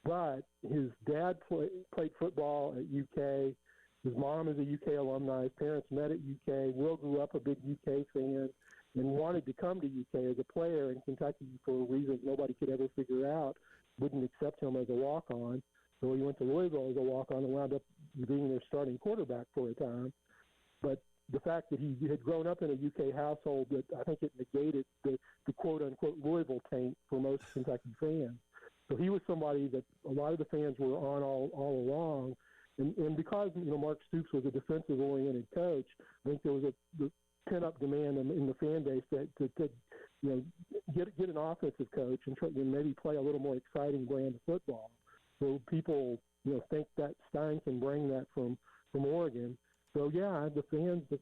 [SPEAKER 6] But his dad played football at UK. His mom is a UK alumni. His parents met at UK. Will grew up a big UK fan and wanted to come to UK as a player in Kentucky for a reason nobody could ever figure out. Wouldn't accept him as a walk-on. So he went to Louisville as a walk-on and wound up being their starting quarterback for a time. But the fact that he had grown up in a UK household, that I think it negated the quote-unquote Louisville taint for most Kentucky fans. So he was somebody that a lot of the fans were on all along. And because, Mark Stoops was a defensive-oriented coach, I think there was a pent-up demand in the fan base to get an offensive coach and try to maybe play a little more exciting brand of football. So people, think that Stein can bring that from Oregon. So yeah, the fans, this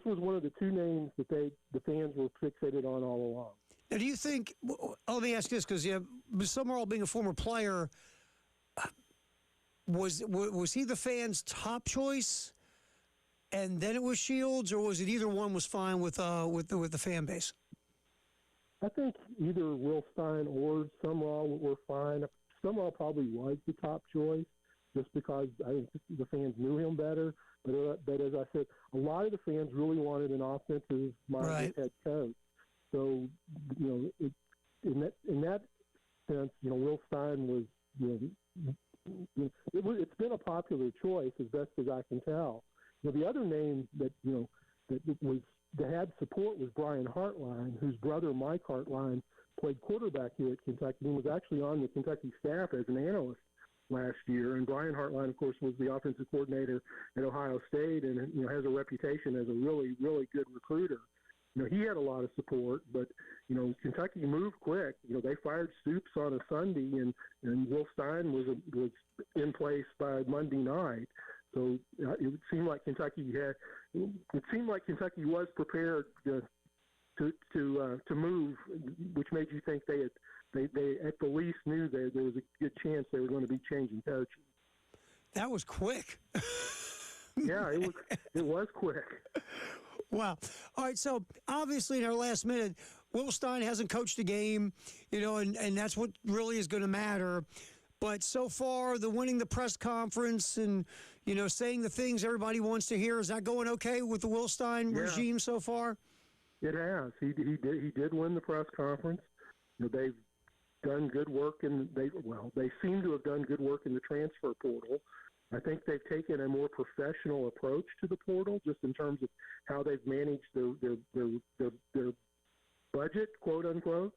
[SPEAKER 6] was one of the 2 names that the fans were fixated on all along.
[SPEAKER 1] Now, do you think? Let me ask this, because Summerall being a former player, was he the fans' top choice, and then it was Shields, or was it either one was fine with the fan base?
[SPEAKER 6] I think either Will Stein or Summerall were fine. Summerall probably was the top choice, just because I think the fans knew him better. But as I said, a lot of the fans really wanted an offensive-minded head coach. So, in that sense, Will Stein was, it's been a popular choice as best as I can tell. The other name that had support was Brian Hartline, whose brother Mike Hartline played quarterback here at Kentucky and was actually on the Kentucky staff as an analyst last year. And Brian Hartline, of course, was the offensive coordinator at Ohio State and has a reputation as a really, really good recruiter. He had a lot of support, but, Kentucky moved quick. They fired Stoops on a Sunday, and Will Stein was in place by Monday night. So it seemed like Kentucky was prepared to move, which made you think they at the least knew that there was a good chance they were going to be changing coaches.
[SPEAKER 1] That was quick.
[SPEAKER 6] Yeah, it was quick.
[SPEAKER 1] Wow. All right, so obviously in our last minute, Will Stein hasn't coached a game, and that's what really is going to matter. But so far, the winning the press conference and, saying the things everybody wants to hear, is that going okay with the Will Stein regime so far?
[SPEAKER 6] It has. He did win the press conference. They've done good work, and they seem to have done good work in the transfer portal. I think they've taken a more professional approach to the portal, just in terms of how they've managed their budget, quote unquote.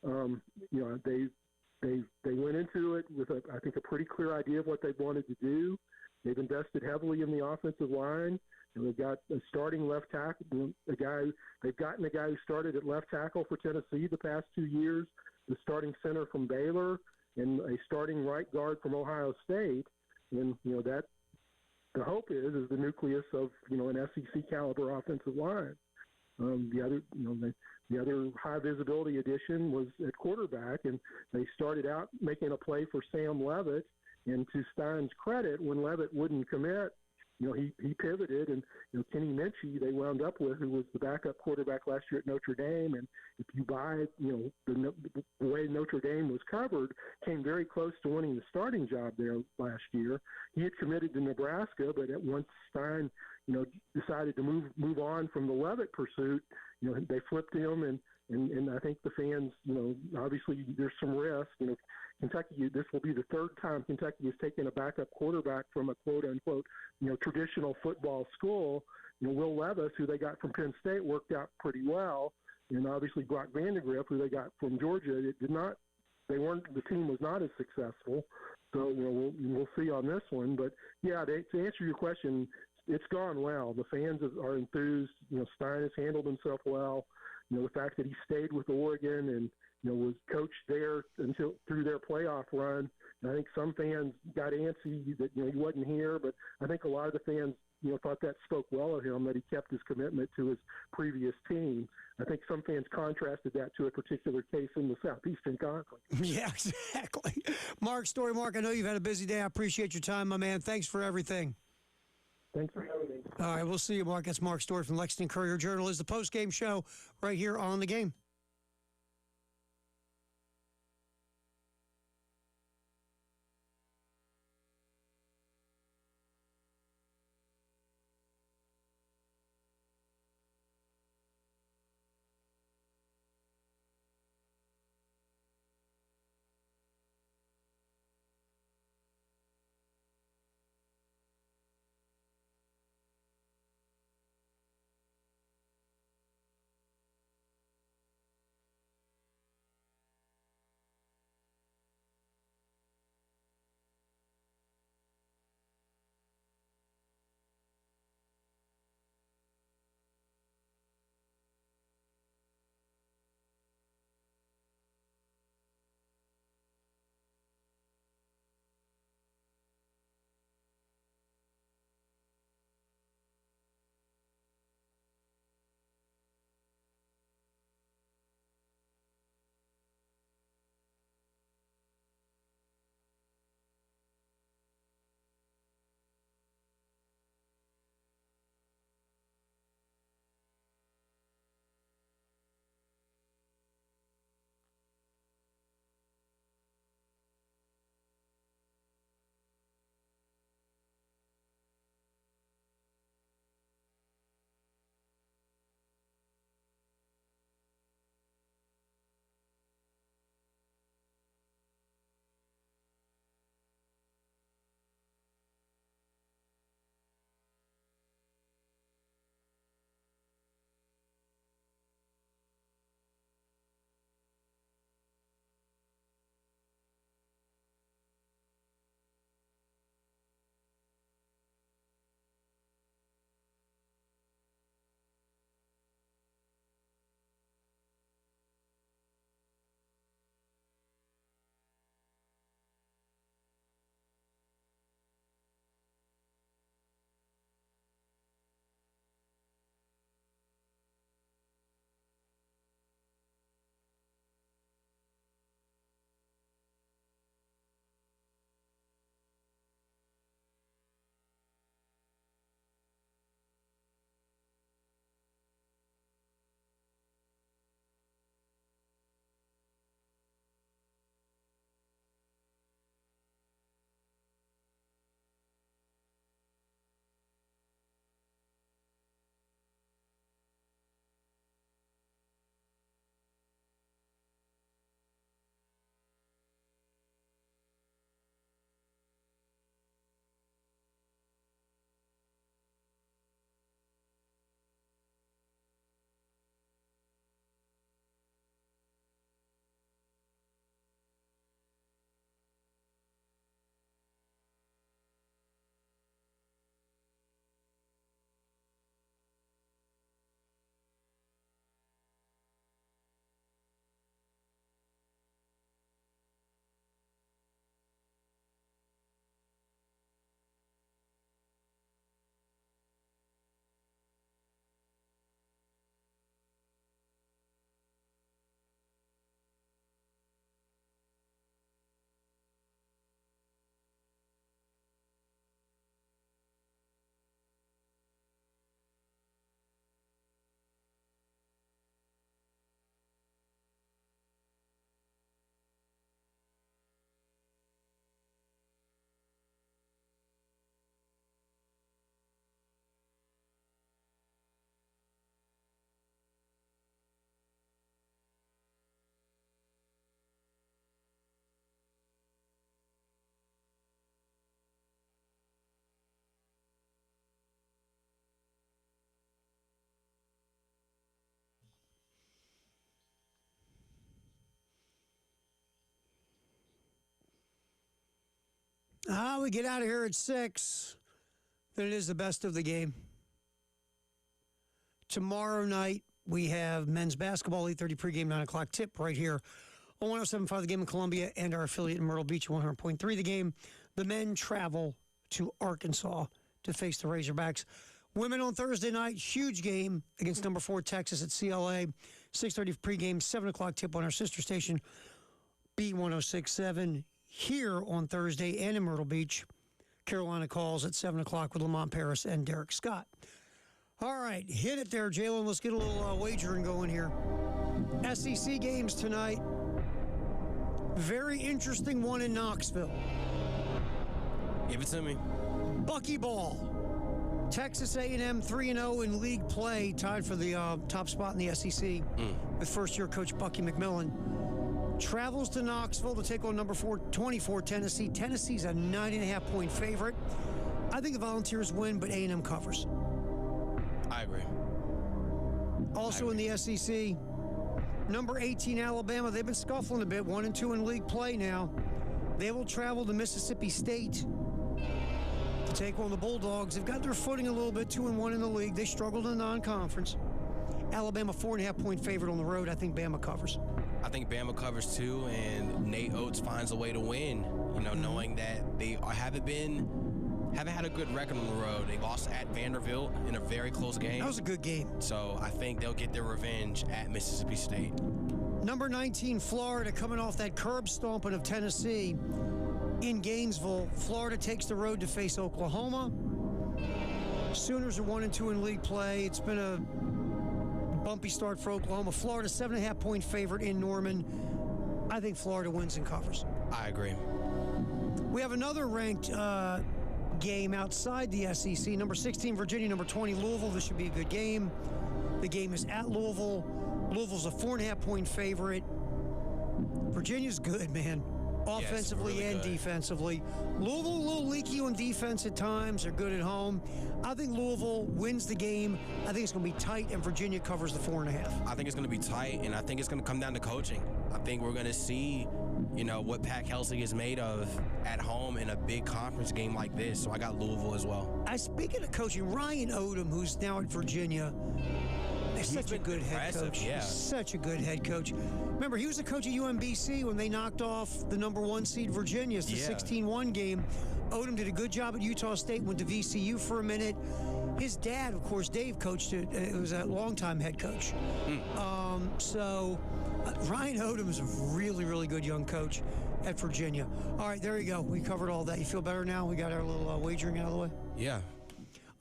[SPEAKER 6] They went into it with I think a pretty clear idea of what they wanted to do. They've invested heavily in the offensive line. And they've got a starting left tackle, they've gotten a guy who started at left tackle for Tennessee the past 2 years, the starting center from Baylor, and a starting right guard from Ohio State. And, that the hope is the nucleus of, an SEC caliber offensive line. The other high visibility addition was at quarterback, and they started out making a play for Sam Levitt. And to Stein's credit, when Levitt wouldn't commit, he pivoted, and Kenny Minchie they wound up with, who was the backup quarterback last year at Notre Dame. And if you buy, the way Notre Dame was covered, came very close to winning the starting job there last year. He had committed to Nebraska, but at once Stein, decided to move on from the Levitt pursuit, they flipped him, and I think the fans, obviously there's some risk. Kentucky, this will be the third time Kentucky has taken a backup quarterback from a quote-unquote, traditional football school. Will Levis, who they got from Penn State, worked out pretty well, and obviously Brock Vandegrift, who they got from Georgia, the team was not as successful. So, we'll see on this one. But, yeah, to answer your question, it's gone well. The fans are enthused. Stein has handled himself well. The fact that he stayed with Oregon and, was coached there until through their playoff run. And I think some fans got antsy that, he wasn't here, but I think a lot of the fans, thought that spoke well of him, that he kept his commitment to his previous team. I think some fans contrasted that to a particular case in the Southeastern Conference.
[SPEAKER 1] Yeah, exactly. Mark Story. Mark, I know you've had a busy day. I appreciate your time, my man. Thanks for everything.
[SPEAKER 6] Thanks for having me.
[SPEAKER 1] All right, we'll see you, Mark. That's Mark Story from Lexington Courier-Journal. Is the post-game show right here on The Game. We get out of here at 6. Then it is the best of the game. Tomorrow night, we have men's basketball, 8:30 pregame, 9 o'clock tip right here on 107.5 The Game in Columbia and our affiliate in Myrtle Beach, 100.3 The Game. The men travel to Arkansas to face the Razorbacks. Women on Thursday night, huge game against number 4 Texas at CLA. 6:30 pregame, 7 o'clock tip on our sister station, B1067. Here on Thursday and in Myrtle Beach, Carolina calls at 7 o'clock with Lamont Paris and Derek Scott. All right, hit it there, Jalen. Let's get a little wagering going here. SEC games tonight. Very interesting one in Knoxville.
[SPEAKER 2] Give it to me.
[SPEAKER 1] Buckyball. Texas A&M 3-0 in league play, tied for the top spot in the SEC with first-year coach Bucky McMillan. Travels to Knoxville to take on number 24 Tennessee. Tennessee's a 9.5-point favorite. I think the Volunteers win, but A&M covers.
[SPEAKER 2] I agree.
[SPEAKER 1] Also in the SEC, number 18 Alabama. They've been scuffling a bit, 1-2 in league play now. They will travel to Mississippi State to take on the Bulldogs. They've got their footing a little bit, 2-1 in the league. They struggled in the non-conference. Alabama 4.5-point favorite on the road. I think Bama covers.
[SPEAKER 2] I think Bama covers too, and Nate Oates finds a way to win. You know, knowing that they haven't had a good record on the road. They lost at Vanderbilt in a very close game.
[SPEAKER 1] That was a good game.
[SPEAKER 2] So I think they'll get their revenge at Mississippi State.
[SPEAKER 1] Number 19 Florida coming off that curb stomping of Tennessee in Gainesville. Florida takes the road to face Oklahoma. Sooners are 1-2 in league play. It's been a bumpy start for Oklahoma. Florida 7.5-point favorite in Norman. I think Florida wins and covers.
[SPEAKER 2] I agree.
[SPEAKER 1] We have another ranked game outside the SEC. Number 16 Virginia, number 20 Louisville. This should be a good game. The game is at Louisville. Louisville's a 4.5-point favorite. Virginia's good, man. Offensively
[SPEAKER 2] really
[SPEAKER 1] and
[SPEAKER 2] good.
[SPEAKER 1] Defensively. Louisville a little leaky on defense at times. They're good at home. I think Louisville wins the game. I think it's going to be tight, and Virginia covers the 4.5.
[SPEAKER 2] I think it's going to be tight, and I think it's going to come down to coaching. I think we're going to see, what Pat Kelsey is made of at home in a big conference game like this. So I got Louisville as well.
[SPEAKER 1] Speaking of coaching, Ryan Odom, who's now at Virginia, is such a good head coach.
[SPEAKER 2] Yeah.
[SPEAKER 1] He's such a good head coach. Remember, he was the coach at UMBC when they knocked off the number 1 seed Virginia. It's the 16-1 game. Odom did a good job at Utah State, went to VCU for a minute. His dad, of course, Dave, coached it. It was a longtime head coach. Ryan Odom is a really, really good young coach at Virginia. All right, there you go. We covered all that. You feel better now? We got our little wagering out of the way?
[SPEAKER 2] Yeah.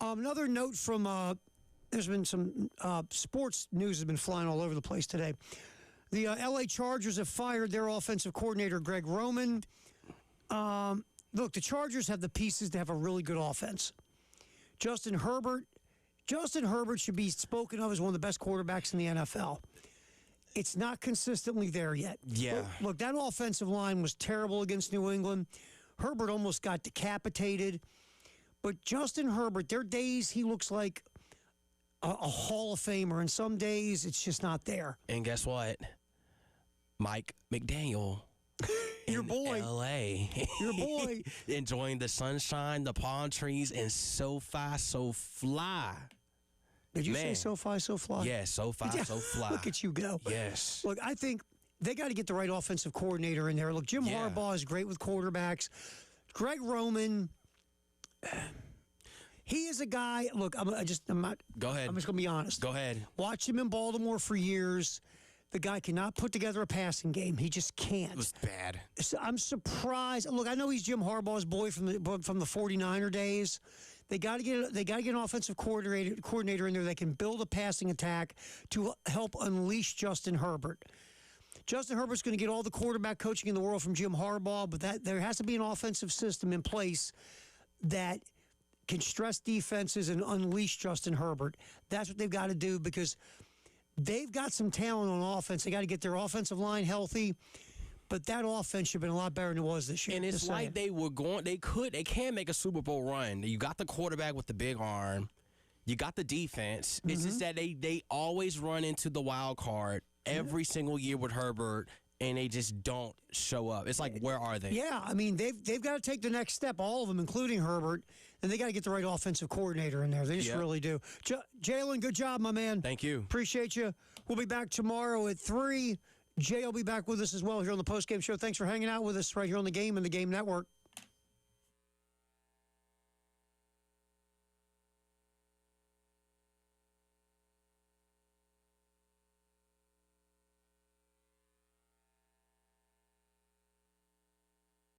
[SPEAKER 1] Another note from there's been some sports news has been flying all over the place today. The L.A. Chargers have fired their offensive coordinator, Greg Roman. Look, the Chargers have the pieces to have a really good offense. Justin Herbert should be spoken of as one of the best quarterbacks in the NFL. It's not consistently there yet.
[SPEAKER 2] Yeah.
[SPEAKER 1] Look, that offensive line was terrible against New England. Herbert almost got decapitated. But Justin Herbert, there are days he looks like a Hall of Famer, and some days it's just not there.
[SPEAKER 2] And guess what? Mike McDaniel.
[SPEAKER 1] Your boy.
[SPEAKER 2] L.A.
[SPEAKER 1] Your boy.
[SPEAKER 2] Enjoying the sunshine, the palm trees, and SoFi, so fly.
[SPEAKER 1] Did you say SoFi, so fly?
[SPEAKER 2] Yeah, SoFi, so fly.
[SPEAKER 1] Look at you go.
[SPEAKER 2] Yes.
[SPEAKER 1] Look, I think they got to get the right offensive coordinator in there. Look, Jim Harbaugh is great with quarterbacks. Greg Roman, he is a guy. Look, I'm not.
[SPEAKER 2] Go ahead.
[SPEAKER 1] I'm just going to be honest.
[SPEAKER 2] Go ahead.
[SPEAKER 1] Watched him in Baltimore for years. The guy cannot put together a passing game. He just can't.
[SPEAKER 2] It was bad.
[SPEAKER 1] So I'm surprised. Look, I know he's Jim Harbaugh's boy from the 49er days. They got to get an offensive coordinator in there that can build a passing attack to help unleash Justin Herbert. Justin Herbert's going to get all the quarterback coaching in the world from Jim Harbaugh, but there has to be an offensive system in place that can stress defenses and unleash Justin Herbert. That's what they've got to do because they've got some talent on offense. They got to get their offensive line healthy. But that offense should have been a lot better than it was this year.
[SPEAKER 2] And it's like they can make a Super Bowl run. You got the quarterback with the big arm. You got the defense. It's just that they always run into the wild card every single year with Herbert. and they just don't show up. It's like, where are they?
[SPEAKER 1] Yeah, I mean, they've got to take the next step, all of them, including Herbert, and they got to get the right offensive coordinator in there. They just really do. Jalen, good job, my man.
[SPEAKER 2] Thank you.
[SPEAKER 1] Appreciate you. We'll be back tomorrow at 3. Jay will be back with us as well here on the Postgame Show. Thanks for hanging out with us right here on the Game and the Game Network.